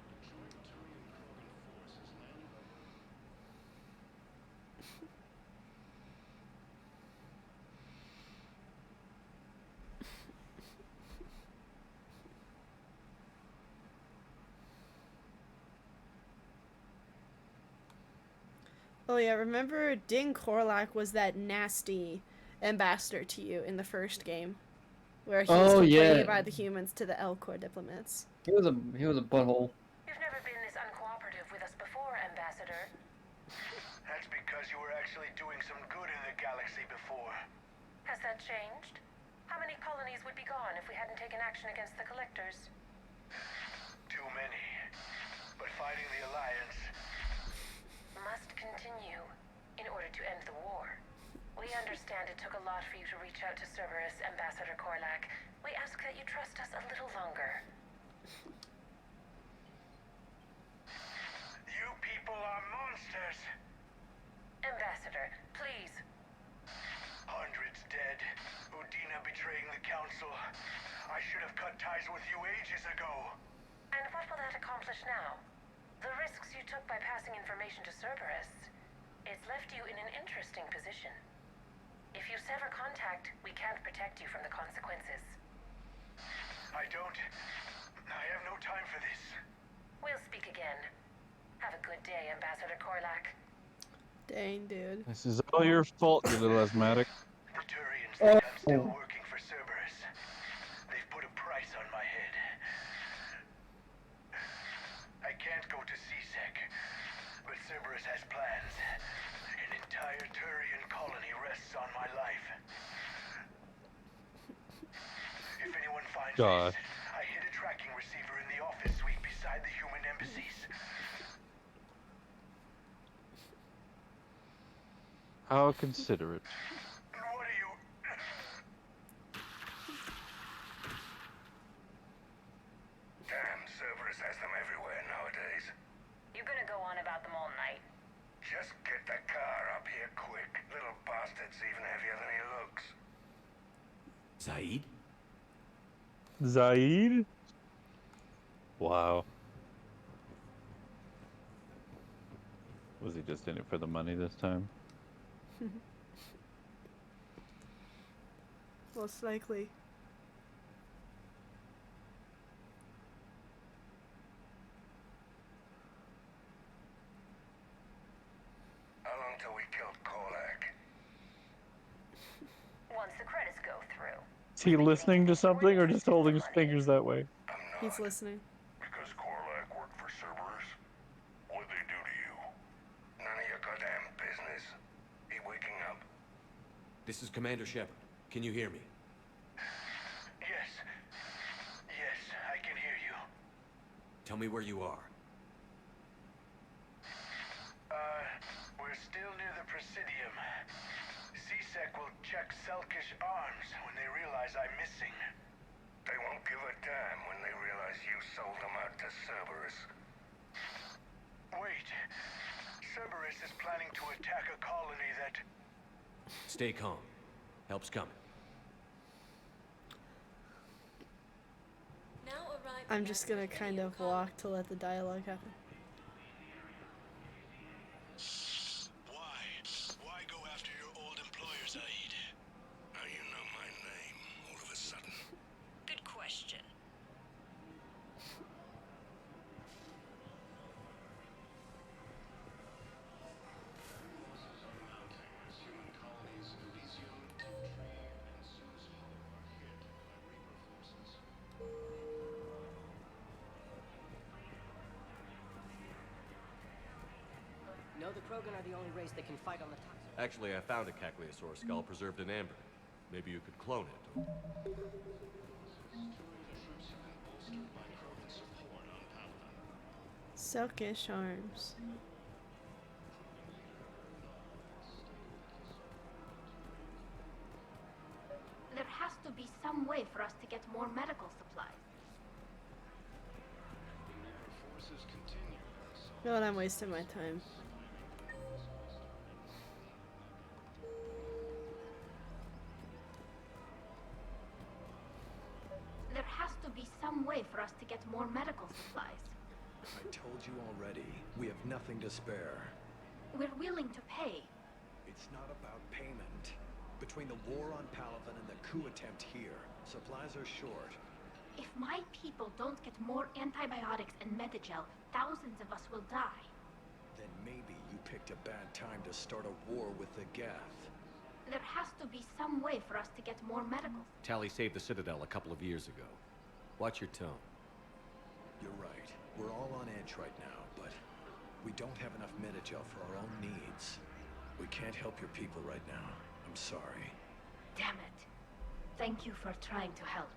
Oh yeah, remember Din Korlak was that nasty ambassador to you in the first game? Where he was complaining about the humans to the Elcor diplomats. He was a butthole. You've never been this uncooperative with us before, Ambassador. That's because you were actually doing some good in the galaxy before. Has that changed? How many colonies would be gone if we hadn't taken action against the Collectors? Too many. But fighting the Alliance... Must continue in order to end the war. We understand it took a lot for you to reach out to Cerberus, Ambassador Korlak. We ask that you trust us a little longer. You people are monsters! Ambassador, please. Hundreds dead. Udina betraying the Council. I should have cut ties with you ages ago. And what will that accomplish now? The risks you took by passing information to Cerberus, it's left you in an interesting position. If you sever contact, we can't protect you from the consequences. I have no time for this. We'll speak again. Have a good day, Ambassador Korlak. Dang, dude. This is all your fault, you little asthmatic. The Turians think I'm still working for Cerberus. They've put a price on my head. I can't go to CSEC, but Cerberus has plans. An entire Turian colony rests on my life. If anyone finds Gosh. this, I hid a tracking receiver in the office suite beside the human embassies. How considerate. What are you... Damn, Cerberus has them everywhere nowadays. You're gonna go on about them all night. Just get the car up here quick. Little bastard's even heavier than he looks. Zaid? Zaid? Wow. Was he just in it for the money this time? Most likely. How long till we killed Korlak? Once the credits go through. Is he listening to something or just holding his fingers that way? He's listening. Because Korlak worked for Cerberus? What'd they do to you? None of your goddamn business. He waking up? This is Commander Shepard. Can you hear me? Yes. Yes, I can hear you. Tell me where you are. We're still near the Presidium. CSEC will check Selkish arms when they realize I'm missing. They won't give a damn when they realize you sold them out to Cerberus. Wait. Cerberus is planning to attack a colony that... Stay calm. Help's coming. I'm just gonna kind of walk to let the dialogue happen. Why go after your old employer, Zaid? Now you know my name, all of a sudden. Good question. No, the Krogan are the only race that can fight on the top. Actually, I found a Cacliosaur skull preserved in amber. Maybe you could clone it. Selkish arms. There has to be some way for us to get more medical supplies. You know what? I'm wasting my time. There has to be some way for us to get more medical supplies. I told you already, we have nothing to spare. We're willing to pay. It's not about payment. Between the war on Palaven and the coup attempt here, supplies are short. If my people don't get more antibiotics and Medigel, thousands of us will die. Then maybe you picked a bad time to start a war with the Geth. There has to be some way for us to get more medical. Tali saved the Citadel a couple of years ago. Watch your tone. You're right. We're all on edge right now, but we don't have enough Medigel for our own needs. We can't help your people right now. I'm sorry. Damn it. Thank you for trying to help.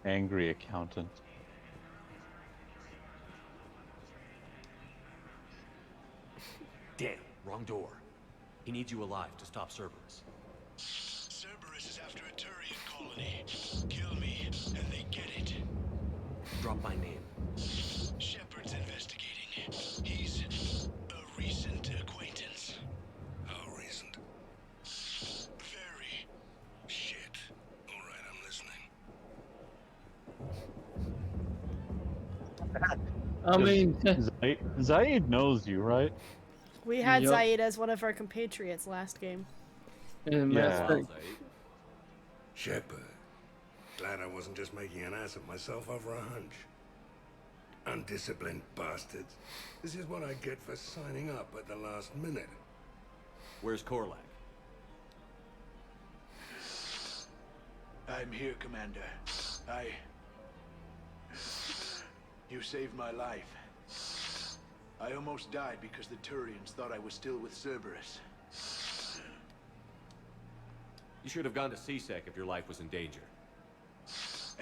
Angry accountant. Damn, wrong door. He needs you alive to stop Cerberus. Cerberus is after a Turian colony. Kill me, and they get it. Drop my name. Shepard's investigating. He's a recent acquaintance. How recent? Very. Shit. Alright, I'm listening. I mean, Zaid knows you, right? We had Yup. Zaid as one of our compatriots last game. and Mass Effect. Shepard. Glad I wasn't just making an ass of myself over a hunch. Undisciplined bastards. This is what I get for signing up at the last minute. Where's Korlak? I'm here, Commander. You saved my life. I almost died because the Turians thought I was still with Cerberus. You should have gone to CSEC if your life was in danger.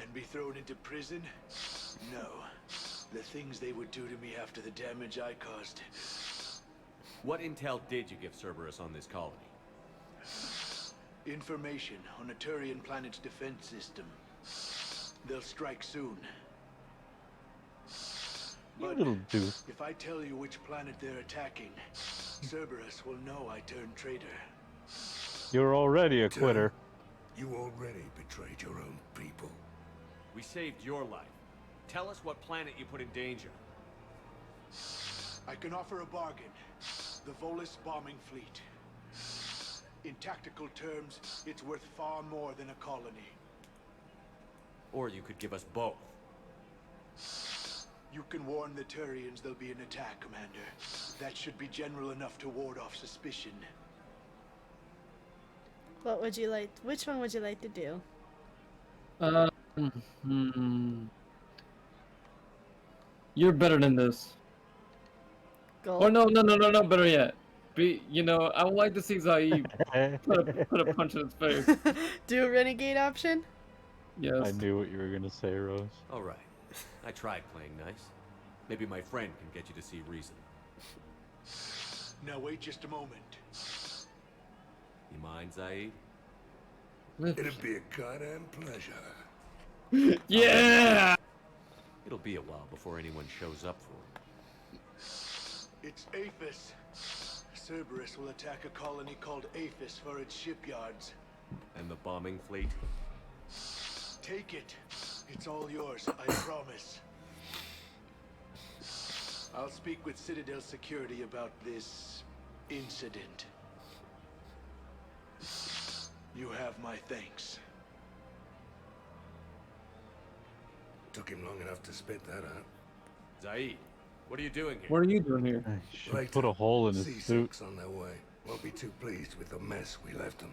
And be thrown into prison? No. The things they would do to me after the damage I caused. What intel did you give Cerberus on this colony? Information on a Turian planet's defense system. They'll strike soon. You But little doof. if I tell you which planet they're attacking, Cerberus will know I turned traitor. You're already a quitter. You already betrayed your own people. We saved your life. Tell us what planet you put in danger. I can offer a bargain. The Volus bombing fleet. In tactical terms, it's worth far more than a colony. Or you could give us both. You can warn the Turians there'll be an attack, Commander. That should be general enough to ward off suspicion. What would you like? Which one would you like to do? You're better than this. Gold. Or no, better yet. I would like to see Zaid put a punch in his face. Do a renegade option? Yes. I knew what you were gonna say, Rose. All right. I tried playing nice. Maybe my friend can get you to see reason. Now wait just a moment. You mind, Zaid? It'd be a goddamn pleasure. Yeah! It'll be a while before anyone shows up for him. It's Aphis. Cerberus will attack a colony called Aphis for its shipyards. And the bombing fleet? Take it. It's all yours, I promise. I'll speak with Citadel Security about this incident. You have my thanks. Took him long enough to spit that out. Zaid, what are you doing here? What are you doing here? Should put a hole in his suit. C6 on their way. Won't be too pleased with the mess we left them.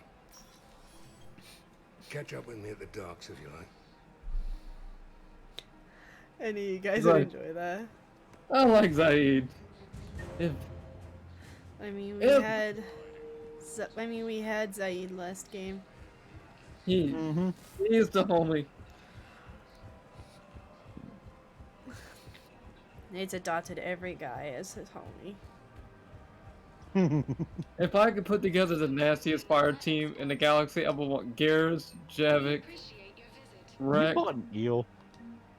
Catch up with me at the docks if you like. I knew you guys Right. would enjoy that. I like Zaid. I mean, we had Zaid last game. He is the homie. Nate's adopted every guy as his homie. If I could put together the nastiest fire team in the galaxy, I would want Garrus, Javik, Rex. You bought an eel.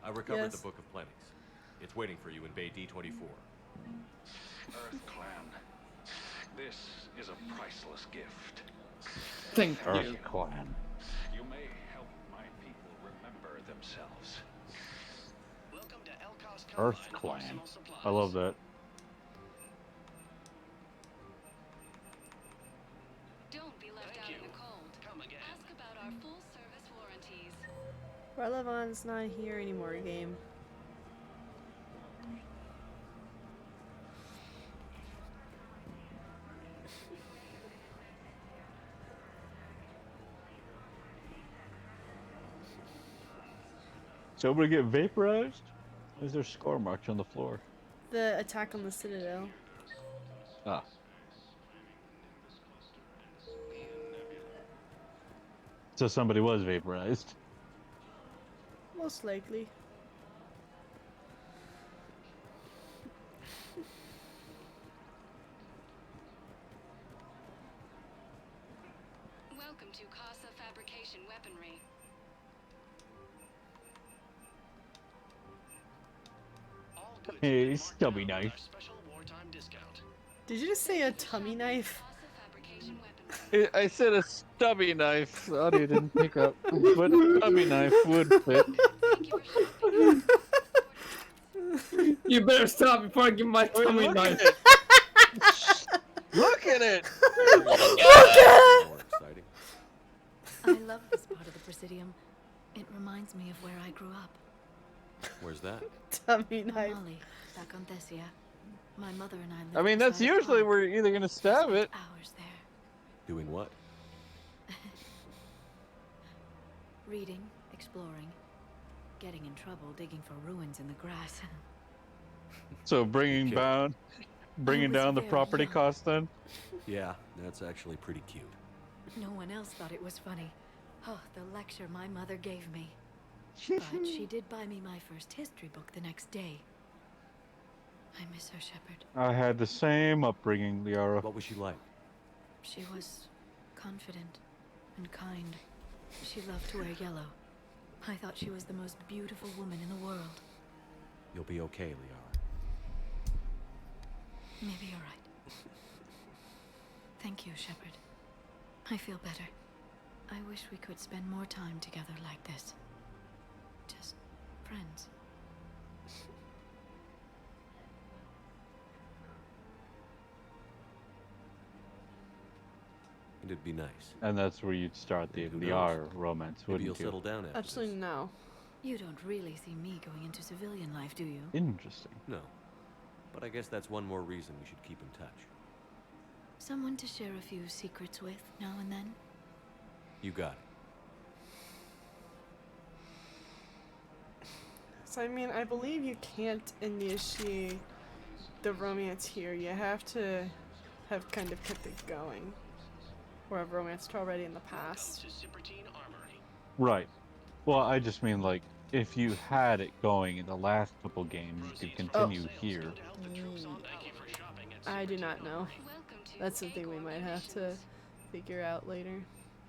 I recovered Yes. the Book of Plenties. It's waiting for you in Bay D24. Earth Clan. This is a priceless gift. Thank Earth you. Clan. You may help my people remember themselves. Earth Clan. I love that. Don't be left out in the cold. Ask about our full service warranties. Relevant's not here anymore, game. Somebody get vaporized? Is there score marks on the floor? The attack on the Citadel. So somebody was vaporized. Most likely. Welcome to Casa Fabrication Weaponry. Hey, stubby knife. Did you just say a tummy knife? I said a stubby knife. The audio didn't pick up, but a stubby knife would fit. You better stop before I give my tummy look knife. at it. Look at it! More exciting. I love this part of the Presidium. It reminds me of where I grew up. Where's that? Tummy On knife. Mali, back on Thessia. My mother and I lived I mean, that's beside a usually pond. where you're either gonna stab it. Hours there. Doing what? Reading, exploring, getting in trouble digging for ruins in the grass. So bringing down the very property young. cost then. Yeah, that's actually pretty cute. No one else thought it was funny. Oh, the lecture my mother gave me. But she did buy me my first history book the next day. I miss her, Shepard. I had the same upbringing, Liara. What was she like? She was confident and kind. She loved to wear yellow. I thought she was the most beautiful woman in the world. You'll be okay, Liara. Maybe you're right. Thank you, Shepard. I feel better. I wish we could spend more time together like this. Just friends. And it'd be nice. And that's where you'd start the Who knows? Liara romance, Maybe wouldn't you'll you? settle down after Actually, this. no. You don't really see me going into civilian life, do you? Interesting. No. But I guess that's one more reason we should keep in touch. Someone to share a few secrets with now and then? You got it. So I mean, I believe you can't initiate the romance here. You have to have kind of kept it going, or have romanced already in the past. Right. Well, I just mean like if you had it going in the last couple games, you could continue here. I do not know. That's something we might have to figure out later.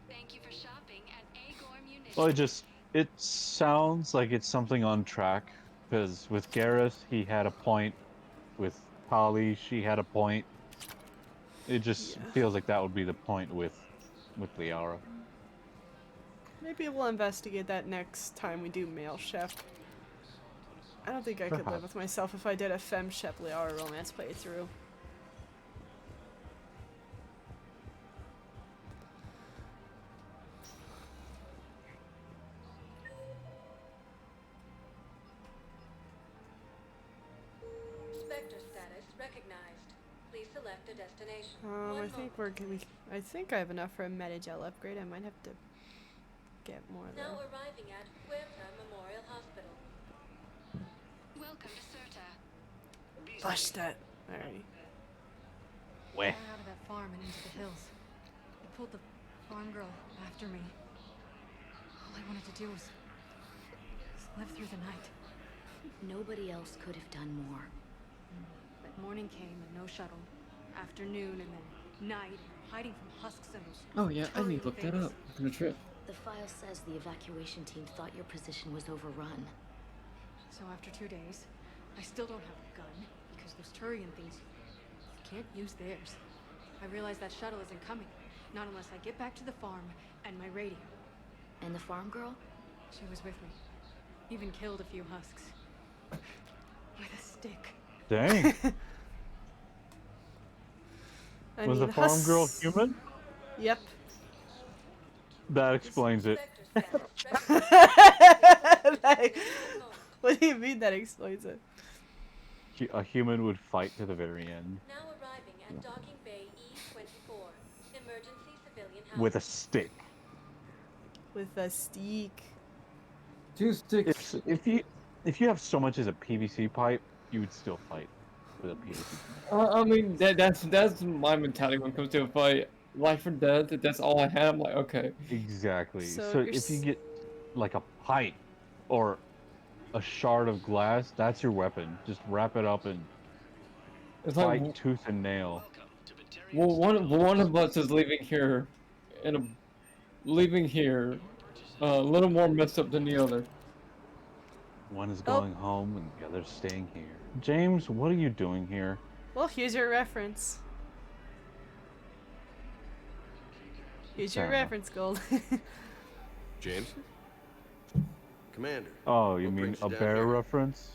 Thank you for shopping at Agor Munitions. Well, it sounds like it's something on track, because with Garrus, he had a point. With Tali, she had a point. It just feels like that would be the point with Liara. Maybe we'll investigate that next time we do male chef. I don't think I could live Perhaps. with myself if I did a femme chef Liara romance playthrough. Spectre status recognized. Please select a destination. I think we're gonna. I think I have enough for a metagel upgrade. I might have to get more Now though. arriving at Huerta Memorial Hospital. Welcome to Serta. Flush that. Alrighty. Where? I got out of that farm and into the hills. I pulled the farm girl after me. All I wanted to do was live through the night. Nobody else could have done more. But morning came and no shuttle. Afternoon and then night, hiding from husks and those Oh yeah, I need to look that things. up for the trip. The file says the evacuation team thought your position was overrun. So after 2 days, I still don't have a gun because those Turian things, you can't use theirs. I realize that shuttle isn't coming, not unless I get back to the farm and my radio. And the farm girl? She was with me. Even killed a few husks. With a stick. Dang. I Was mean, the farm girl hus- human? Yep. That explains it. Like, what do you mean that explains it? A human would fight to the very end Now arriving at Docking Bay E-24. Emergency civilian housing. with a stick. With a steak. 2 sticks. If you have so much as a PVC pipe, you would still fight with a PVC pipe. I mean, that's my mentality when it comes to a fight. life or death. If that's all I had, I'm like, okay. Exactly. So So you're if you s- get like a pipe or a shard of glass, that's your weapon. Just wrap it up and It's fight like, tooth and nail. well, one of us is leaving here, leaving here, a little more messed up than the other. One is Oh. going home and the other's staying here. James, what are you doing here? Well, here's your reference. Here's your Fair enough. reference, Gold. James? Commander. Oh, you what mean brings a down bear here? reference?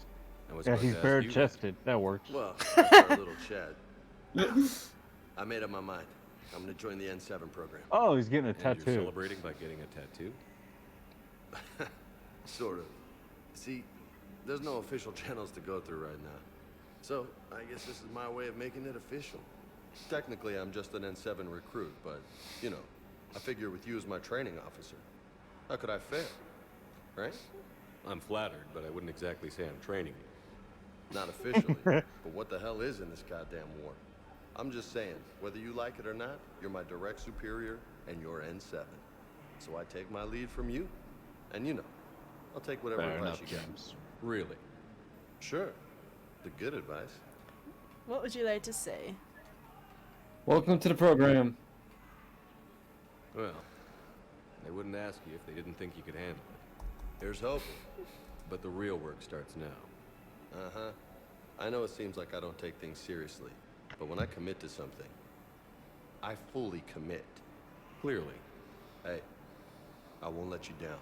I was Yeah, about he's to ask bare you that. chested. That works. Well, after our little chat, I made up my mind. I'm gonna join the N7 program. Oh, he's getting a And tattoo. you're celebrating by getting a tattoo? Sort of. See, there's no official channels to go through right now. So, I guess this is my way of making it official. Technically, I'm just an N7 recruit, but, you know, I figure with you as my training officer, how could I fail? Right? I'm flattered, but I wouldn't exactly say I'm training you. Not officially, but what the hell is in this goddamn war? I'm just saying, whether you like it or not, you're my direct superior, and you're N7. So I take my lead from you, and you know, I'll take whatever Fair advice enough, you got. James. Really? Sure. The good advice. What would you like to say? Welcome to the program. Well, they wouldn't ask you if they didn't think you could handle it. Here's hoping. But the real work starts now. Uh-huh. I know it seems like I don't take things seriously, but when I commit to something, I fully commit. Clearly. Hey, I won't let you down.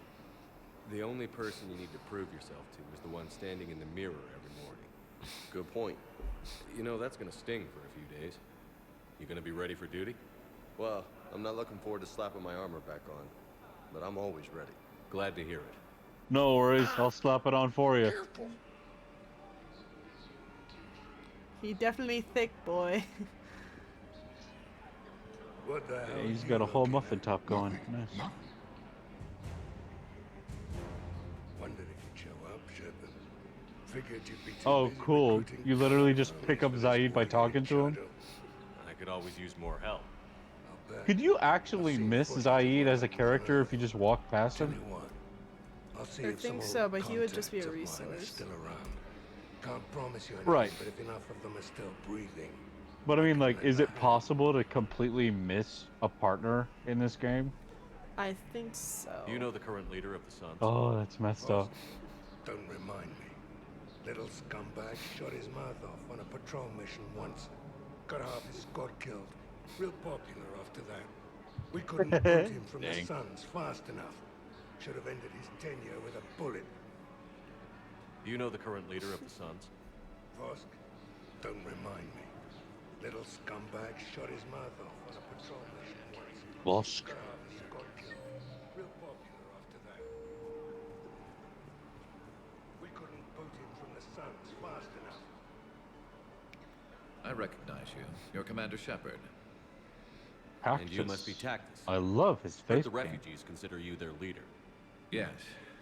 The only person you need to prove yourself to is the one standing in the mirror every morning. Good point. You know, that's gonna sting for a few days. You gonna be ready for duty? Well, I'm not looking forward to slapping my armor back on, but I'm always ready. Glad to hear it. No worries, I'll slap it on for you. He definitely thick, boy. What the hell? Yeah, he's are got you a whole looking muffin at? top going. Nice. Wondered if you'd show up, Shepard. Figured you'd be too Oh, busy cool. recruiting You literally just pick up Zaid by talking to him? I could always use more help. Could you actually miss Zaid as a character if you just walked past him? I'll see I if some think old so, but he would just be a contacts of mine are resource. still around. Can't promise you anything, Right. but if enough of them are still breathing, But I mean, like, is it possible to completely miss a partner in this game? I think so. Do you know the current leader of the Suns? Oh, that's messed up. don't remind me. Little scumbag shot his mouth off on a patrol mission once. Got half his squad killed. Real popular after that. We couldn't boot him from the Dang. Suns fast enough. Should have ended his tenure with a bullet. Do you know the current leader of the Suns? Vosk, don't remind me. Little scumbag shot his mouth off on a patrol mission once. Vosk. Got half his squad killed. Real popular after that. We couldn't boot him from the Suns fast enough. I recognize you. You're Commander Shepard. And you must be Tactus. I love his Heard face the paint. refugees consider you their leader. Yes,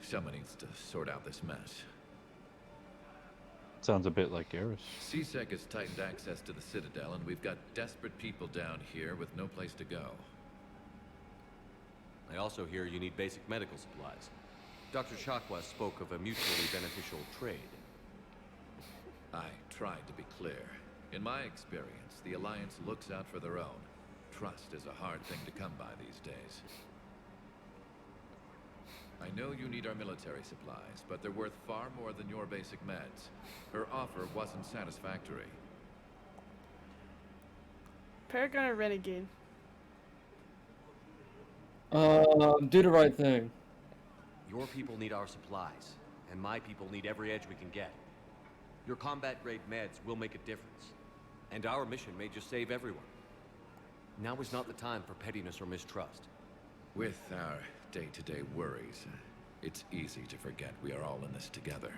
someone needs to sort out this mess. Sounds a bit like Garrus. CSEC has tightened access to the Citadel, and we've got desperate people down here with no place to go. I also hear you need basic medical supplies. Dr. Chakwas spoke of a mutually beneficial trade. I tried to be clear. In my experience, the Alliance looks out for their own. Trust is a hard thing to come by these days. I know you need our military supplies, but they're worth far more than your basic meds. Her offer wasn't satisfactory. Paragon or Renegade? Do the right thing. Your people need our supplies, and my people need every edge we can get. Your combat-grade meds will make a difference, and our mission may just save everyone. Now is not the time for pettiness or mistrust. With our day-to-day worries, it's easy to forget we are all in this together.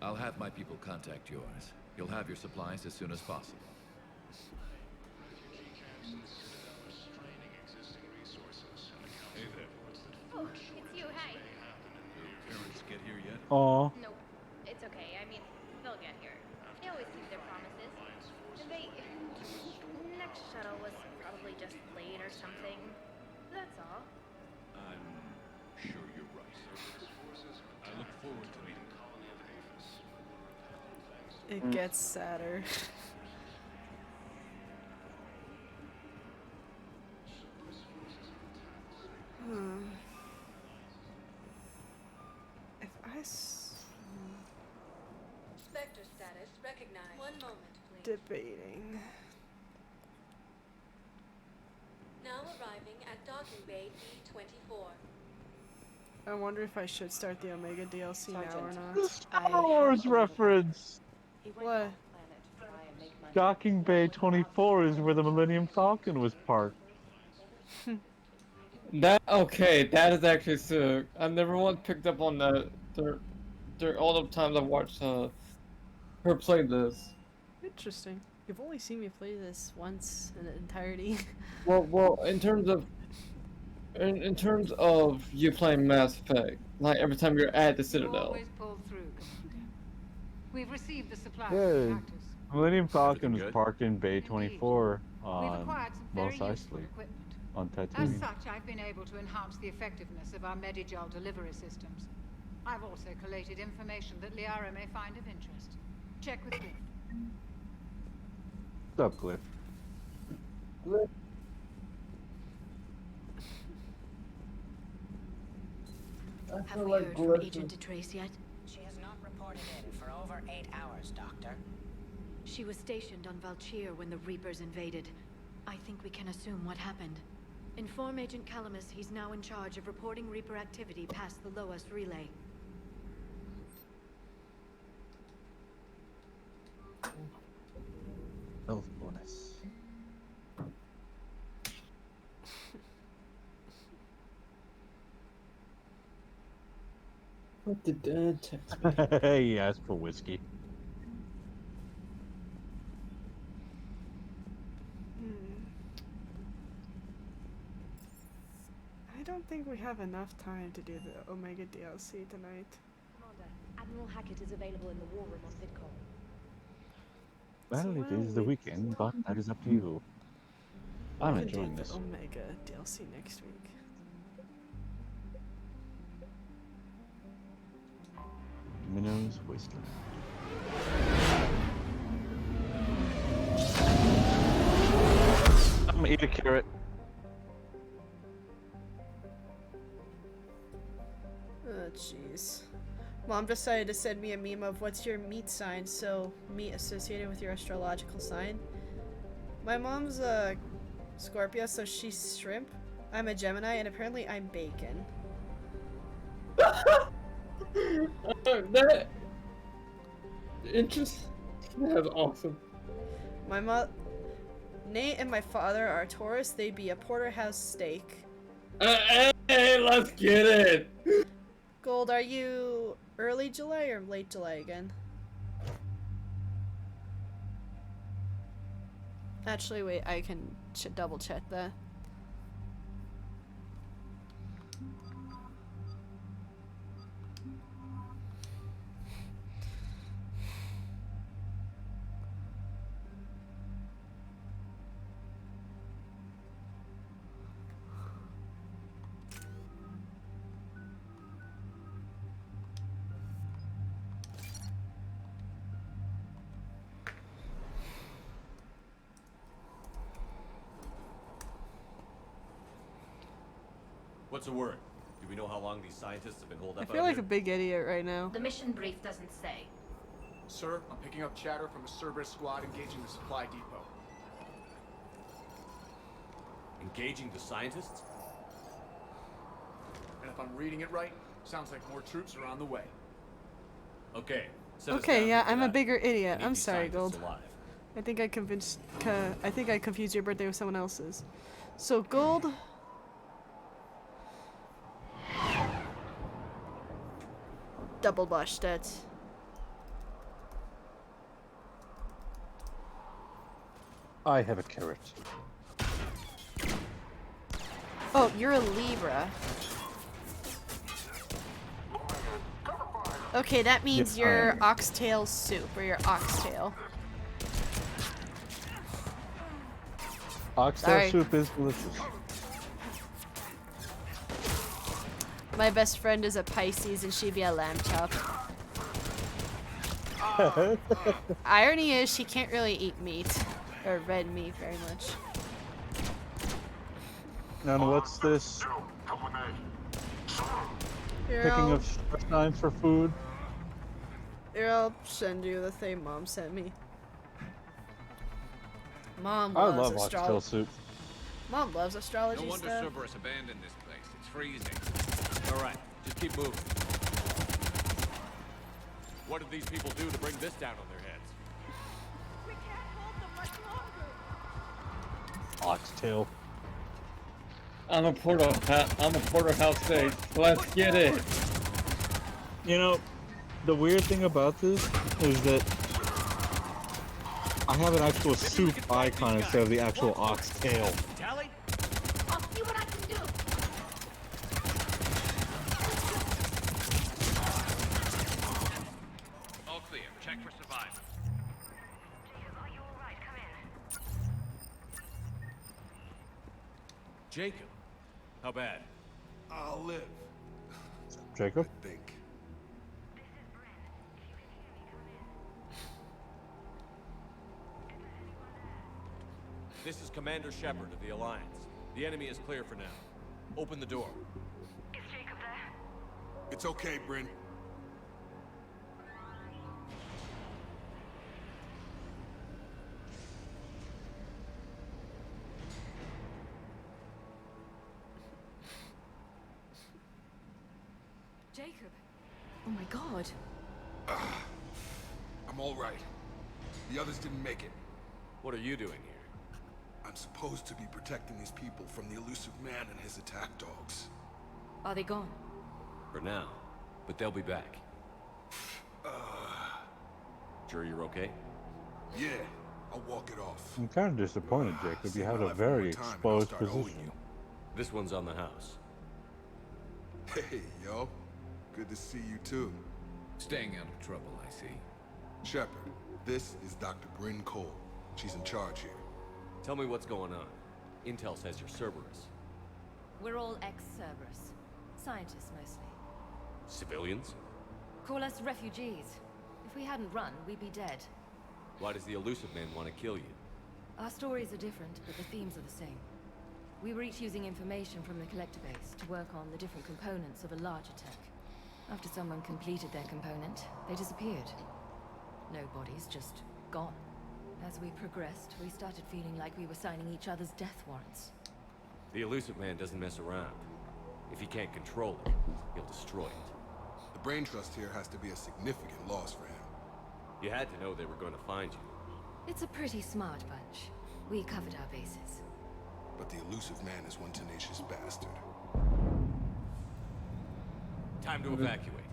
I'll have my people contact yours. You'll have your supplies as soon as possible. Hey there. Oh, it's you. Hi. Parents get here yet? Aw. Nope. It's okay. I mean, they'll get here. They always keep their promises. And next shuttle was probably just late or something. That's all. I'm sure you're right. I look forward to meeting It gets sadder. If Spectre status recognized. One moment, please. debating. Now arriving at docking bay E24. I wonder if I should start the Omega DLC now or not. The Star Wars reference! What? Docking Bay 24 is where the Millennium Falcon was parked. That is actually sick. I've never once picked up on that. There all the times I've watched her play this. Interesting. You've only seen me play this once in entirety. Well, in terms of you playing Mass Effect, like every time you're at the Citadel. Always pull through, Commander. We've received the supply Yeah, reactors. Millennium Falcon was parked in Bay 24 We've on acquired some Mos very useful Eisley, equipment. on As Tatooine. such, I've been able to enhance the effectiveness of our Medigel delivery systems. I've also collated information that Liara may find of interest. Check with Cliff. What's up, Cliff? Have we heard from Agent DeTrace yet? She has not reported in for over 8 hours, Doctor. She was stationed on Valchir when the Reapers invaded. I think we can assume what happened. Inform Agent Calamus he's now in charge of reporting Reaper activity past the Loas relay. Health bonus. What did Dad text me? He asked for whiskey. I don't think we have enough time to do the Omega DLC tonight. Commander, Admiral Hackett is available in the war room on VidCon. Well, So it why don't is the we- weekend, but that is up to you. I'm We can enjoying do this. the Omega DLC next week. Minnow's Wasteland. I'm gonna eat a carrot. Oh, jeez. Mom decided to send me a meme of what's your meat sign, so meat associated with your astrological sign. My mom's a Scorpio, so she's shrimp. I'm a Gemini, and apparently I'm bacon. That interesting. That's awesome. Nate and my father are Taurus. They'd be a porterhouse steak. Hey, let's get it. Gold, are you early July or late July again? Actually, wait, I can double check that. What's the word? Do we know how long these scientists have been holed I up feel out like here? a big idiot right now. The mission brief doesn't say. Sir, I'm picking up chatter from a Cerberus squad engaging the supply depot. Engaging the scientists? And if I'm reading it right, sounds like more troops are on the way. Okay. set us Okay, down yeah, for I'm a that. bigger idiot. We need I'm these sorry, scientists Gold. alive. I think I confused your birthday with someone else's. So Gold. Double bush, that's. I have a carrot. Oh, you're a Libra. Okay, that means Yes, I you're am. oxtail soup or your oxtail. Oxtail Sorry. soup is delicious. My best friend is a Pisces and she'd be a lamb chop. Irony is she can't really eat meat or red meat very much. And what's this? Here, Picking I'll, of stress times for food. here, I'll send you the thing Mom sent me. Mom I loves love oxtail astrology. soup. Mom loves astrology No wonder stuff. Cerberus abandoned this place. It's freezing. All right, just keep moving. What did these people do to bring this down on their heads? We can't hold them much longer. Oxtail. I'm a porterhouse steak. Let's get it. You know, the weird thing about this is that I have an actual soup icon instead of the actual oxtail. Tally? I'll see what I can do. All clear. Check for survivors. Jacob. How bad? I'll live. Jacob? I think. This is Commander Shepard of the Alliance. The enemy is clear for now. Open the door. It's okay, Bryn. Jacob. Oh my god. I'm all right. The others didn't make it. What are you doing here? I'm supposed to be protecting these people from the elusive man and his attack dogs. Are they gone? For now. But they'll be back. Sure you're okay? Yeah, I'll walk it off. I'm kind of disappointed, Jacob. You had a very exposed position. This one's on the house. Hey, yo. Good to see you too. Staying out of trouble, I see. Shepard, this is Dr. Bryn Cole. She's in charge here. Tell me what's going on. Intel says you're Cerberus. We're all ex-Cerberus. Scientists, mostly. Civilians? Call us refugees. If we hadn't run, we'd be dead. Why does the elusive man want to kill you? Our stories are different, but the themes are the same. We were each using information from the collector base to work on the different components of a larger tech. After someone completed their component, they disappeared. No bodies, just gone. As we progressed, we started feeling like we were signing each other's death warrants. The elusive man doesn't mess around. If he can't control it, he'll destroy it. The brain trust here has to be a significant loss for him. You had to know they were going to find you. It's a pretty smart bunch. We covered our bases. But the elusive man is one tenacious bastard. Time to evacuate.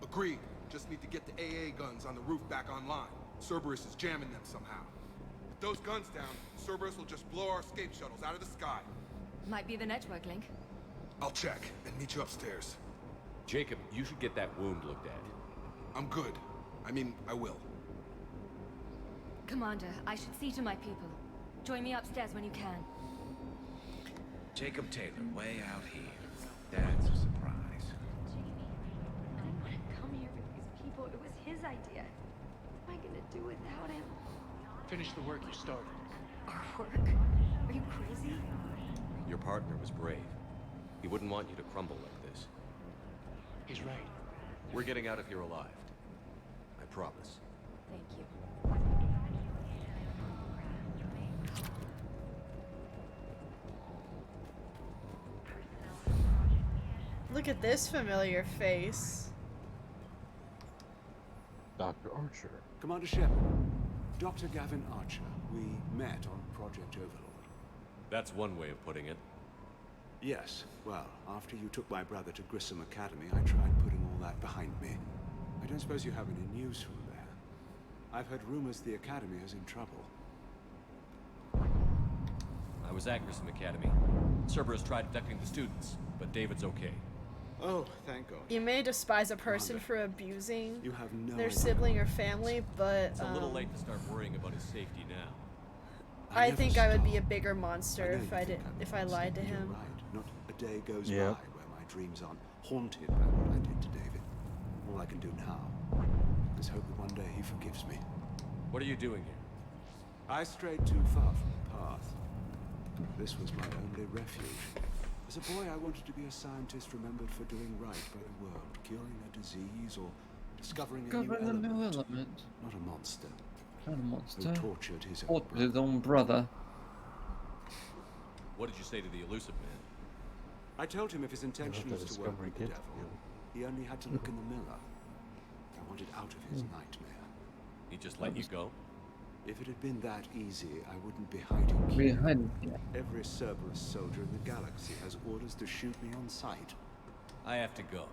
Agreed. Just need to get the AA guns on the roof back online. Cerberus is jamming them somehow. With those guns down, Cerberus will just blow our escape shuttles out of the sky. Might be the network link. I'll check and meet you upstairs. Jacob, you should get that wound looked at. I'm good. I mean, I will. Commander, I should see to my people. Join me upstairs when you can. Jacob Taylor, way out here. That's a surprise. I didn't want to come here with these people. It was his idea. What am I gonna do without him? Finish the work you started. Our work? Are you crazy? Your partner was brave. He wouldn't want you to crumble like this. He's right. We're getting out of here alive. I promise. Thank you. Look at this familiar face. Dr. Archer. Commander Shepard, Dr. Gavin Archer. We met on Project Overlord. That's one way of putting it. Yes, well, after you took my brother to Grissom Academy, I tried putting all that behind me. I don't suppose you have any news from there. I've heard rumors the Academy is in trouble. I was at Grissom Academy. Cerberus tried abducting the students, but David's okay. Oh, thank God. You may despise a person for abusing You have no their idea. sibling or family, but It's a little late to start worrying about his safety now. I never think I would stop. be a bigger monster if I did if I lied to him. Right. Not a day goes Yeah. by where my dreams aren't haunted by what I did to David. All I can do now is hope that one day he forgives me. What are you doing here? I strayed too far from the path. This was my only refuge. As a boy, I wanted to be a scientist remembered for doing right by the world, curing a disease or discovering a new Discovering a new element. element. Not a monster. Not a monster. Who tortured his own Tortured his own brother. What did you say to the elusive man? I told him if his intention the was to work Discovery with the Kids devil, he only had to look in the mirror. I wanted out of his nightmare. He just let you go? If it had been that easy, I wouldn't be hiding here. Behind here. Every Cerberus soldier in the galaxy has orders to shoot me on sight. I have to go.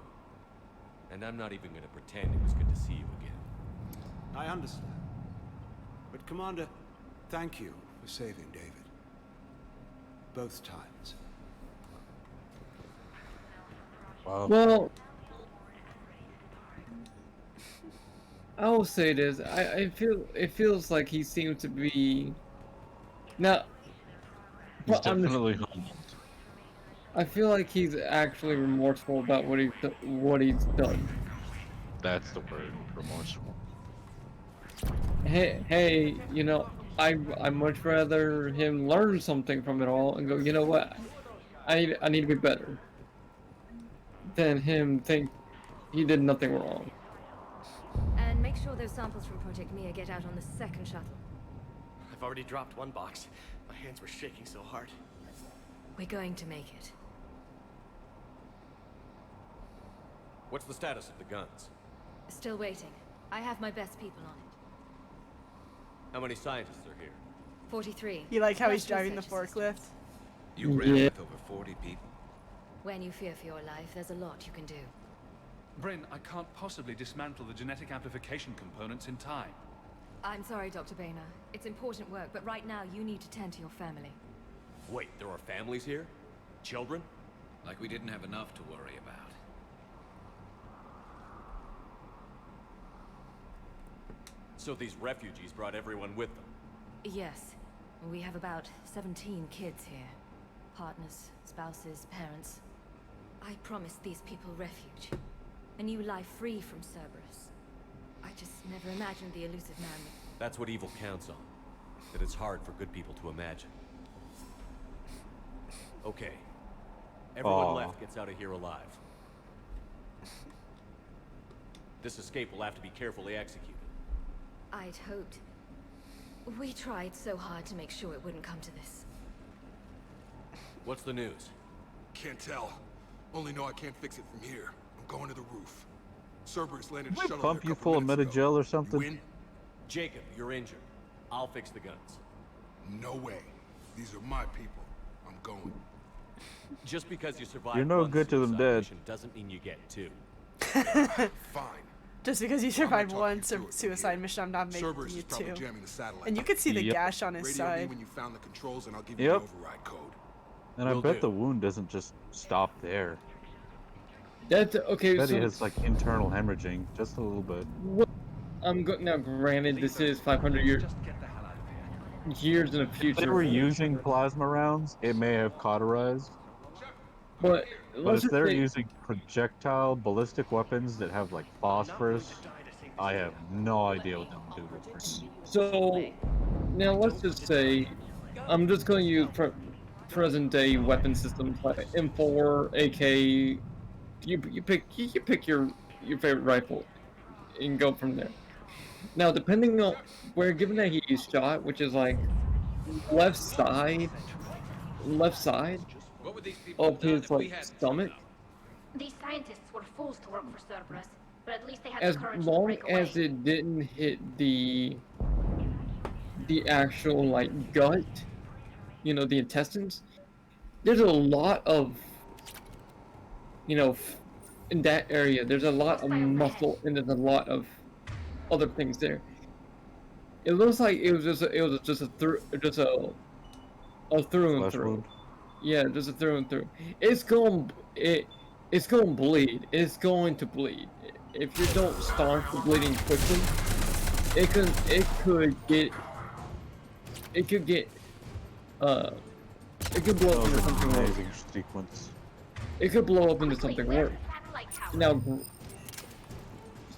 And I'm not even gonna pretend it was good to see you again. I understand. But Commander, thank you for saving David. Both times. Well, I will say this. I feel it feels like he seems to be now. He's But I'm just- definitely humbled. I feel like he's actually remorseful about what he's done. That's the word, remorseful. Hey, you know, I much rather him learn something from it all and go, you know what, I need to be better, than him think he did nothing wrong. And make sure those samples from Project Mia get out on the second shuttle. I've already dropped one box. My hands were shaking so hard. We're going to make it. What's the status of the guns? Still waiting. I have my best people on it. How many scientists are here? 43. You like how he's Plus driving the research forklift? You ran Yeah. with over 40 people. When you fear for your life, there's a lot you can do. Bryn, I can't possibly dismantle the genetic amplification components in time. I'm sorry, Dr. Boehner. It's important work, but right now you need to tend to your family. Wait, there are families here? Children? Like we didn't have enough to worry about. So these refugees brought everyone with them? Yes. We have about 17 kids here. Partners, spouses, parents. I promised these people refuge. A new life free from Cerberus. I just never imagined the elusive man would... That's what evil counts on. That it's hard for good people to imagine. Okay. Everyone Aw. left gets out of here alive. This escape will have to be carefully executed. I'd hoped. We tried so hard to make sure it wouldn't come to this. What's the news? Can't tell. Only know I can't fix it from here. I'm going to the roof. Cerberus landed a Did we shuttle pump there a you couple full of minutes ago. Metagel or You something? win? Jacob, you're injured. I'll fix the guns. No way. These are my people. I'm going. Just because you survived You're no one good to them suicide dead. mission doesn't mean you get two. Fine. Just because you survived one suicide mission, I'm not making Cerberus you is probably two. jamming the satellite. And you could see the Yep. gash on his Radio me side. when you found the controls, and I'll give you Yep. the override code. And I Will bet do. the wound doesn't just stop there. That's okay. I bet he So has like internal hemorrhaging, just a little bit. now, granted, this is 500 years in the If future. they were using plasma rounds, it may have cauterized. But But let's if just they're say, using projectile ballistic weapons that have like phosphorus, I have no idea what that would do to a person. so now let's just say, I'm just going to use present day weapon systems like M4, AK. You pick your favorite rifle, and go from there. Now, depending on where, given that he's shot, which is like left side What would these people of have done his if we like had stomach, These scientists were forced to work for Cerberus, but at least they had as the courage to long break away. as it didn't hit the actual like gut, you know, the intestines. There's a lot of, you know, in that area. There's a lot of muscle and there's a lot of other things there. It looks like it was just a through and Flesh through. wound. Yeah, just a through and through. It's going to bleed. It's going to bleed. If you don't start the bleeding quickly, it could get it could blow up into something worse. Amazing sequence. It could blow up into something worse. Now, and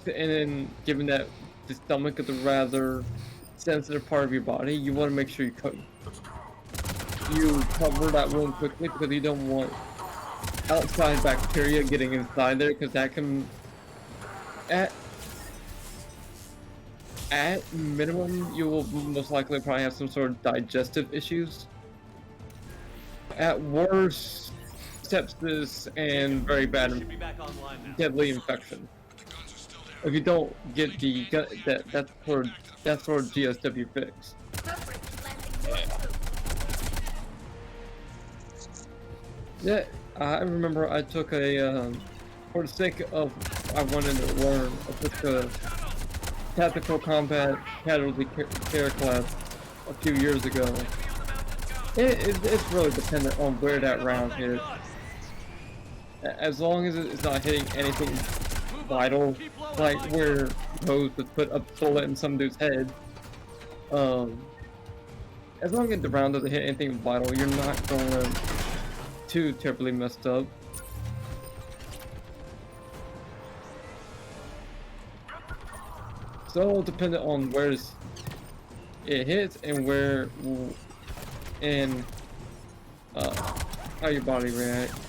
then given that the stomach is a rather sensitive part of your body, you want to make sure you cover that wound quickly because you don't want outside bacteria getting inside there, because that can at minimum you will most likely probably have some sort of digestive issues. At worst, sepsis and very bad deadly infection. If you don't get the that's for GSW fix. Yeah, I remember I took a for the sake of I wanted to learn. I took a tactical combat casualty care class a few years ago. It's really dependent on where that round hits. As long as it's not hitting anything vital, like where Rose would put a bullet in some dude's head. As long as the round doesn't hit anything vital, you're not going too terribly messed up. So dependent on where it hits and where and how your body reacts.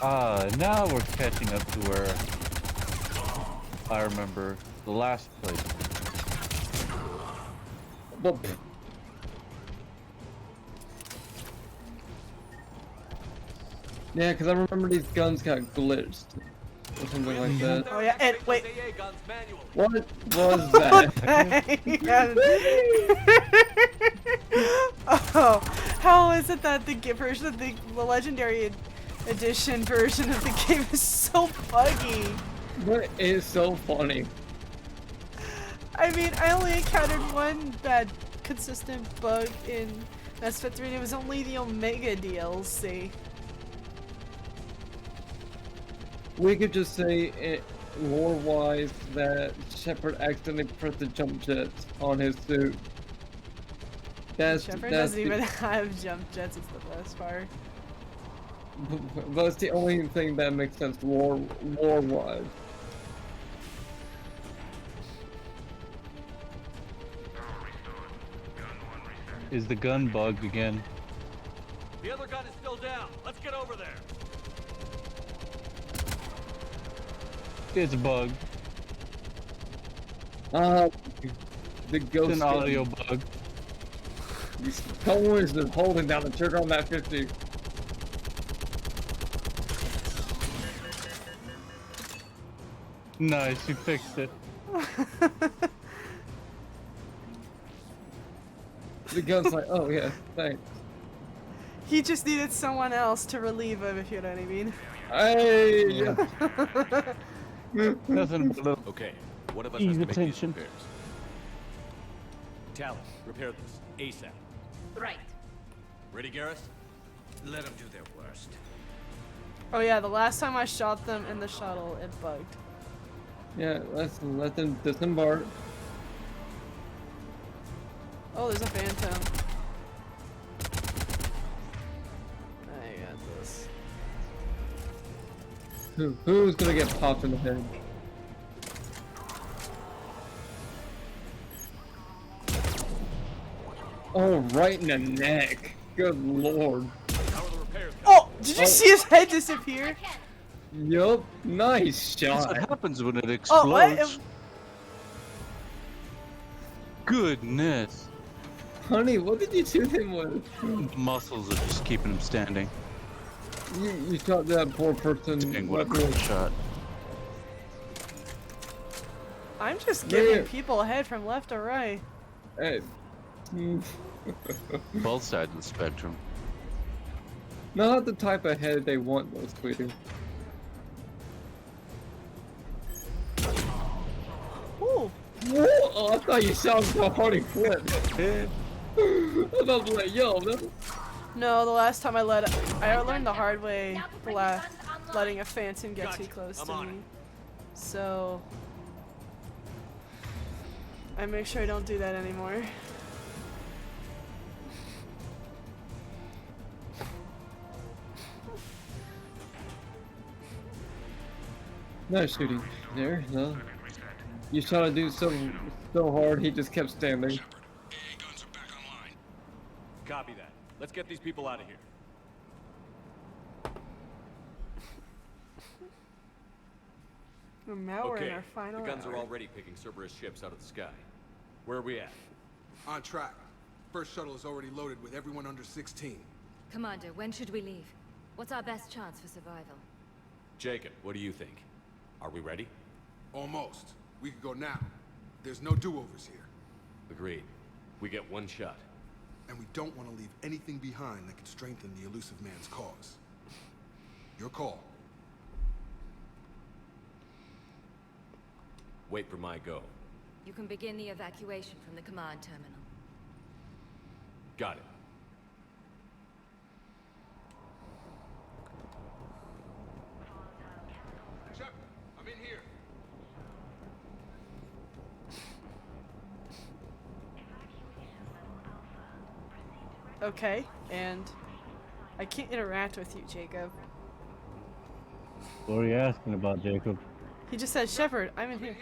Now we're catching up to where I remember the last place. Well, yeah, because I remember these guns got glitched or something like that. Oh yeah, and wait. What was that? Oh, how is it that the version of the legendary edition version of the game is so buggy? That is so funny. I mean, I only encountered one bad consistent bug in Mass Effect 3, and it was only the Omega DLC. We could just say, lore-wise, that Shepard accidentally pressed the jump jets on his suit. Shepard doesn't even have jump jets, it's the best part. But it's the only thing that makes sense lore-wise. Is the gun bugged again? The other gun is still down. Let's get over there. It's bugged. The ghost. It's an audio bug. Someone is just holding down the trigger on that 50. Nice, you fixed it. The gun's like, oh yeah, thanks. He just needed someone else to relieve him, if you know what I mean. Hey! Nothing but a Okay, one of us has to make these attention. repairs. Tally, repair this ASAP. Right. Ready, Garrus? Let them do their worst. Oh yeah, the last time I shot them in the shuttle, it bugged. Yeah, let's let them disembark. Oh, there's a phantom. I got this. Who's gonna get popped in the head? Oh, right in the neck. Good lord. Oh, did you see his head disappear? Yup, nice That's shot. what happens when it Oh, explodes. what? Goodness. Honey, what did you shoot him with? The muscles are just keeping him standing. You shot that poor person. Dang, what a cool shot. I'm just giving Yeah. people a head from left to right. Hey. Both sides of the spectrum. Not the type of head they want, though, sweetie. Ooh. Whoa! Oh, I thought you shot him so hard he flipped. I thought like, yo, that... No, the last time I learned the hard way, letting a phantom get too close to me. So I make sure I don't do that anymore. Nice shooting there, no. You shot a dude so hard he just kept standing. Copy that. Let's get these people out of here. And now we're in Okay, our final the guns hour. are already picking Cerberus ships out of the sky. Where are we at? On track. First shuttle is already loaded with everyone under 16. Commander, when should we leave? What's our best chance for survival? Jacob, what do you think? Are we ready? Almost. We could go now. There's no do-overs here. Agreed. We get one shot. And we don't want to leave anything behind that could strengthen the elusive man's cause. Your call. Wait for my go. You can begin the evacuation from the command terminal. Got it. Shepard, I'm in here. Okay, and I can't interact with you, Jacob. What are you asking about, Jacob? He just said, Shepard, I'm in here.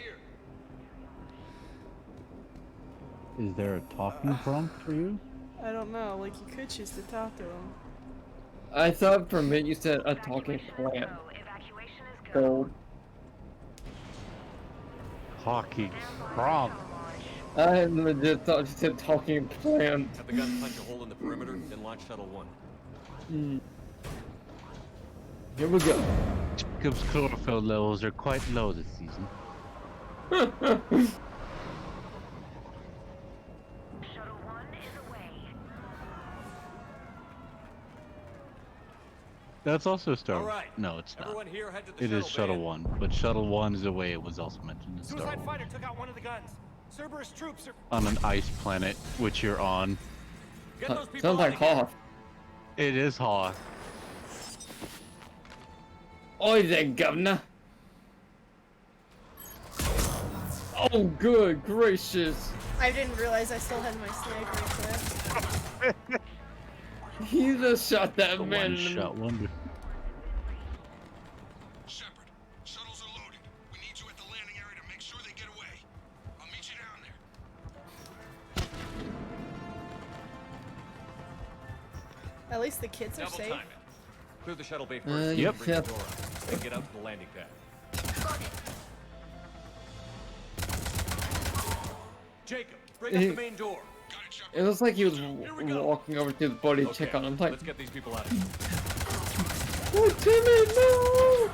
Is there a talking prompt for you? I don't know, like you could choose to talk to him. I thought for a minute you said a talking plant. Gold. Talking prompt. I legit thought you said talking plant. Have the guns punch a hole in the perimeter, then launch Shuttle 1. Here we go. Jacob's chlorophyll levels are quite low this season. That's also Star Wars. Alright. No, it's not. Everyone here head to the It is shuttle Shuttle bay. 1, but Shuttle 1 is the way it was also mentioned in Star Suicide Wars. fighter took out one of the guns. Cerberus troops are... On an ice planet, which you're on. Get those people Sounds like out of here. Hoth. It is Hoth. Oi there, governor. Oh, good gracious. I didn't realize I still had my sniper equipped. He just shot that The man. one-shot wonder. Shepard, shuttles are loaded. We need you at the landing area to make sure they get away. I'll meet you down there. At least the kids are Double safe. time it. Clear the shuttle bay first. Yep. Bring the door up. Then get out to the landing pad. Jacob, bring up the main door. It looks like he was walking over to his buddy to check on him. Like, Let's get these people out of here. oh, Timmy,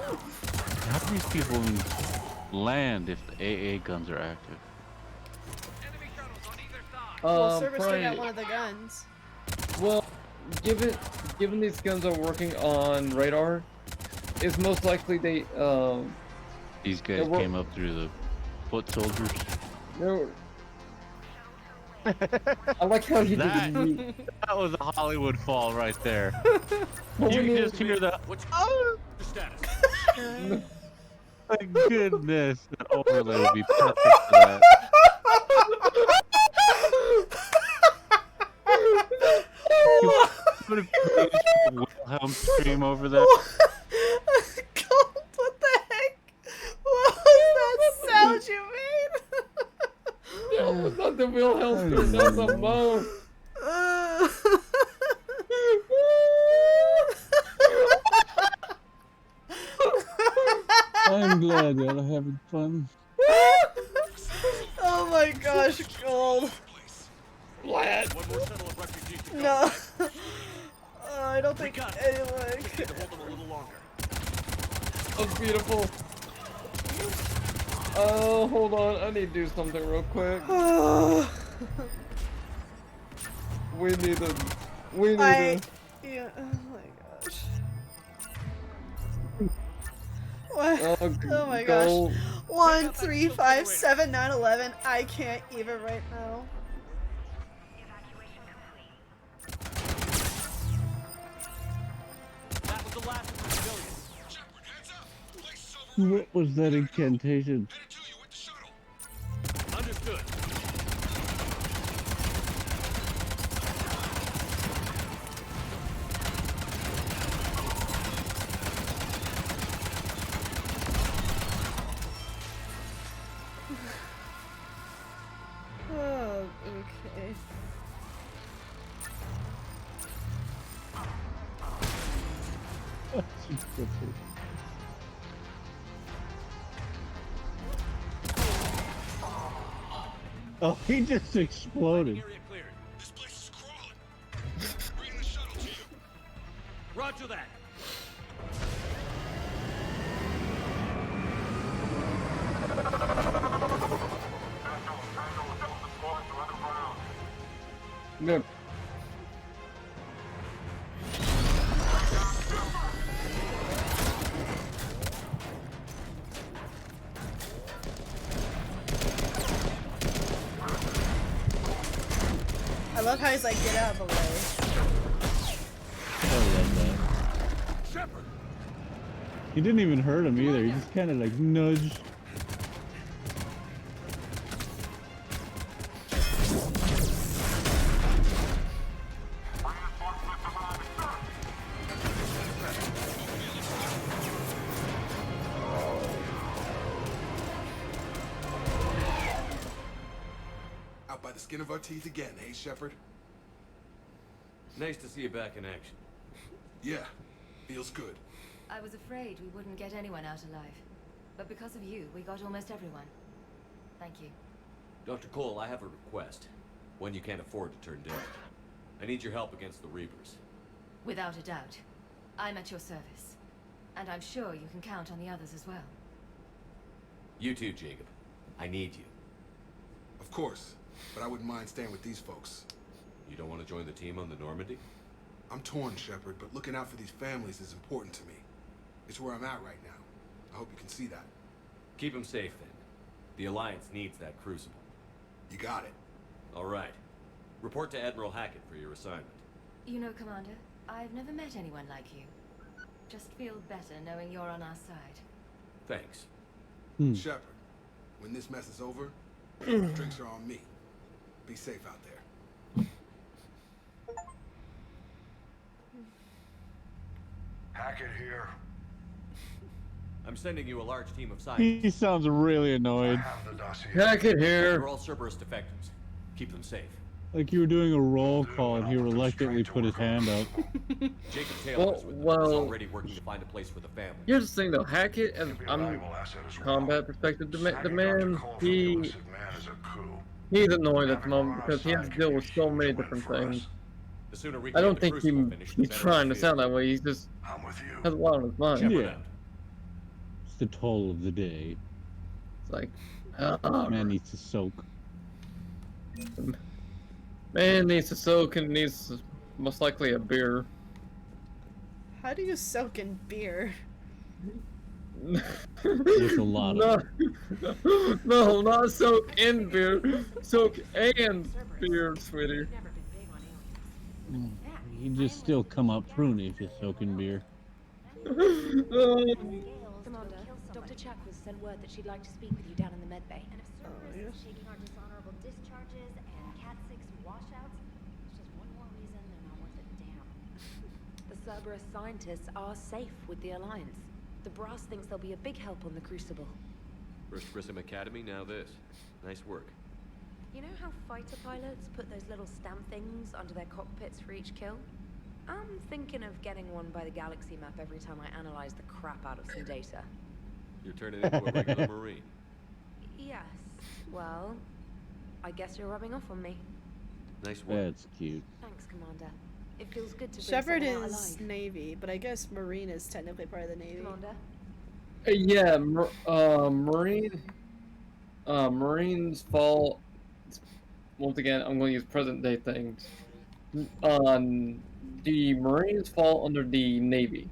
no! How do these people land if the AA guns are active? Well, Cerberus took out probably- one of the guns. Well, given these guns are working on radar, it's most likely they These guys were- came up through the foot soldiers. they're. I like how he That- did. That was a Hollywood fall right there. What You we can need just hear the. What's Oh! your status? My goodness, the overlay would be perfect for that. Put a Wilhelm stream over that. What the heck? What was that sound you made? That was not the Wilhelm scream, that was a moan. I'm glad y'all are having fun. Oh my gosh, gold. What? One more shuttle of refugees to go. No. I don't think got it. anyone Need to hold them a little longer. That's beautiful. Oh, hold on. I need to do something real quick. We need to. Yeah, oh my gosh. What? Oh my gosh. go. 1, 3, 5, 7, 9, 11. I can't even right now. That was the last of the civilians. What was that incantation? Understood. Oh, he just exploded. Roger that. Good. I love how he's like, get out of the way. I love that. He didn't even hurt him either. He just kind of like nudged. Out by the skin of our teeth again, hey, Shepard? Nice to see you back in action. Yeah, feels good. I was afraid we wouldn't get anyone out alive. But because of you, we got almost everyone. Thank you. Dr. Cole, I have a request. One you can't afford to turn down. I need your help against the Reapers. Without a doubt. I'm at your service. And I'm sure you can count on the others as well. You too, Jacob. I need you. Of course, but I wouldn't mind staying with these folks. You don't want to join the team on the Normandy? I'm torn, Shepard, but looking out for these families is important to me. It's where I'm at right now. I hope you can see that. Keep them safe, then. The Alliance needs that crucible. You got it. All right. Report to Admiral Hackett for your assignment. You know, Commander, I've never met anyone like you. Just feel better knowing you're on our side. Thanks. Shepard, when this mess is over, drinks are on me. Be safe out there. Hackett here. I'm sending you a large team of scientists. He sounds really annoyed. Hackett here. They're all Cerberus defectors. Keep them safe. Like you were doing a roll call and he reluctantly put his hand up. Jacob Taylor is with them. He's already working to find a place for the family. Here's the thing though, Hackett, and I'm combat perspective, the man, he's annoying at the moment because he has to deal with so many different things. The sooner we I don't get the think Crucible finished, the he's better trying to we sound that way. He's just has a lot on his mind. Yeah. It's the toll of the day. It's like, man needs to soak. Man needs to soak and needs most likely a beer. How do you soak in beer? There's a lot of it. No, not soak in beer. Soak and beer, sweetie. You just still come up pruny if you soak in beer. Commander, Dr. Chakwas sent word that she'd like to speak with you down in the med bay. And if Cerberus is shaking our dishonorable discharges and Cat 6 washouts, it's just one more reason they're not worth a damn. The Cerberus scientists are safe with the Alliance. The brass thinks they'll be a big help on the Crucible. First Grissom Academy, now this. Nice work. You know how fighter pilots put those little stamp things under their cockpits for each kill? I'm thinking of getting one by the galaxy map every time I analyze the crap out of some data. You're turning into a regular Marine. Yes. Well, I guess you're rubbing off on me. Nice work. That's cute. Thanks, Commander. It feels good to bring Shepard someone out is alive. Navy, but I guess Marine is technically part of the Navy. Commander? Yeah, Marines fall. Once again, I'm going to use present day things. The Marines fall under the Navy,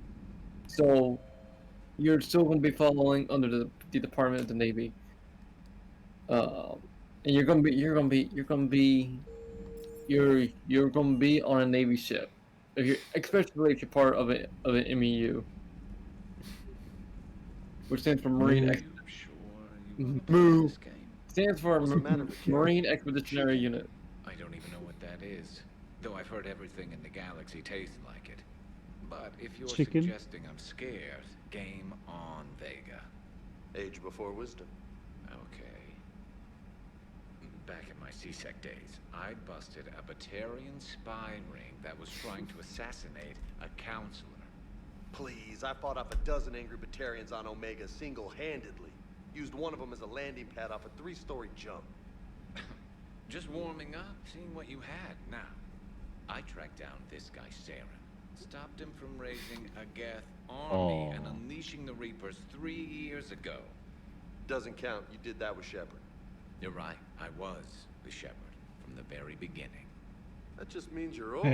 so you're still going to be following under the Department of the Navy. And you're gonna be on a Navy ship, especially if you're part of an MEU, which stands for Marine. Stands for Marine Expeditionary Unit. I don't even know what that is, though I've heard everything in the galaxy tastes like it. But if you're Chicken? suggesting I'm scared, game on, Vega. Age before wisdom. Okay. Back in my CSEC days, I busted a Batarian spy ring that was trying to assassinate a counselor. Please, I fought off a dozen angry Batarians on Omega single-handedly. Used one of them as a landing pad off a 3-story jump. Just warming up, seeing what you had. Now, I tracked down this guy, Saren. Stopped him from raising a Geth army and unleashing the Reapers 3 years ago. Doesn't count. You did that with Shepard. You're right. I was the Shepherd from the very beginning. That just means you're old.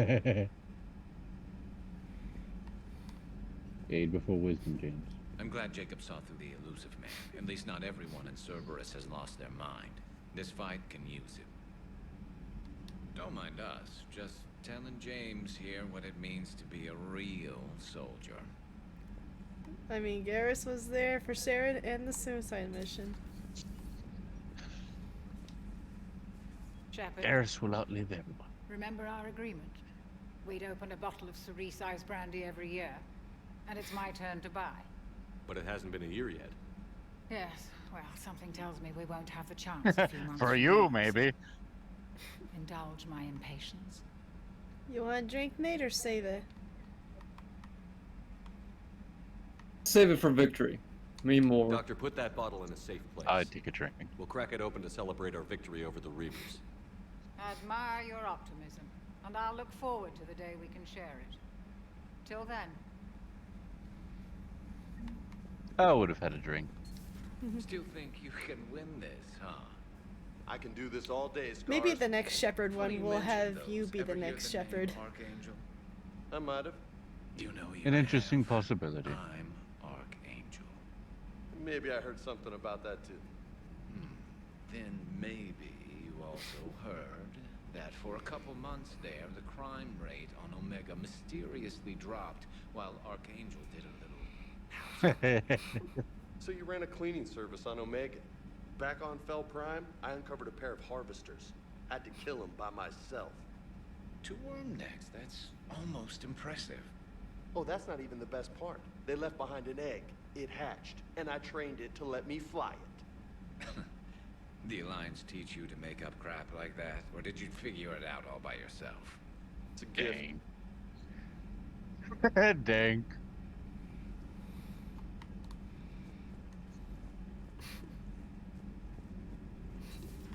Aid before wisdom, James. I'm glad Jacob saw through the elusive man. At least not everyone in Cerberus has lost their mind. This fight can use it. Don't mind us. Just telling James here what it means to be a real soldier. I mean, Garrus was there for Saren and the suicide mission. Shepard, Garrus will outlive everyone. remember our agreement? We'd open a bottle of Cerise-sized brandy every year, and it's my turn to buy. But it hasn't been a year yet. Yes, well, something tells me we won't have the chance a few months For from you, now. maybe. Indulge my impatience. You want to drink, Nate, or save it? Save it for victory. Me more. Doctor, put that bottle in a safe place. I'd take a drink. We'll crack it open to celebrate our victory over the Reapers. Admire your optimism, and I'll look forward to the day we can share it. Till then. I would have had a drink. Still think you can win this, huh? I can do this all day, Scars. Maybe the next Shepherd Funny one will you mention have those. you be Ever the hear next the name Shepherd. Archangel? I might have. You know you An interesting possibility. I'm Archangel. Maybe I heard something about that too. Then maybe you also heard that for a couple months there, the crime rate on Omega mysteriously dropped while Archangel did a little house. So you ran a cleaning service on Omega. Back on Fel Prime, I uncovered a pair of harvesters. Had to kill them by myself. 2 worm necks, that's almost impressive. Oh, that's not even the best part. They left behind an egg. It hatched, and I trained it to let me fly it. The Alliance teach you to make up crap like that, or did you figure it out all by yourself? It's a gift. Dang.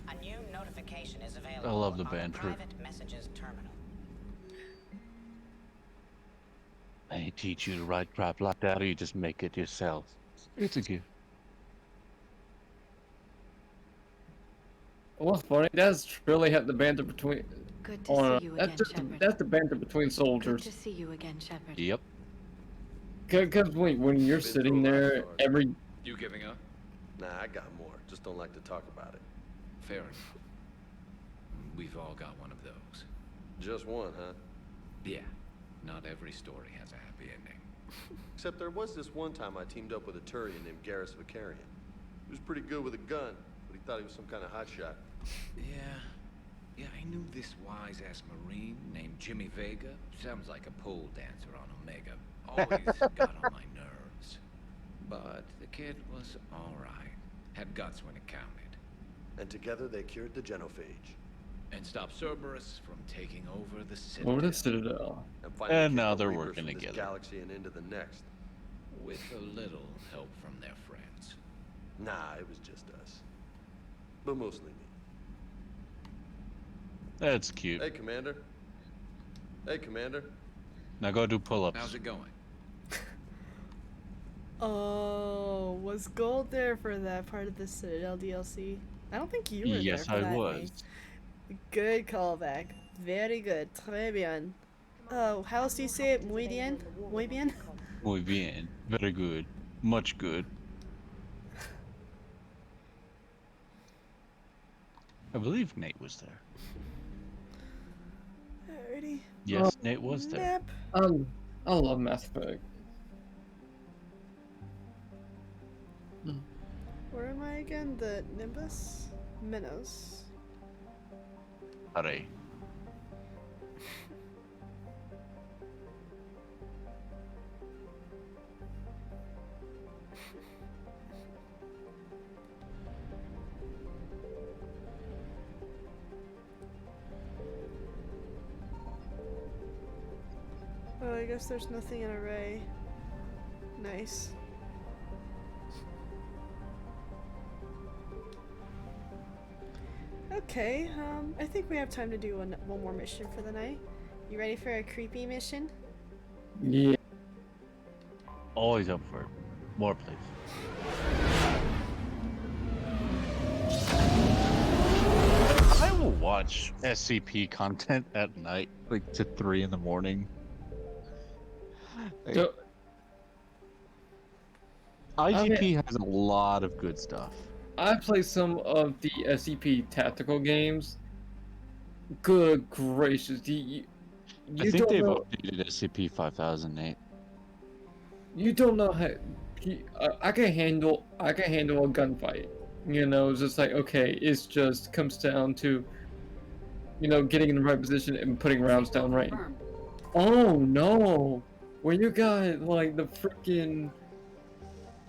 A new notification is available I love the on band the trip. private messages terminal. I teach you to write crap like that, or you just make it yourself. It's a gift. What's funny? That's really had the banter between. Good to see you again, Shepard. That's the banter between Good soldiers. to see you again, Shepard. Yep. Because when you're sitting there, every You giving up? Nah, I got more. Just don't like to talk about it. Fair enough. We've all got one of those. Just one, huh? Yeah. Not every story has a happy ending. Except there was this one time I teamed up with a Turian named Garrus Vicarian. He was pretty good with a gun, but he thought he was some kind of hotshot. Yeah, I knew this wise-ass Marine named Jimmy Vega. Sounds like a pole dancer on Omega. Always got on my nerves. But the kid was alright. Had guts when it counted. And together they cured the genophage. And stopped Cerberus from taking over the Citadel. over the Citadel. finally And kicked now the they're Reapers working from this together. galaxy and into the next. With a little help from their friends. Nah, it was just us. But mostly me. That's cute. Hey, Commander. Hey, Commander. Now go do pull-ups. How's it going? Oh, was Gold there for that part of the Citadel DLC? I don't think you were Yes, there for I that, was. Nate. Good callback. Very good. Très bien. Oh, how else do you say it? Muy bien? Muy bien? Muy bien. Very good. Much good. I believe Nate was there. Alrighty. Yes, Nate was there. Nap. I love Mass Effect. Where am I again? The Nimbus? Minos. Hurry. Oh, I guess there's nothing in Array. Nice. Okay, I think we have time to do one more mission for the night. You ready for a creepy mission? Yeah. Always up for it. More, please. I will watch SCP content at night, like to 3 in the morning. Like, So- IGP has a lot of good stuff. I play some of the SCP tactical games. Good gracious, I you think don't they've know. updated SCP-5008. You don't know how. I can handle a gunfight. You know, it's just like okay, it's just comes down to, you know, getting in the right position and putting rounds down right. Oh no, when you got like the freaking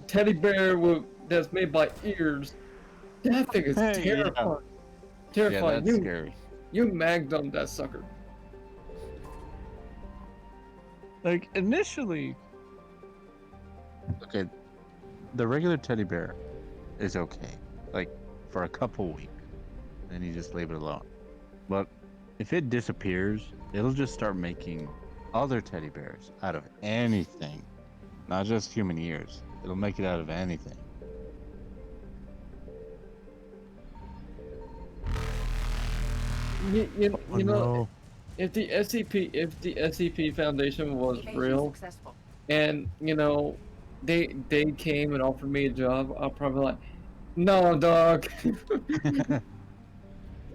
teddy bear that's made by ears, that thing is Hey, yeah. terrifying. Terrifying. Yeah, that's scary. You mag dumped that sucker. Like, initially... Okay, the regular teddy bear is okay. Like, for a couple weeks. Then you just leave it alone. But if it disappears, it'll just start making other teddy bears out of anything. Not just human ears. It'll make it out of anything. You Oh, know, no. if the SCP Foundation was real, and you know, they came and offered me a job, I'll probably like, no, dog.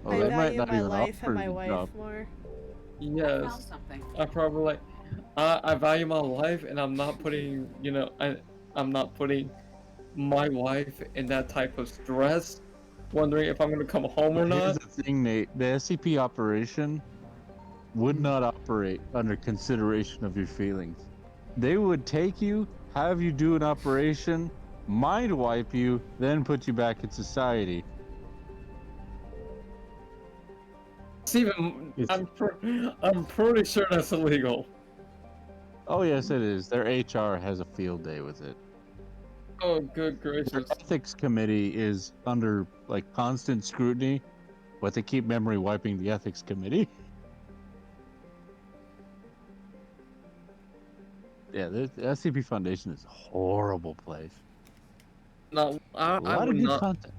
Well, I they might value not my even life offer and my you a wife job. more. Yes, I probably like, I value my life, and I'm not putting, you know, I'm not putting my wife in that type of stress, wondering if I'm gonna come home or But here's not. the thing, Nate. The SCP operation would not operate under consideration of your feelings. They would take you, have you do an operation, mind wipe you, then put you back in society. It's even, I'm pretty sure that's illegal. Oh yes, it is. Their HR has a field day with it. Oh, good Their gracious. ethics committee is under like constant scrutiny, but they keep memory wiping the ethics committee. Yeah, the SCP Foundation is a horrible place. No, A lot of good content.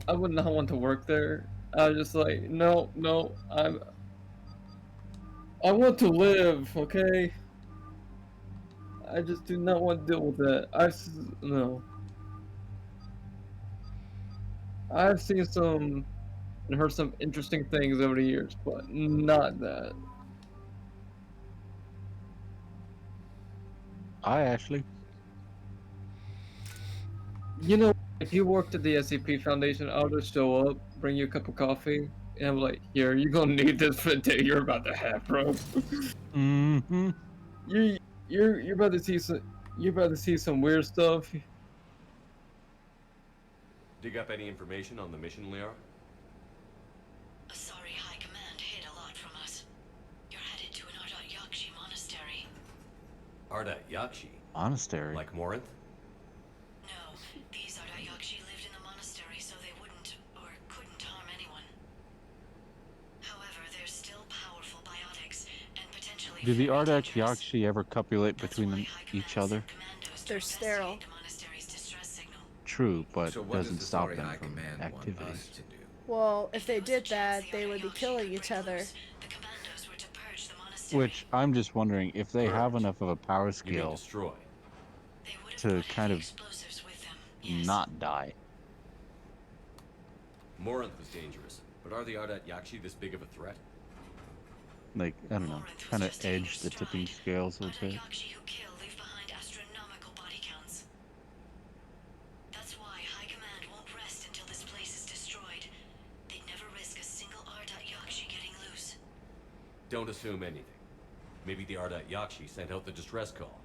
I would not want to work there. I was just like, no, I want to live, okay? I just do not want to deal with that. No. I've seen some and heard some interesting things over the years, but not that. You know, if you worked at the SCP Foundation, I'll just show up, bring you a cup of coffee, and I'm like, here, you're gonna need this for the day you're about to have, bro. Mm-hmm. You're about to see some weird stuff. Dig up any information on the mission, Liara? Sorry, High Command hid a lot from us. You're headed to an Ardat Yakshi monastery. Ardat Yakshi? Monastery? Like Morinth? No, these Ardat Yakshi lived in the monastery so they wouldn't or couldn't harm anyone. However, they're still powerful biotics and potentially. Do the Ardak Yakshi ever copulate between each other? They're sterile. True, but So what does doesn't the stop Sari them High from Command want activity. us to do? Well, if they did that, they would be killing each other. Which I'm just wondering if they have enough of a power You mean scale destroy? to kind of not die. Morinth was dangerous, but are the Ardat Yakshi this big of a threat? Like, I don't know, kind of edge the tipping scales a bit. That's why High Command won't rest until this place is destroyed. They'd never risk a single Ardat Yakshi getting loose. Don't assume anything. Maybe the Ardat Yakshi sent out the distress call.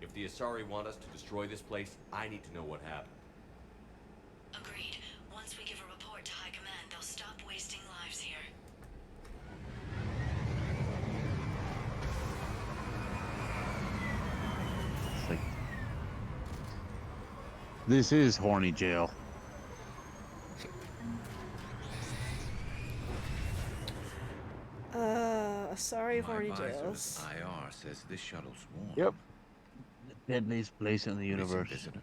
If the Asari want us to destroy this place, I need to know what happened. Agreed. Once we give a report to High Command, they'll stop wasting lives here. It's like This is horny jail. Sorry, horny My advisor jails. with IR says this shuttle's warm. Yep. The deadliest place in the Recent universe. visitor?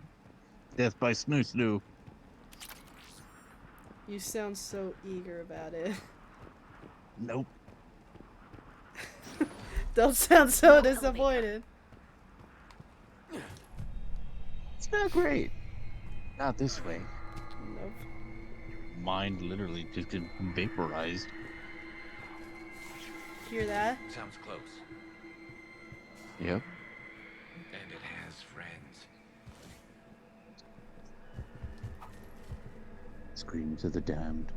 Death by Snoo Snoo. You sound so eager about it. Nope. Don't sound so disappointed. It's not great. Not this way. Nope. Mind literally just gets vaporized. Hear that? Sounds close. Yep. And it has friends. Scream to the damned.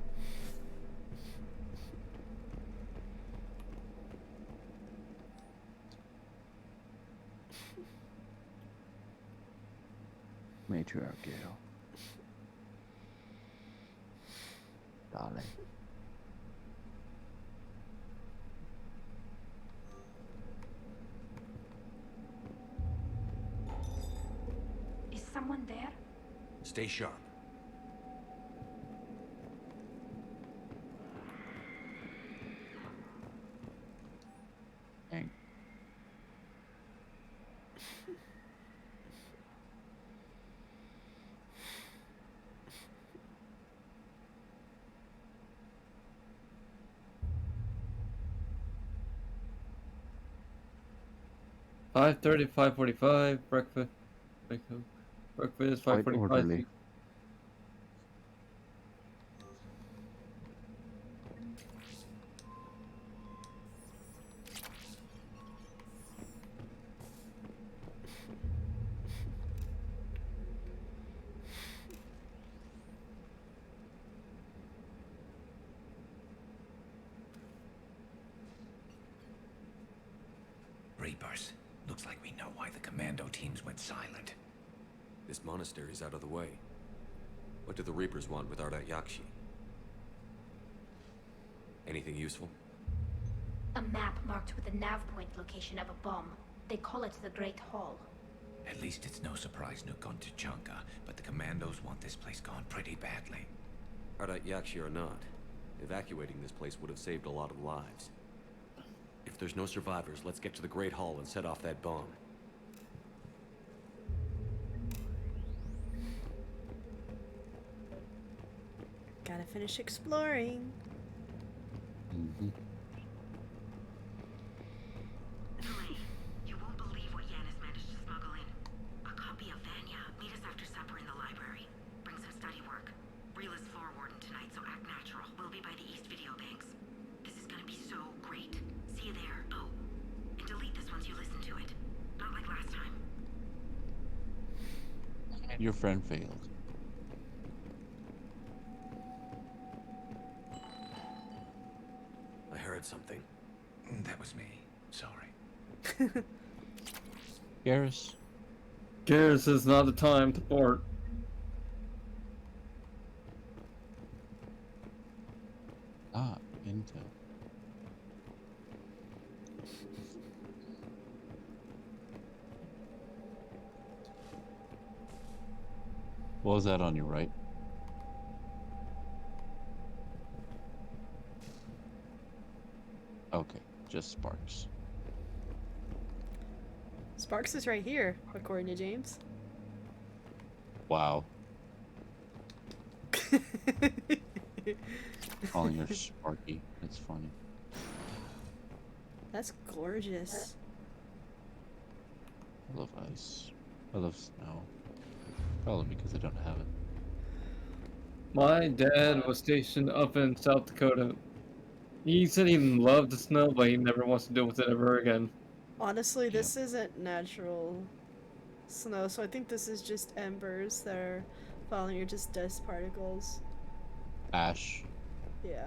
Matriarch Gale. Darling. Is someone there? Stay sharp. Dang. $5:30, $5:45, breakfast. Breakfast, Quite 5:45. orderly. Reapers. Looks like we know why the commando teams went silent. This monastery's out of the way. What do the Reapers want with Ardat Yakshi? Anything useful? A map marked with the nav point location of a bomb. They call it the Great Hall. At least it's no surprise Nuke gone to Chunka, but the commandos want this place gone pretty badly. Ardat Yakshi or not, evacuating this place would have saved a lot of lives. If there's no survivors, let's get to the Great Hall and set off that bomb. Gotta finish exploring. Mm-hmm. You won't believe what Yanis managed to smuggle in. A copy of Vanya. Meet us after supper in the library. Bring some study work. Reela's floor warden tonight, so act natural. We'll be by the East Video Banks. This is gonna be so great. See you there. Oh, and delete this once you listen to it. Not like last time. Your friend failed. I heard something. That was me. Sorry. Garrus. Garrus is not the time to port. Ah, intel. What was that on your right? Okay, just Sparks. Sparks is right here, according to James. Wow. Calling her Sparky. That's funny. That's gorgeous. I love ice. I love snow. Probably because I don't have it. My dad was stationed up in South Dakota. He said he loved the snow, but he never wants to deal with it ever again. Honestly, this isn't natural snow, so I think this is just embers that are falling, or just dust particles. Ash. Yeah.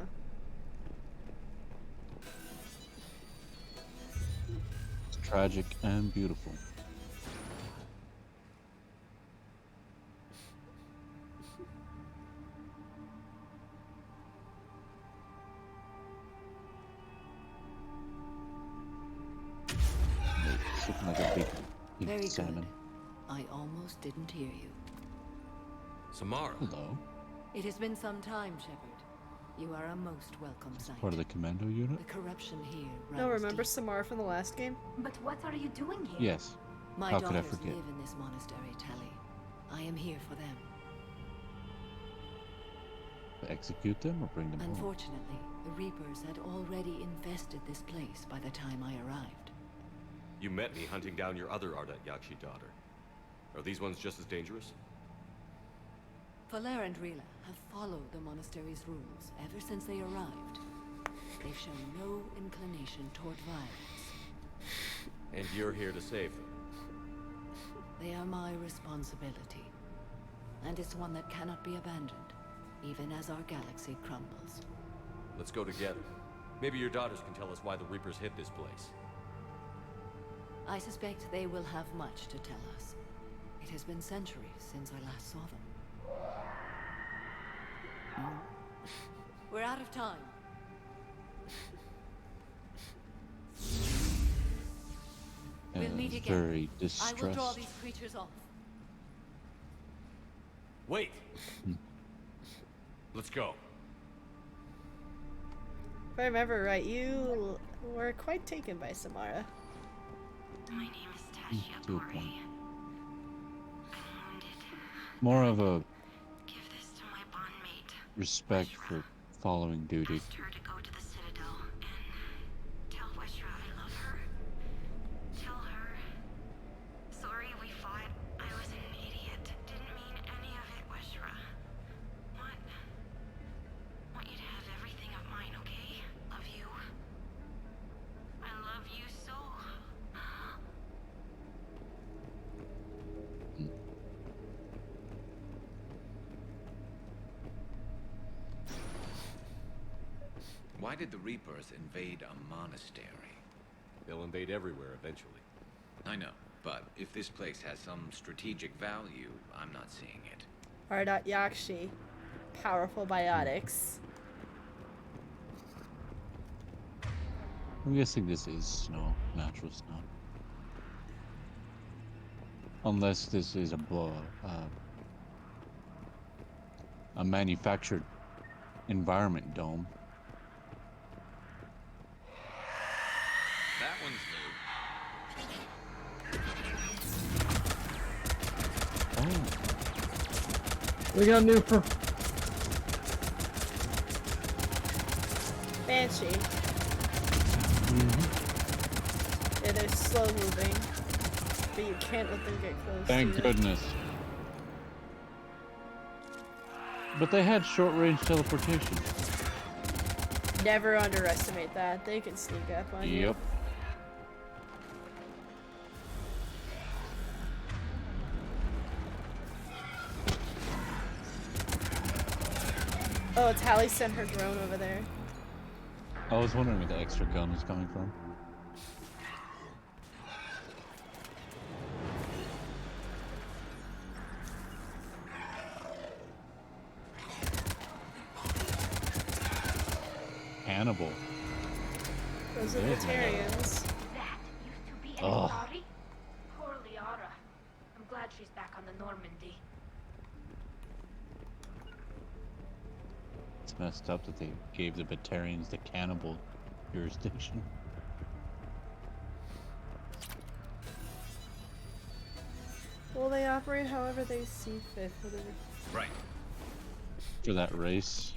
It's tragic and beautiful. It's looking like a big Very salmon. good. I almost didn't hear you. Samara. Hello. It has been some time, Shepard. You are a most welcome sight. Part of the commando unit? The corruption here No, runs remember deep. Samara from the last game? But what are you doing here? Yes. My How could I daughters forget? live in this monastery, Tali. I am here for them. To execute them or bring them home? Unfortunately, the Reapers had already infested this place by the time I arrived. You met me hunting down your other Ardat Yakshi daughter. Are these ones just as dangerous? Valer and Rila have followed the monastery's rules ever since they arrived. They've shown no inclination toward violence. And you're here to save them. They are my responsibility. And it's one that cannot be abandoned, even as our galaxy crumbles. Let's go together. Maybe your daughters can tell us why the Reapers hit this place. I suspect they will have much to tell us. It has been centuries since I last saw them. We're out of time. We'll meet again. Very I will draw distressed. these creatures off. Wait! Let's go. If I remember right, you were quite taken by Samara. My name is Tasha To a Bori. point. I'm wounded. More of a Give this to my bondmate. respect for following duty. Asked her to go to the Citadel and tell Weshra I love her. Tell her. Sorry we fought. I was an idiot. Didn't mean any of it, Weshra. Want you to have everything of mine, okay? Love you. I love you so. Why did the Reapers invade a monastery? They'll invade everywhere eventually. I know, but if this place has some strategic value, I'm not seeing it. Ardat Yakshi. Powerful biotics. I'm guessing this is snow, natural snow. Unless this is a manufactured environment dome. That one's Oh. We got new for Banshee. Yeah, they're slow moving. But you can't let them get close Thank to you. goodness. But they had short-range teleportation. Never underestimate that. They can sneak up on you. Yep. Oh, Tali sent her drone over there. I was wondering where the extra gun was coming from. Hannibal. Those are There's Batarians. That used to be Ugh. anybody? Poor Liara. I'm glad she's back on the Normandy. It's messed up that they gave the Batarians the cannibal jurisdiction. Well, they operate however they see fit for the. Right. For that race.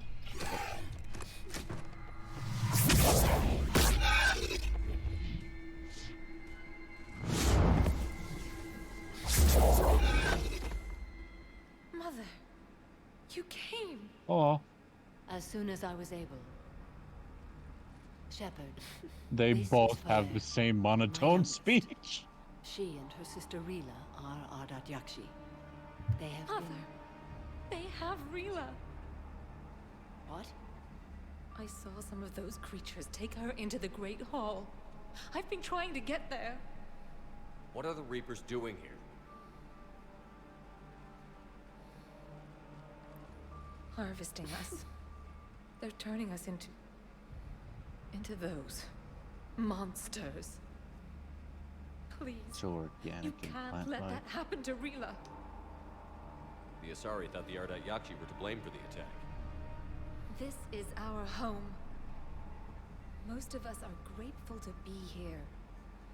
Mother, you came. Oh, As soon as I was able. Shepard. they This is both have Valer, the same my monotone youngest. speech. She and her sister Rila are Ardat Yakshi. They have Mother, been... they have Rila. What? I saw some of those creatures take her into the Great Hall. I've been trying to get there. What are the Reapers doing here? Harvesting us. They're turning us into those monsters. Please, So organic you and can't plant let life. that happen to Rila. The Asari thought the Ardat Yakshi were to blame for the attack. This is our home. Most of us are grateful to be here.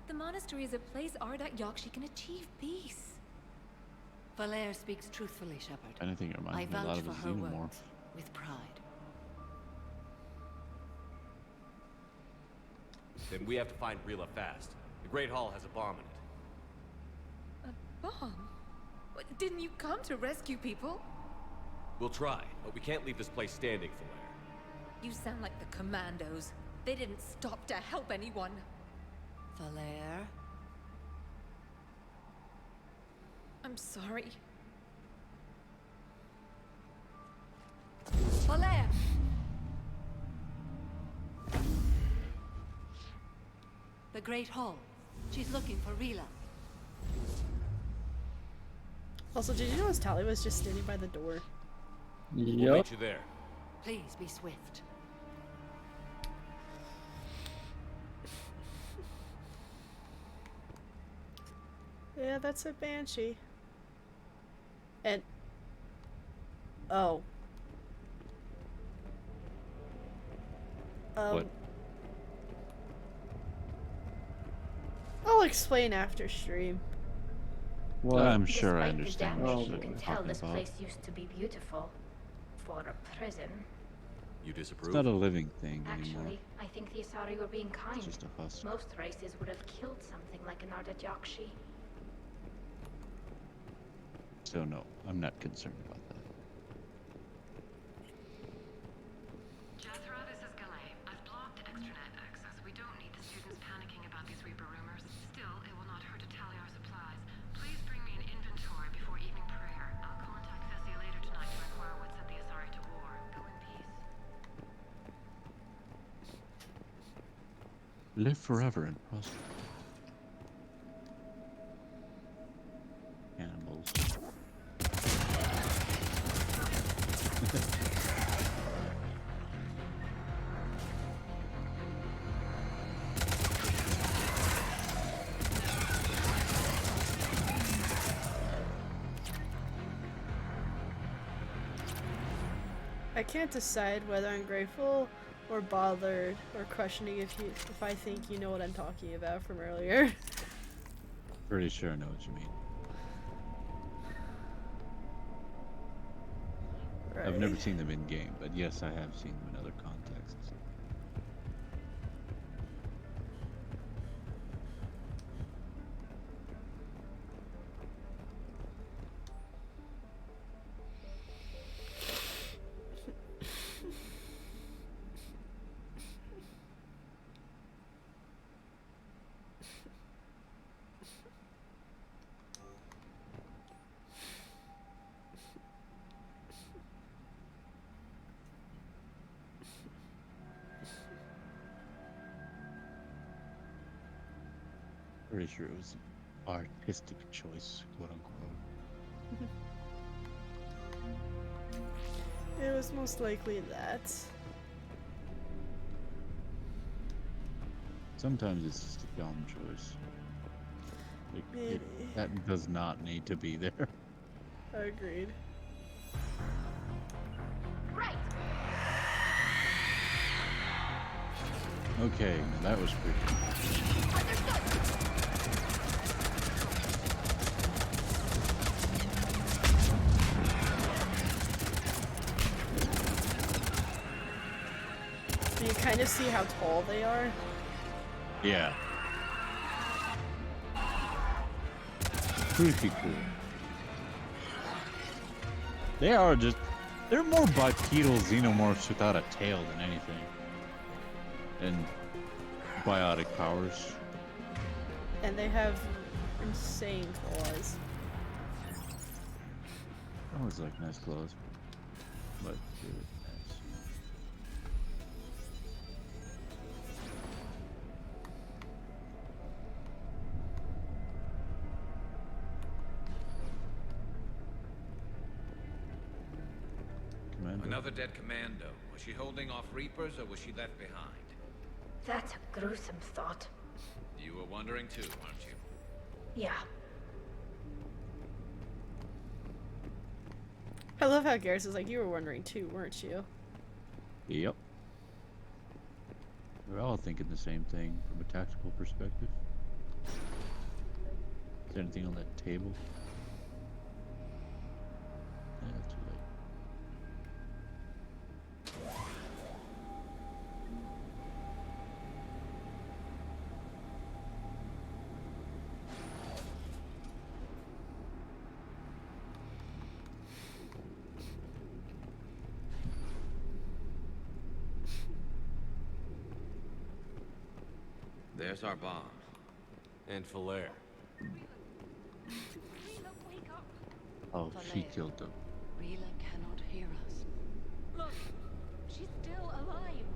The monastery is a place Ardat Yakshi can achieve peace. Valere speaks truthfully, Shepard. Anything it I reminds me a lot vouch of for a her xenomorph. words with pride. Then we have to find Rila fast. The Great Hall has a bomb in it. A bomb? What, didn't you come to rescue people? We'll try, but we can't leave this place standing, Valere. You sound like the commandos. They didn't stop to help anyone. Valere? I'm sorry. Valere! The Great Hall. She's looking for Rila. Also, did you notice Tali was just standing by the door? We'll meet you there. Please be swift. Yeah, that's a banshee. And oh. What? I'll explain after stream. Well, I'm sure I Despite the understand damage, what you you're can tell talking this about. place used to be beautiful. For a prison. You It's disapprove? not a living thing anymore. Actually, I think the Asari were being kind. just a husk. Most races would have killed something like an Ardat Yakshi. So no, I'm not concerned about that. Jethro, this is Galay. I've blocked extranet access. We don't need the students panicking about these Reaper rumors. Still, it will not hurt to tally our supplies. Please bring me an inventory before evening prayer. I'll contact Cessia later tonight to inquire what set the Asari to war. Go in peace. Live forever and prosper. Cannibals. I can't decide whether I'm grateful or bothered or questioning if I think you know what I'm talking about from earlier. Pretty sure I know what you mean. I've never seen them in game, but yes, I have seen them in other contexts. Pretty sure it was an artistic choice, quote unquote. It was most likely that. Sometimes it's just a dumb choice. Maybe. That does not need to be there. Agreed. Right. Okay, now that was pretty. You kind of see how tall they are. Yeah. Pretty cool. They are just... They're more bipedal xenomorphs without a tail than anything. And biotic powers. And they have insane claws. I always like nice clothes. But they're nice. Commando. Another dead commando. Was she holding off Reapers or was she left behind? That's a gruesome thought. You were wondering too, weren't you? Yeah. I love how Garrus is like, you were wondering too, weren't you? Yep. We're all thinking the same thing from a tactical perspective. Is there anything on that table? Yeah, too late. There's our bomb. And Falaire. Oh, she killed them. Rila cannot hear us. Look, she's still alive.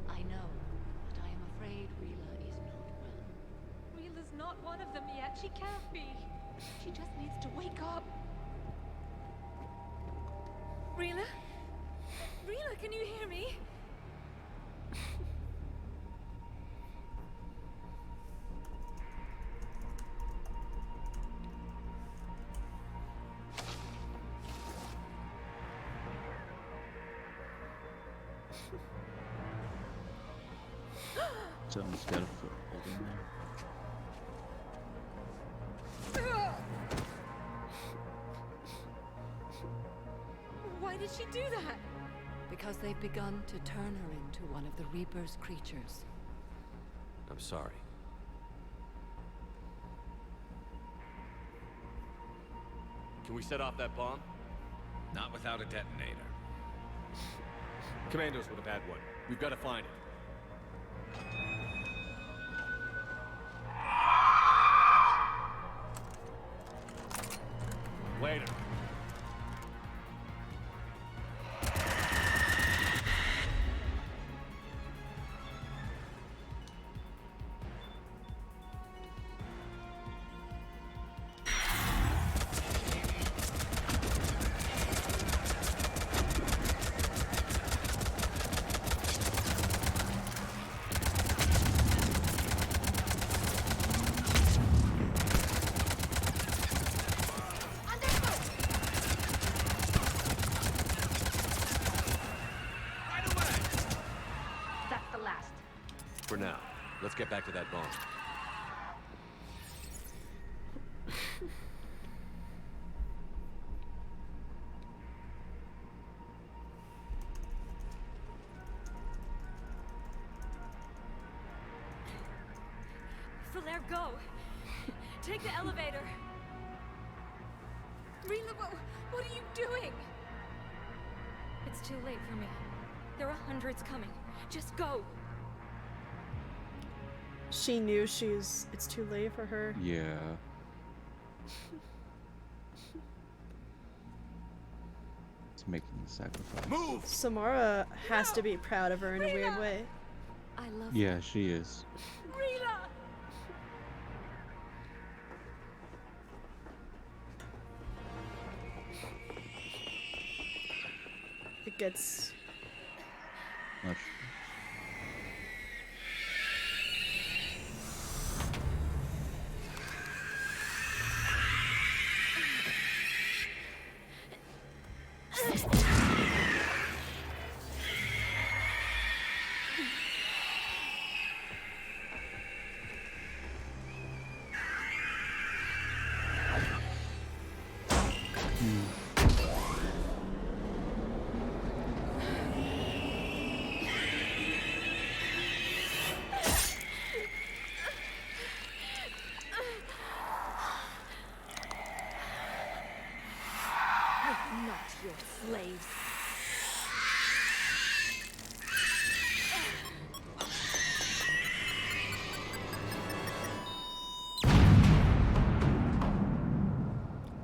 I know, but I am afraid Rila is not well. Rila's not one of them yet. She can't be. She just needs to wake up. Rila? Rila, can you hear me? Something's got a foothold in there. Why did she do that? Because they've begun to turn her into one of the Reaper's creatures. I'm sorry. Can we set off that bomb? Not without a detonator. Commandos would have had one. We've got to find it. Later. For now, let's get back to that bomb. Falaire, go! Take the elevator! Rila, what are you doing? It's too late for me. There are hundreds coming. Just go! She knew it's too late for her. Yeah. It's making the sacrifice. Move! Samara has to be proud of her in a weird way. I love Yeah, she is. Rila! It gets... Much. We're not your slaves.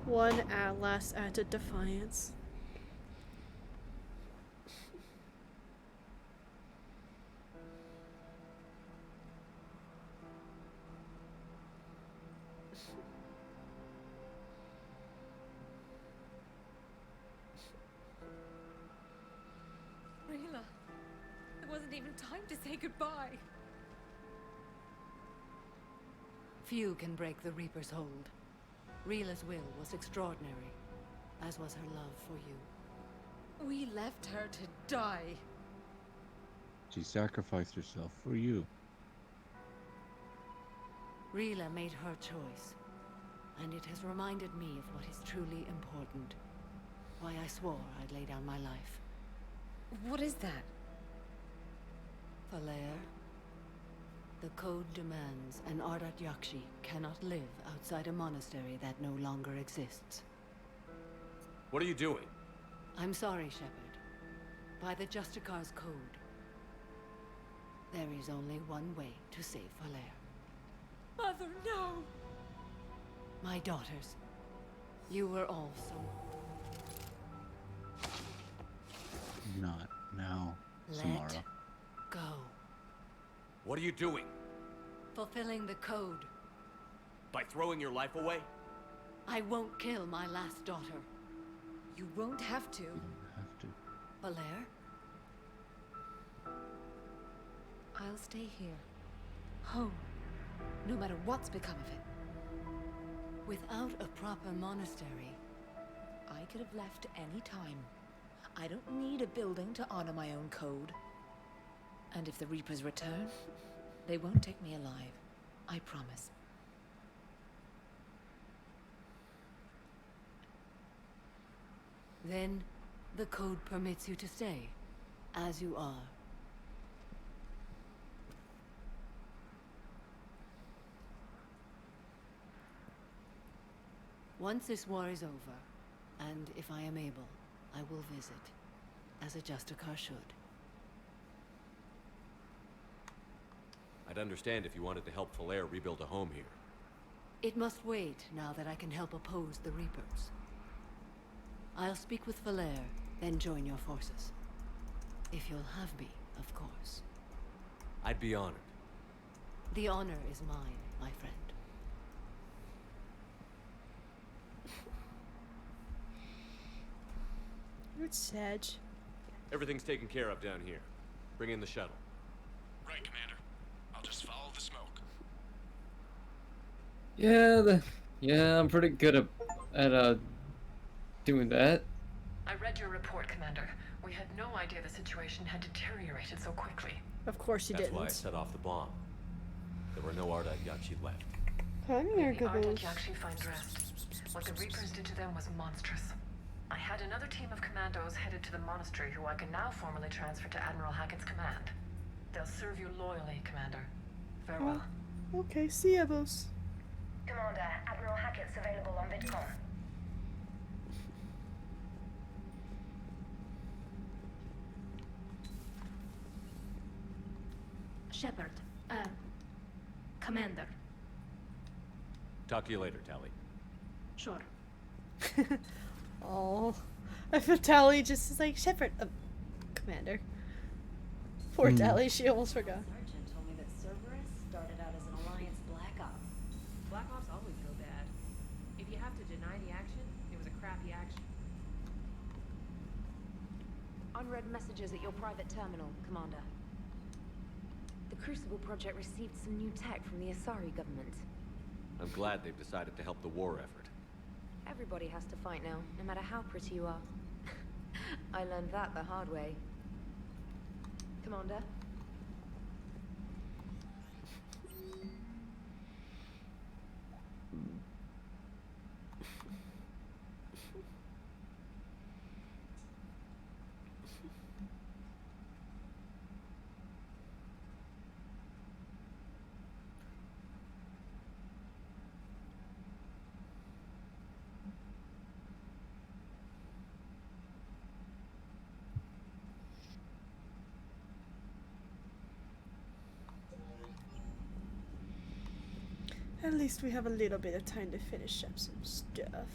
One last act of defiance. Rila, there wasn't even time to say goodbye. Few can break the Reaper's hold. Rila's will was extraordinary, as was her love for you. We left her to die. She sacrificed herself for you. Rila made her choice, and it has reminded me of what is truly important. Why I swore I'd lay down my life. What is that? Falere. The code demands an Ardat Yakshi cannot live outside a monastery that no longer exists. What are you doing? I'm sorry, Shepard. By the Justicar's code, there is only one way to save Falere. Mother, no! My daughters, you were all so... Not now, Let Samara. go. What are you doing? Fulfilling the code. By throwing your life away? I won't kill my last daughter. You won't have to. You don't have to. Falere? I'll stay here. Home. No matter what's become of it. Without a proper monastery, I could have left any time. I don't need a building to honor my own code. And if the Reapers return, they won't take me alive. I promise. then the code permits you to stay, as you are. Once this war is over, and if I am able, I will visit, as a Justicar should. I'd understand if you wanted to help Falere rebuild a home here. It must wait now that I can help oppose the Reapers. I'll speak with Falere, then join your forces. If you'll have me, of course. I'd be honored. The honor is mine, my friend. It's Sedge. Everything's taken care of down here. Bring in the shuttle. Right, Commander. I'll just follow the smoke. Yeah, I'm pretty good at doing that. I read your report, Commander. We had no idea the situation had deteriorated so quickly. Of course you That's didn't. why I set off the bomb. There were no Ardat Yakshi left. Come here, The Ardat Caboose. Yakshi find rest. What the Reapers did to them was monstrous. I had another team of commandos headed to the monastery who I can now formally transfer to Admiral Hackett's command. They'll serve you loyally, Commander. Farewell. Okay, see ya, boss. Commander, Admiral Hackett's available on VidCon. Shepard, Commander. Talk to you later, Tally. Sure. Oh, I feel Tally just is like Shepard, Commander. Poor Tally, she almost forgot. Sergeant told me that Cerberus started out as an Alliance Black Op. Black Ops always go bad. If you have to deny the action, it was a crappy action. Unread messages at your private terminal, Commander. The Crucible Project received some new tech from the Asari government. I'm glad they've decided to help the war effort. Everybody has to fight now, no matter how pretty you are. I learned that the hard way. Commander? At least we have a little bit of time to finish up some stuff.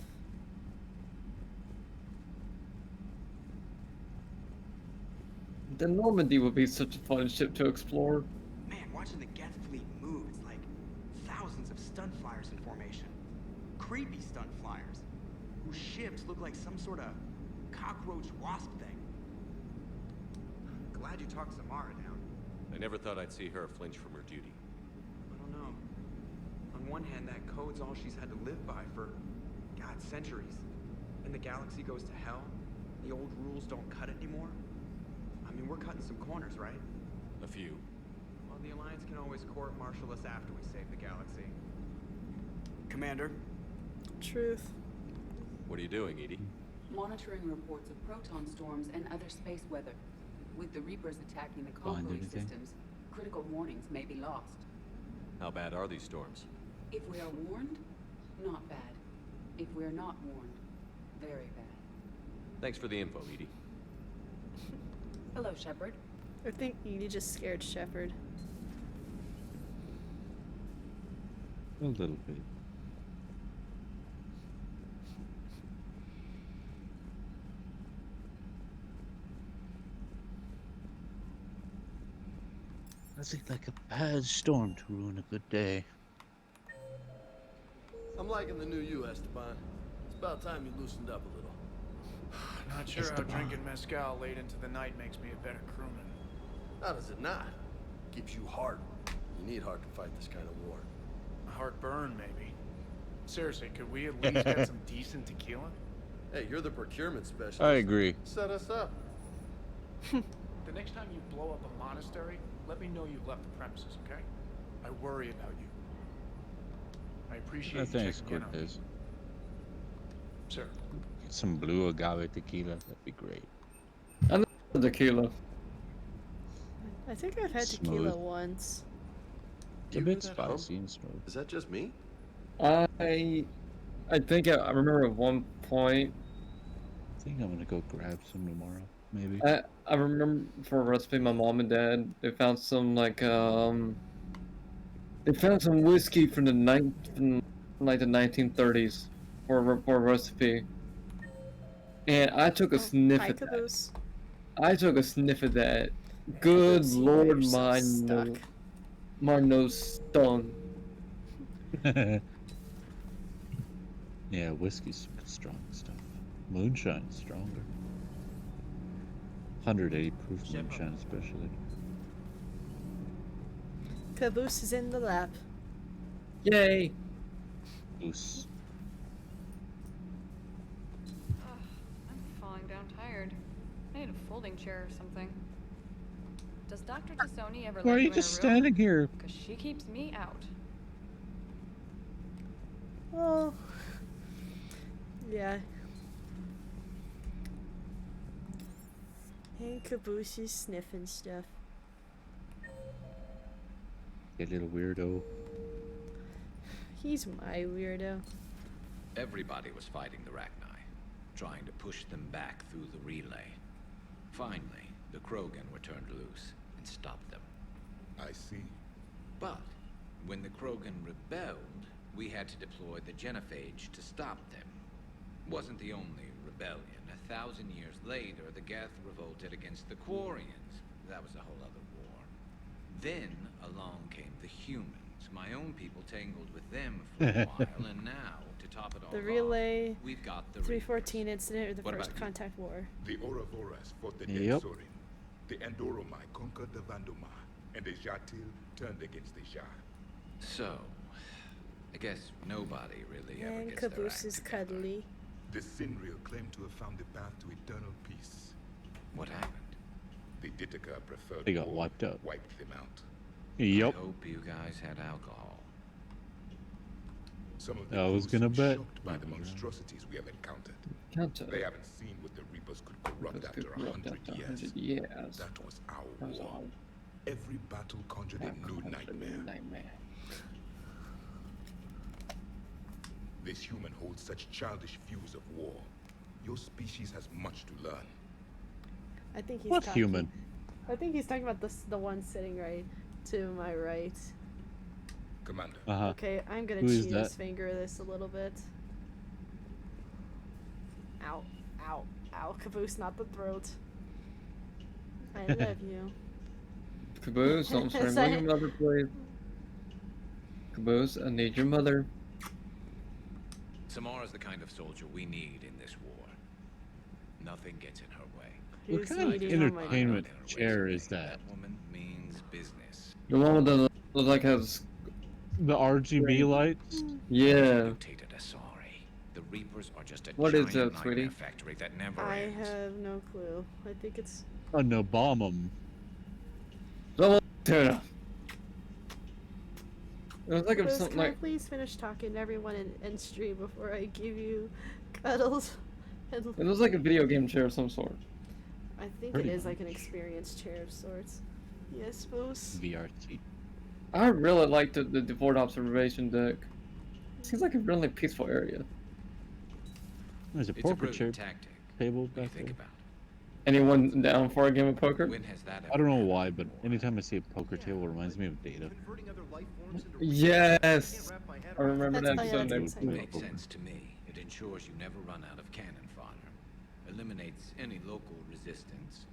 The Normandy would be such a fun ship to explore. Man, watching the Geth fleet move, it's like thousands of stunt flyers in formation. Creepy stunt flyers, whose ships look like some sort of cockroach wasp thing. Glad you talked Samara down. I never thought I'd see her flinch from her duty. I don't know. On one hand, that code's all she's had to live by for, God, centuries. And the galaxy goes to hell. The old rules don't cut anymore? I mean, we're cutting some corners, right? A few. Well, the Alliance can always court-martial us after we save the galaxy. Commander? Truth. What are you doing, Edie? Monitoring reports of proton storms and other space weather. With the Reapers attacking the Find Convoy anything? systems, critical warnings may be lost. How bad are these storms? If we are warned, not bad. If we are not warned, very bad. Thanks for the info, Edie. Hello, Shepard. I think Edie just scared Shepard. A little bit. Nothing like a bad storm to ruin a good day. I'm liking the new you, Esteban. It's about time you loosened up a little. Not sure how drinking mezcal late into the night makes me a better crewman. How does it not? Keeps you hard. You need heart to fight this kind of war. A heartburn, maybe. Seriously, could we at least get some decent tequila? Hey, you're the procurement specialist. I agree. Set us up. The next time you blow up a monastery, let me know you've left the premises, okay? I worry about you. I appreciate you Thanks, checking in on me. Cortez. Sir. Get some blue agave tequila. That'd be great. I love tequila. I think I've had Smooth. tequila once. It's a bit spicy and smooth. Is that just me? I think I remember at one point. I think I'm gonna go grab some tomorrow, maybe. I remember for a recipe, my mom and dad they found some they found some whiskey from the 1930s for a recipe, and I took a sniff Hi, at that. Caboose. I took a sniff at that. Good Caboose, Lord, you're so my stuck. nose, my nose stung. Yeah, whiskey's strong stuff. Moonshine's stronger. 180 proof moonshine, especially. Caboose is in the lab. Yay! Goose. I'm falling down tired. I need a folding chair or something. Does Dr. Tassoni ever Why are let you in just her room? standing here? Because she keeps me out. Oh. Yeah. And Caboose is sniffing stuff. You little weirdo. He's my weirdo. Everybody was fighting the Rachni, trying to push them back through the relay. Finally, the Krogan were turned loose and stopped them. I see. But when the Krogan rebelled, we had to deploy the Genophage to stop them. Wasn't the only rebellion. 1,000 years later, the Geth revolted against the Quarians. That was a whole other war. Then along came the humans. My own people tangled with them for a while, and now, to top it all The relay, off, we've got the 314 incident, or the What first about you? contact war. The Ouroboros fought the Yep. Densorin. The Andoromai conquered the Vandoma, and the Jatil turned against the Shah. So, I guess nobody really ever And gets their Caboose act is together. cuddly. The Sinreal claimed to have found the path to eternal peace. What happened? The Ditaka preferred They got war, wiped out. wiped them out. Yep. I hope you guys had alcohol. Some of the I was crews gonna seem bet. shocked by the monstrosities we have encountered. Counter. They haven't seen what the Reapers could corrupt after 100 years. Years. That was our That was war. Every battle conjured a new nightmare. This human holds such childish views of war. Your species has much to learn. I think he's What talking. human? I think he's talking about the one sitting right to my right. Commander. Okay, I'm gonna Who is cheese that? finger this a little bit. Ow, ow, ow, Caboose, not the throat. I love you. Caboose, I'm sorry, Sorry. your mother, please. Caboose, I need your mother. Samara's the kind of soldier we need in this war. Nothing gets in her way. What He's kind of eating on my entertainment nose. chair is that? That woman means business. The one with the like has The RGB lights? yeah. Dictated Asari. The Reapers are just a What is giant that, sweetie? nightmare factory that never I ends. have no clue. I think it's. Unabomb. Tuna. It was like Rose, something can I like. please finish talking to everyone in stream before I give you cuddles? And It was like a video game chair of some sort. I think Pretty it is like an experience chair of sorts. Yes, suppose. VRT. I really liked the Devoid Observation deck. Seems like a really peaceful area. There's a It's a poker brilliant chair tactic. table What do you back think there. about? Anyone down for a game of poker? When has that I don't know why, but anytime I see a poker table, it reminds me of Data. Yes! I remember that That's episode. hilarious. Makes sense to me. It ensures you never run out of cannon fodder, eliminates any local resistance,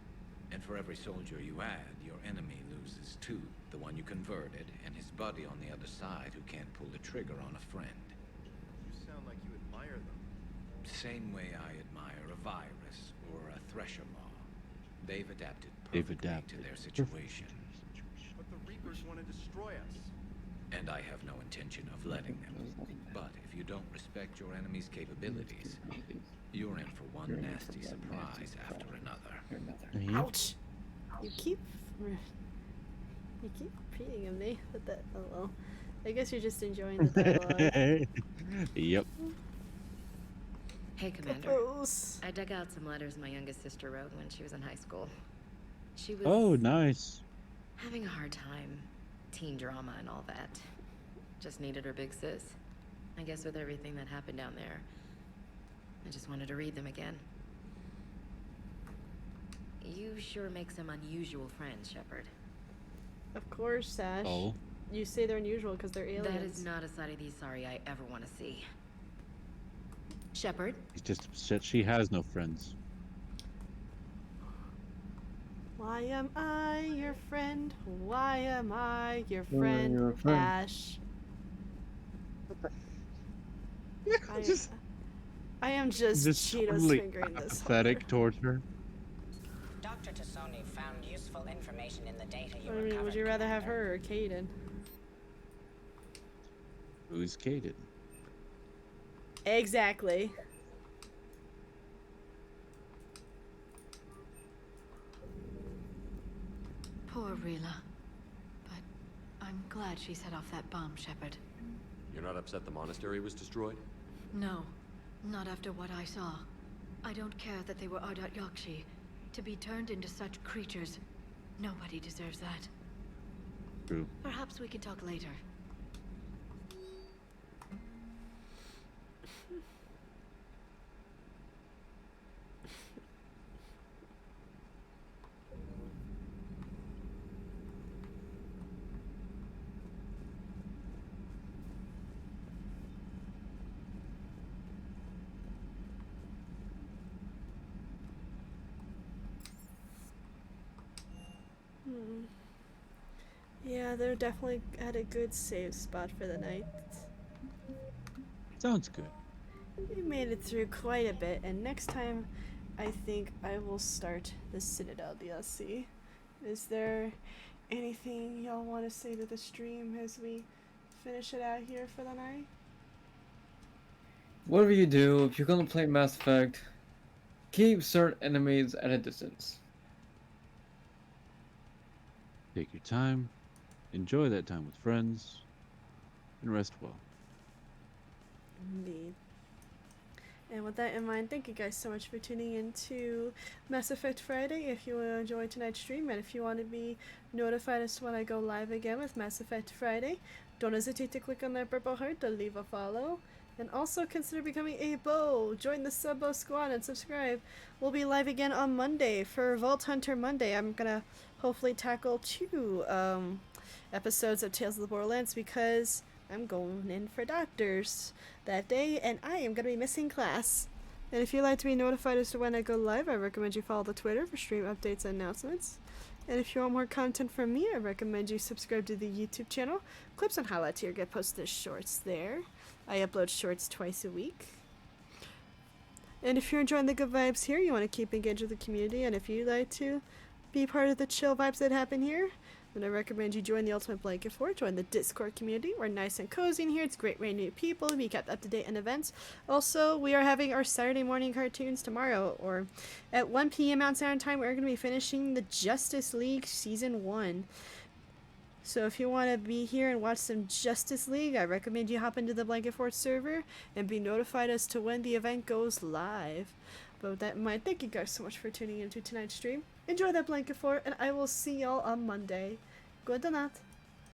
and for every soldier you add, your enemy loses two, the one you converted, and his buddy on the other side who can't pull the trigger on a friend. You sound like you admire them. Same way I admire a virus or a thresher maw. They've adapted They've perfectly adapted to their situation. But the Reapers want to destroy us. And I have no intention of letting them. But if you don't respect your enemy's capabilities, you're in for one nasty surprise after another. Ouch! You keep repeating of me, but that, oh well. I guess you're just enjoying the dialogue. Yep. Hey, Commander. Gross. I dug out some letters my youngest sister wrote when she was in high school. She was Oh, nice. having a hard time. Teen drama and all that. Just needed her big sis. I guess with everything that happened down there, I just wanted to read them again. You sure make some unusual friends, Shepard. Of course, Sash. Oh. You say they're unusual because they're aliens. That is not a side of these sorry I ever want to see. Shepard? He's just upset she has no friends. Why am I your friend? Why am I your Why am I friend? your friend? Ash. I am just Cheetos totally fingering this. apathetic towards her. Dr. Tassoni found useful information in the data you I mean, recovered. would you rather have her or Caden? Who's Caden? Exactly. Poor Rila. But I'm glad she set off that bomb, Shepard. You're not upset the monastery was destroyed? No, not after what I saw. I don't care that they were Ardat Yakshi. To be turned into such creatures, nobody deserves that. True. Perhaps we can talk later. Yeah, they're definitely at a good save spot for the night. Sounds good. We made it through quite a bit, and next time I think I will start the Citadel DLC. Is there anything y'all want to say to the stream as we finish it out here for the night? Whatever you do, if you're gonna play Mass Effect, keep certain enemies at a distance. Take your time, enjoy that time with friends, and rest well. Indeed. And with that in mind, thank you guys so much for tuning in to Mass Effect Friday. If you enjoyed tonight's stream, and if you want to be notified as to when I go live again with Mass Effect Friday, don't hesitate to click on that purple heart to leave a follow. And also consider becoming a Bo. Join the Subbo Squad and subscribe. We'll be live again on Monday for Vault Hunter Monday. I'm gonna hopefully tackle 2 episodes of Tales of the Borderlands because I'm going in for doctors that day and I am gonna be missing class. And if you'd like to be notified as to when I go live, I recommend you follow the Twitter for stream updates and announcements. And if you want more content from me, I recommend you subscribe to the YouTube channel. Clips and highlights here get posted as shorts there. I upload shorts twice a week. And if you're enjoying the good vibes here, you want to keep engaged with the community, and if you'd like to be part of the chill vibes that happen here, And I recommend you join the Ultimate Blanket Fort, join the Discord community. We're nice and cozy in here. It's great way to meet people, be kept up to date in events. Also, we are having our Saturday morning cartoons tomorrow, or at 1 p.m. Mountain Standard Time. We're going to be finishing the Justice League Season 1. So if you want to be here and watch some Justice League, I recommend you hop into the Blanket Fort server and be notified as to when the event goes live. But with that in mind, thank you guys so much for tuning into tonight's stream. Enjoy that Blanket Fort, and I will see y'all on Monday. Good night.